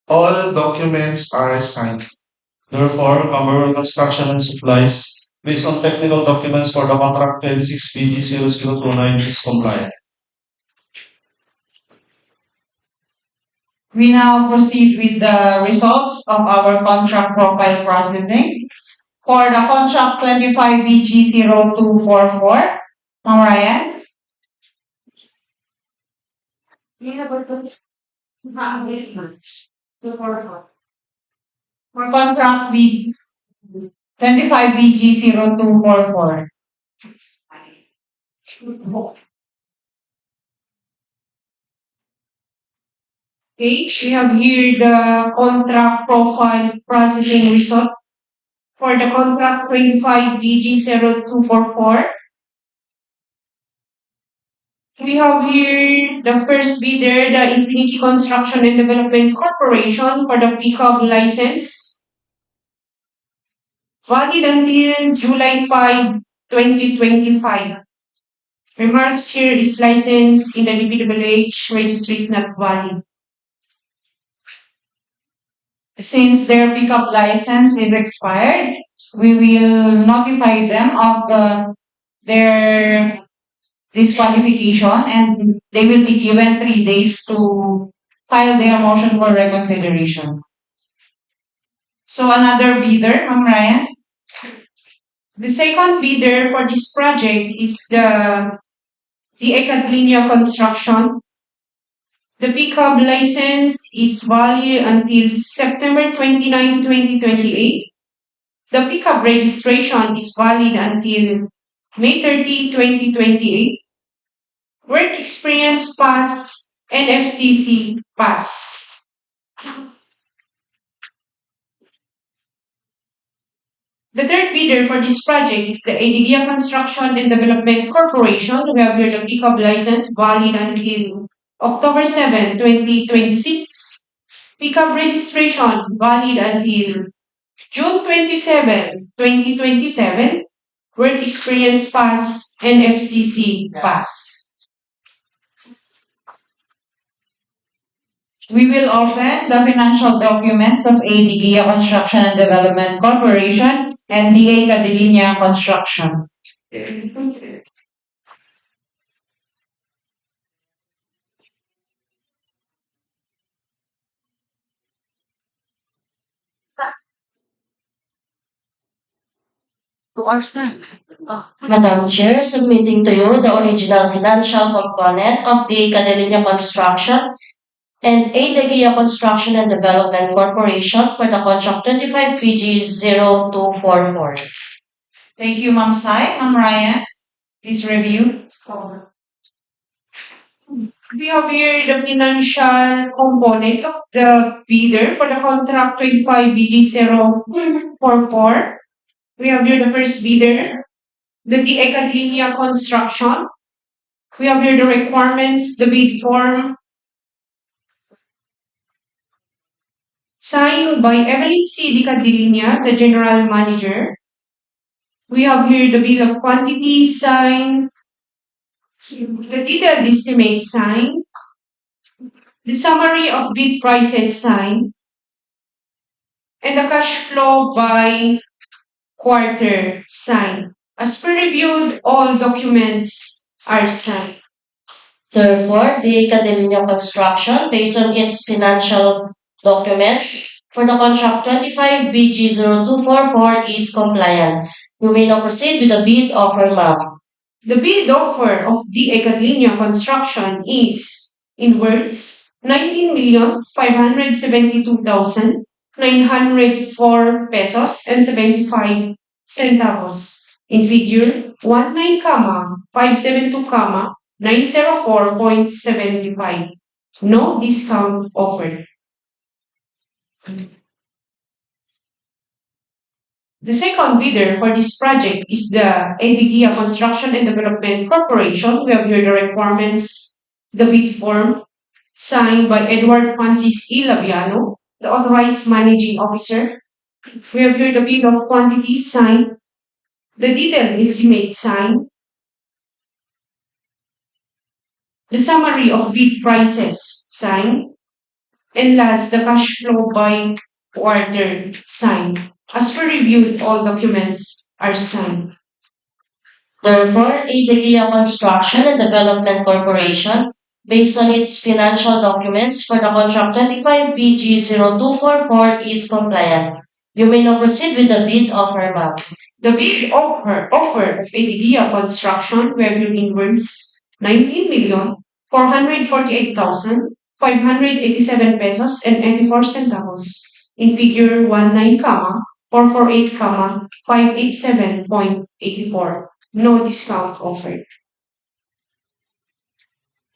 all documents are signed. Therefore, Camberwell Construction and Supplies, based on technical documents for the contract 26BG0029 is compliant. We now proceed with the results of our contract profile processing. For the contract 25BG0244, Ma'am Ryan? For contract bids 25 BG 0244. Okay, we have here the contract profile processing result for the contract 25 BG 0244. We have here the first bidder, the Infinity Construction and Development Corporation for the pickup license, valid until July 5, 2025. Remarks here is license in the DPWH registry is not valid. Since their pickup license is expired, we will notify them of their disqualification and they will be given 3 days to file their motion for reconsideration. So another bidder, Ma'am Ryan? The second bidder for this project is the Angadanan Construction. The pickup license is valid until September 29, 2028. The pickup registration is valid until May 30, 2028. Work experience pass, NFCC pass. The third bidder for this project is the DEO Construction and Development Corporation. We have here the pickup license valid until October 7, 2026. Pickup registration valid until June 27, 2027. Work experience pass, NFCC pass. We will open the financial documents of ADGIA Construction and Development Corporation and the Angadanan Construction. Madam Chair, submitting to you the original financial component of the Angadanan Construction and ADGIA Construction and Development Corporation for the contract 25 PG 0244. Thank you, Ma'am Sai. Ma'am Ryan, please review. We have here the financial component of the bidder for the contract 25 BG 044. We have here the first bidder, the Angadanan Construction. We have here the requirements, the bid form, signed by Evelyn C. Angadanan, the General Manager. We have here the bill of quantity signed, the detailed estimate signed, the summary of bid prices signed, and the cash flow by quarter signed. As per reviewed, all documents are signed. Therefore, the Angadanan Construction, based on its financial documents for the contract 25 BG 0244 is compliant. You may now proceed with the bid offer, ma'am. The bid offer of the Angadanan Construction is, in words, 19,572,904 pesos and 75 centavos. In figure, 19,572,904.75. No discount offered. The second bidder for this project is the ADGIA Construction and Development Corporation. We have here the requirements, the bid form, signed by Edward Francis E. Labiano, the authorized managing officer. We have here the bid of quantity signed, the detailed estimate signed, the summary of bid prices signed, and last, the cash flow by quarter signed. As per reviewed, all documents are signed. Therefore, ADGIA Construction and Development Corporation, based on its financial documents for the contract 25 BG 0244 is compliant. You may now proceed with the bid offer, ma'am. The bid offer of ADGIA Construction, we have here in words, 19,448,587 pesos and 84 centavos. In figure 19, 448, 587.84. No discount offered.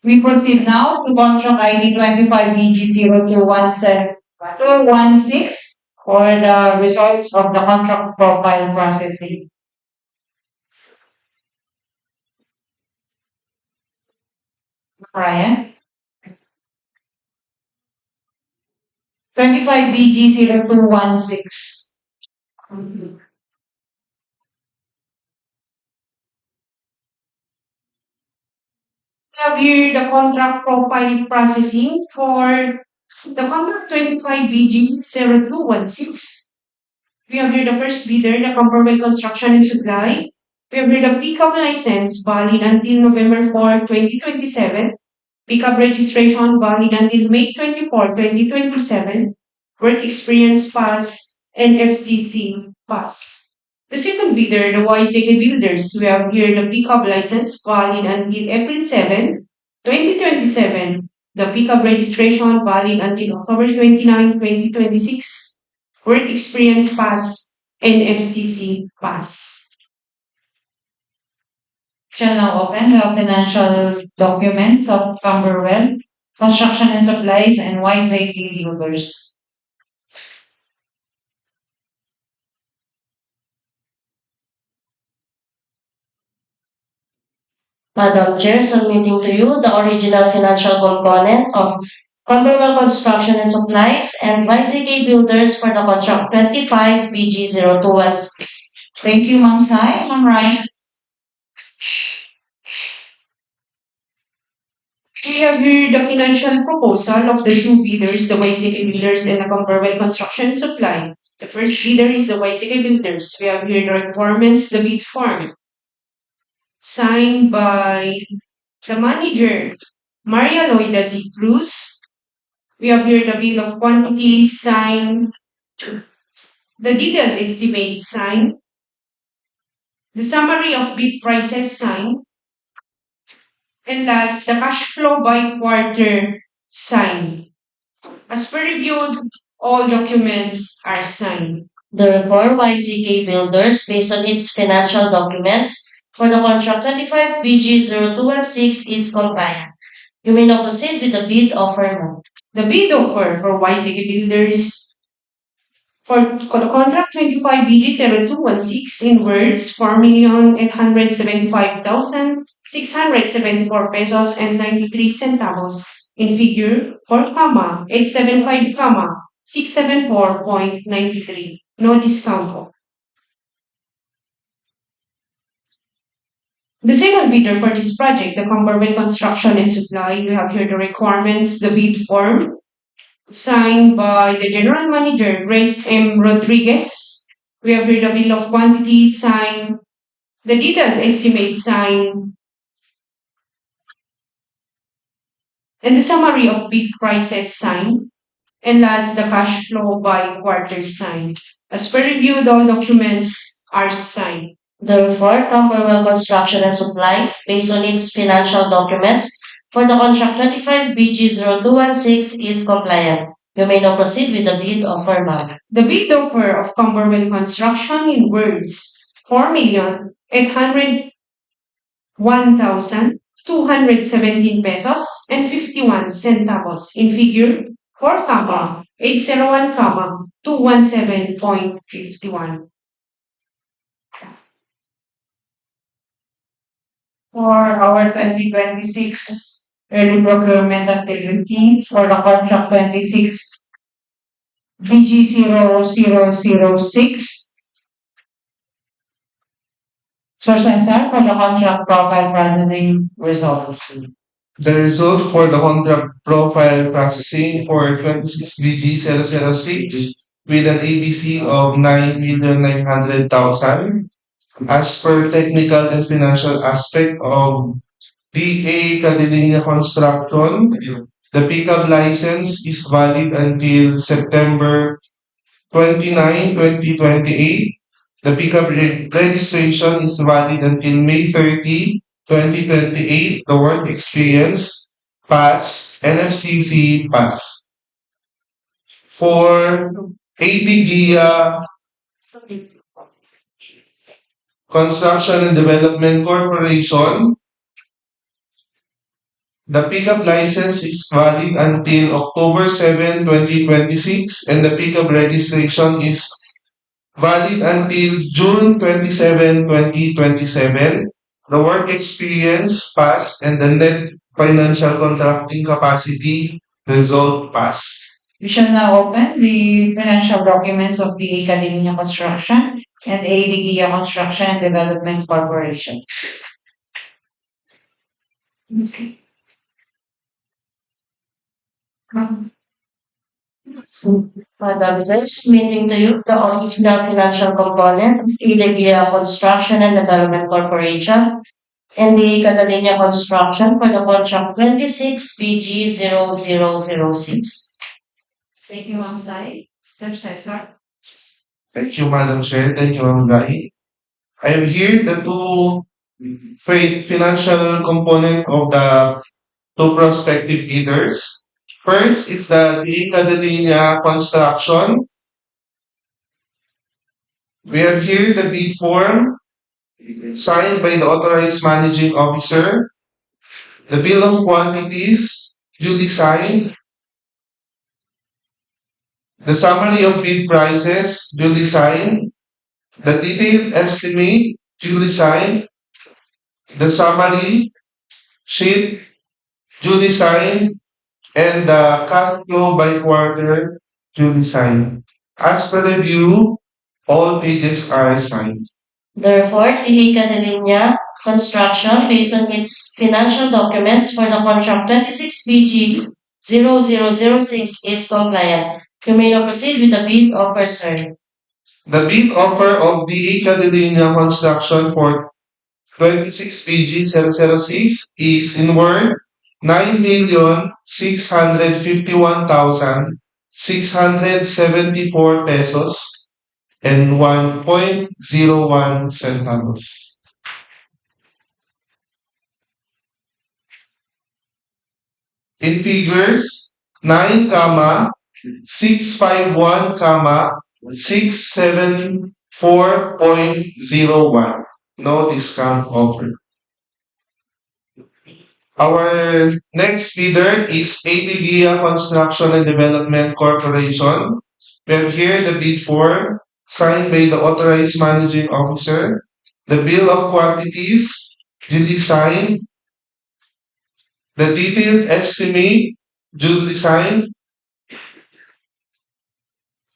We proceed now to contract ID 25BG0216 for the results of the contract profile processing. Ryan? 25BG0216. We have here the contract profile processing for the contract 25BG0216. We have here the first bidder, the Comparable Construction and Supply. We have here the pickup license valid until November 4, 2027. Pickup registration valid until May 24, 2027. Work experience pass and FCC pass. The second bidder, the YZK Builders, we have here the pickup license valid until April 7, 2027. The pickup registration valid until October 29, 2026. Work experience pass and FCC pass. Shall now open the financial documents of Camberwell, Construction and Supplies, and YZK Builders. Madam Chair, submitting to you the original financial component of Camberwell Construction and Supplies and YZK Builders for the contract 25BG0216. Thank you, Ma'am Sai. Ma'am Ryan? We have here the financial proposal of the two bidders, the YZK Builders and the Camberwell Construction and Supply. The first bidder is the YZK Builders. We have here the requirements, the bid form, signed by the manager, Mariano Cruz. We have here the bill of quantities signed, the detailed estimate signed, the summary of bid prices signed, and last, the cash flow by quarter signed. As per reviewed, all documents are signed. Therefore, YZK Builders, based on its financial documents for the contract 25BG0216 is compliant. You may now proceed with the bid offer now. The bid offer for YZK Builders for the contract 25BG0216 in words 4,875,674 pesos and 93 centavos. In figure 4,875, 674.93. No discount. The second bidder for this project, the Camberwell Construction and Supply, we have here the requirements, the bid form, signed by the General Manager, Grace M. Rodriguez. We have here the bill of quantities signed, the detailed estimate signed, and the summary of bid prices signed, and last, the cash flow by quarter signed. As per reviewed, all documents are signed. Therefore, Camberwell Construction and Supplies, based on its financial documents for the contract 25BG0216 is compliant. You may now proceed with the bid offer now. The bid offer of Camberwell Construction in words 4,801,217 pesos and 51 centavos. In figure 4,801, 217.51. For our 2026 early procurement activities for the contract 26BG0006. Source and Sir for the contract profile processing result. The result for the contract profile processing for 26BG006 with an ABC of 9,900,000 as per technical and financial aspect of DA Construction. The pickup license is valid until September 29, 2028. The pickup registration is valid until May 30, 2028. The work experience pass, NFCC pass. For ADGIA Construction and Development Corporation. The pickup license is valid until October 7, 2026, and the pickup registration is valid until June 27, 2027. The work experience pass and the net financial contracting capacity result pass. We shall now open the financial documents of the Academia Construction and ADGIA Construction and Development Corporation. Madam Chair, submitting to you the original financial component of Academia Construction and Development Corporation and the Academia Construction for the contract 26 BG 0006. Thank you, Ma'am Sai. Mr. Cesar. Thank you, Madam Chair. Thank you, Ma'am Gai. I have here the two financial component of the two prospective bidders. First is the Academia Construction. We have here the bid form signed by the authorized managing officer, the bill of quantities duly signed, the summary of bid prices duly signed, the detailed estimate duly signed, the summary sheet duly signed, and the cash flow by quarter duly signed. As per review, all pages are signed. Therefore, the Academia Construction, based on its financial documents for the contract 26 BG 0006, is compliant. You may now proceed with the bid offer, sir. The bid offer of the Academia Construction for 26 PG 006 is in worth 9,651,674 pesos and 1.01 centavos. In figures, 9,651,674.01. No discount offer. Our next bidder is ADGIA Construction and Development Corporation. We have here the bid form signed by the authorized managing officer, the bill of quantities duly signed, the detailed estimate duly signed,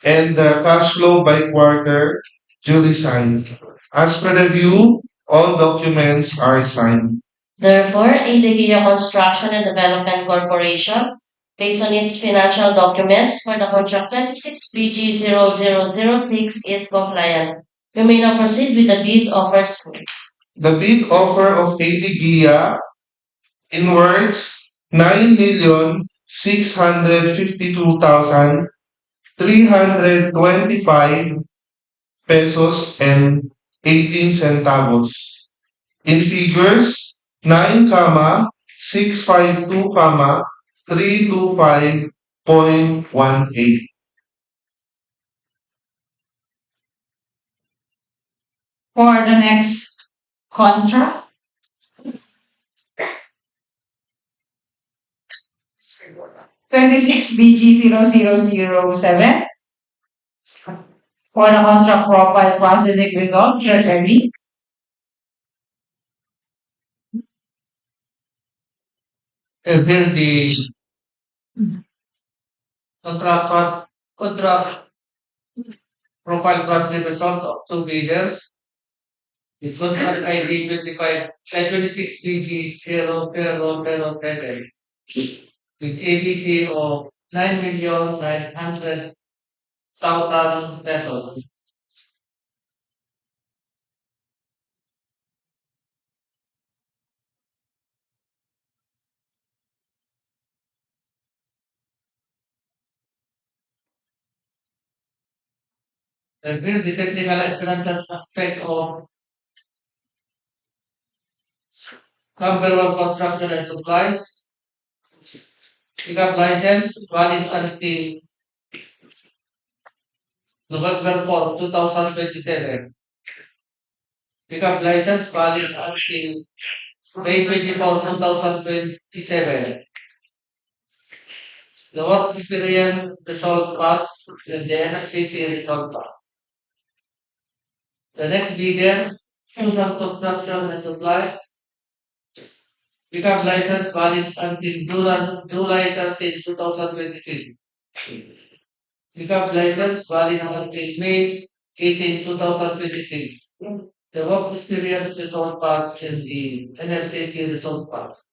and the cash flow by quarter duly signed. As per review, all documents are signed. Therefore, ADGIA Construction and Development Corporation, based on its financial documents for the contract 26 BG 0006, is compliant. You may now proceed with the bid offers. The bid offer of ADGIA in words 9,652,325 pesos and 18 centavos. In figures, 9,652,325.18. For the next contract, 26 BG 0007. For the contract profile processing result, Treasury. Here the contract profile processing result of two bidders. The contract ID 26 BG 0007 with ABC of 9,900,000 pesos. And here the technical and financial aspect of number one construction and supplies. Pickup license valid until November 4, 2027. Pickup license valid until May 24, 2027. The work experience result pass and the NFCC result pass. The next bidder, Susan Construction and Supply. Pickup license valid until July 13, 2026. Pickup license valid until May 18, 2026. The work experience result pass and the NFCC result pass.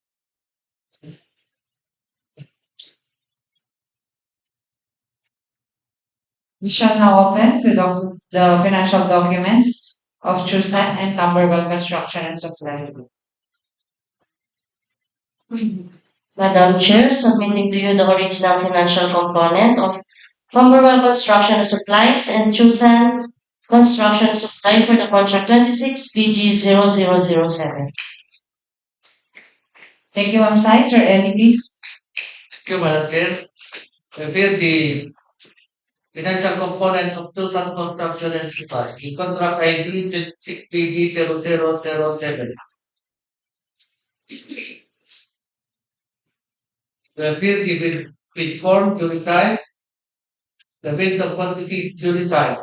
We shall now open the financial documents of Chusan and Camberwell Construction and Supply. Madam Chair, submitting to you the original financial component of Camberwell Construction and Supplies and Chusan Construction Supply for the contract 26 PG 0007. Thank you, Ma'am Sai. Sir Eli, please. Thank you, Madam Chair. Prepare the financial component of Tucson Construction and Supply. The contract ID 26 PG 0007. Prepare the bid form to decide. The bid of quantity to decide.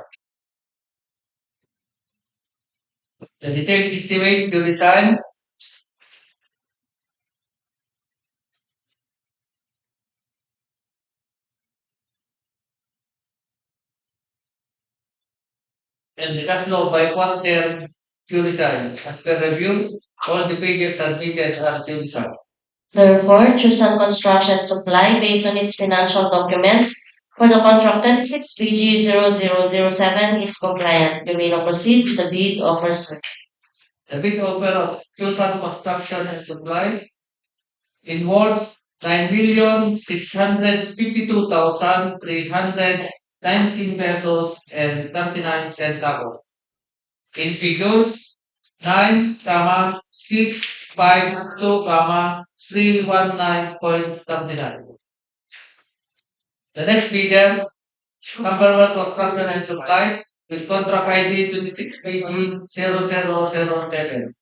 The detailed estimate to decide. And the cash flow by quarter to decide. As per review, all the pages submitted are to decide. Therefore, Chusan Construction Supply, based on its financial documents for the contract 26 PG 0007 is compliant. You may now proceed with the bid offer, sir. The bid offer of Tucson Construction and Supply involves 9,652,319 pesos and 39 centavos. In figures 9,652,319.39. The next bidder, Camberwell Construction and Supply, with contract ID 26 PG 0007.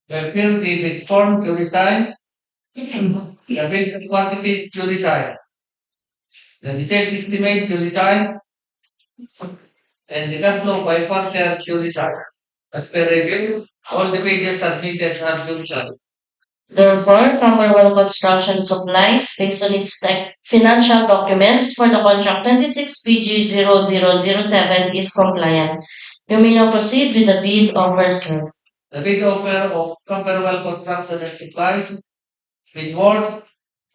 Prepare the bid form to decide. The bid quantity to decide. The detailed estimate to decide. And the cash flow by quarter to decide. As per review, all the pages submitted are to decide. Therefore, Camberwell Construction Supplies, based on its financial documents for the contract 26 PG 0007 is compliant. You may now proceed with the bid offer, sir. The bid offer of Camberwell Construction and Supplies involves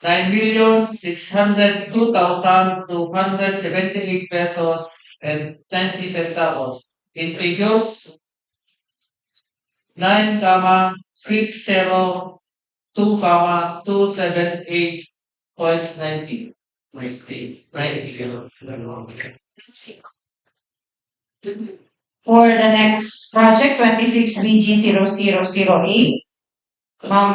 9,602,278 pesos and 90 centavos. In figures 9,602,278.90. For the next project, 26 BG 0008, Ma'am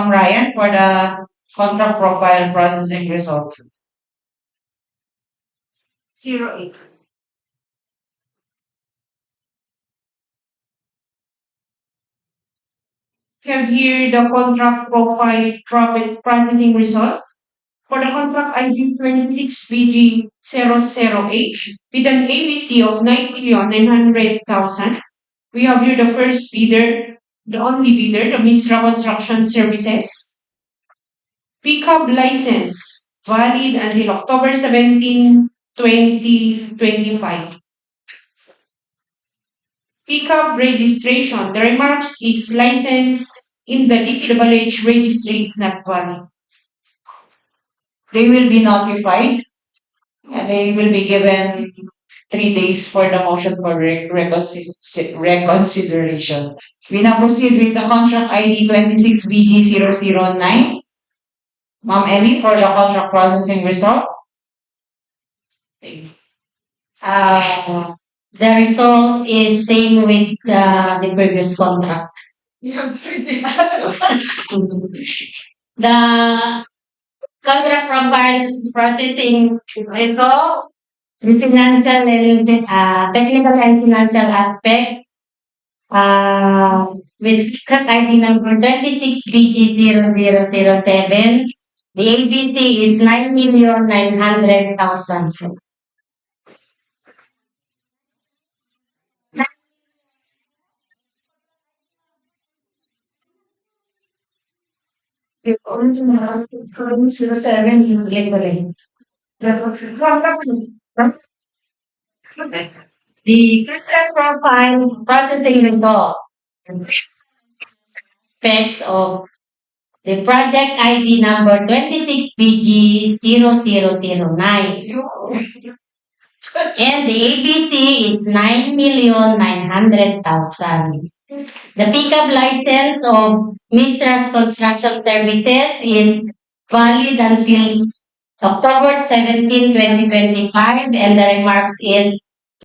Ryan for the contract profile processing result. 08. Have here the contract profile profit processing result for the contract ID 26 BG 00H with an ABC of 9,900,000. We have here the first bidder, the only bidder, the Misra Construction Services. Pickup license valid until October 17, 2025. Pickup registration. The remarks is license in the DPWH registry is not valid. They will be notified and they will be given 3 days for the motion for reconsideration. We now proceed with the contract ID 26 BG 009. Ma'am Emmy for the contract processing result. The result is same with the previous contract. You have 3 days. The contract profile processing ito, the financial and technical and financial aspect with cut ID number 26BG0007. The ABT is 9,900,000. The original 07 is literally. The contract profile processing ito, specs of the project ID number 26BG0009. And the ABC is 9,900,000. The pickup license of Mistress Construction Services is valid until October 17, 2025, and the remarks is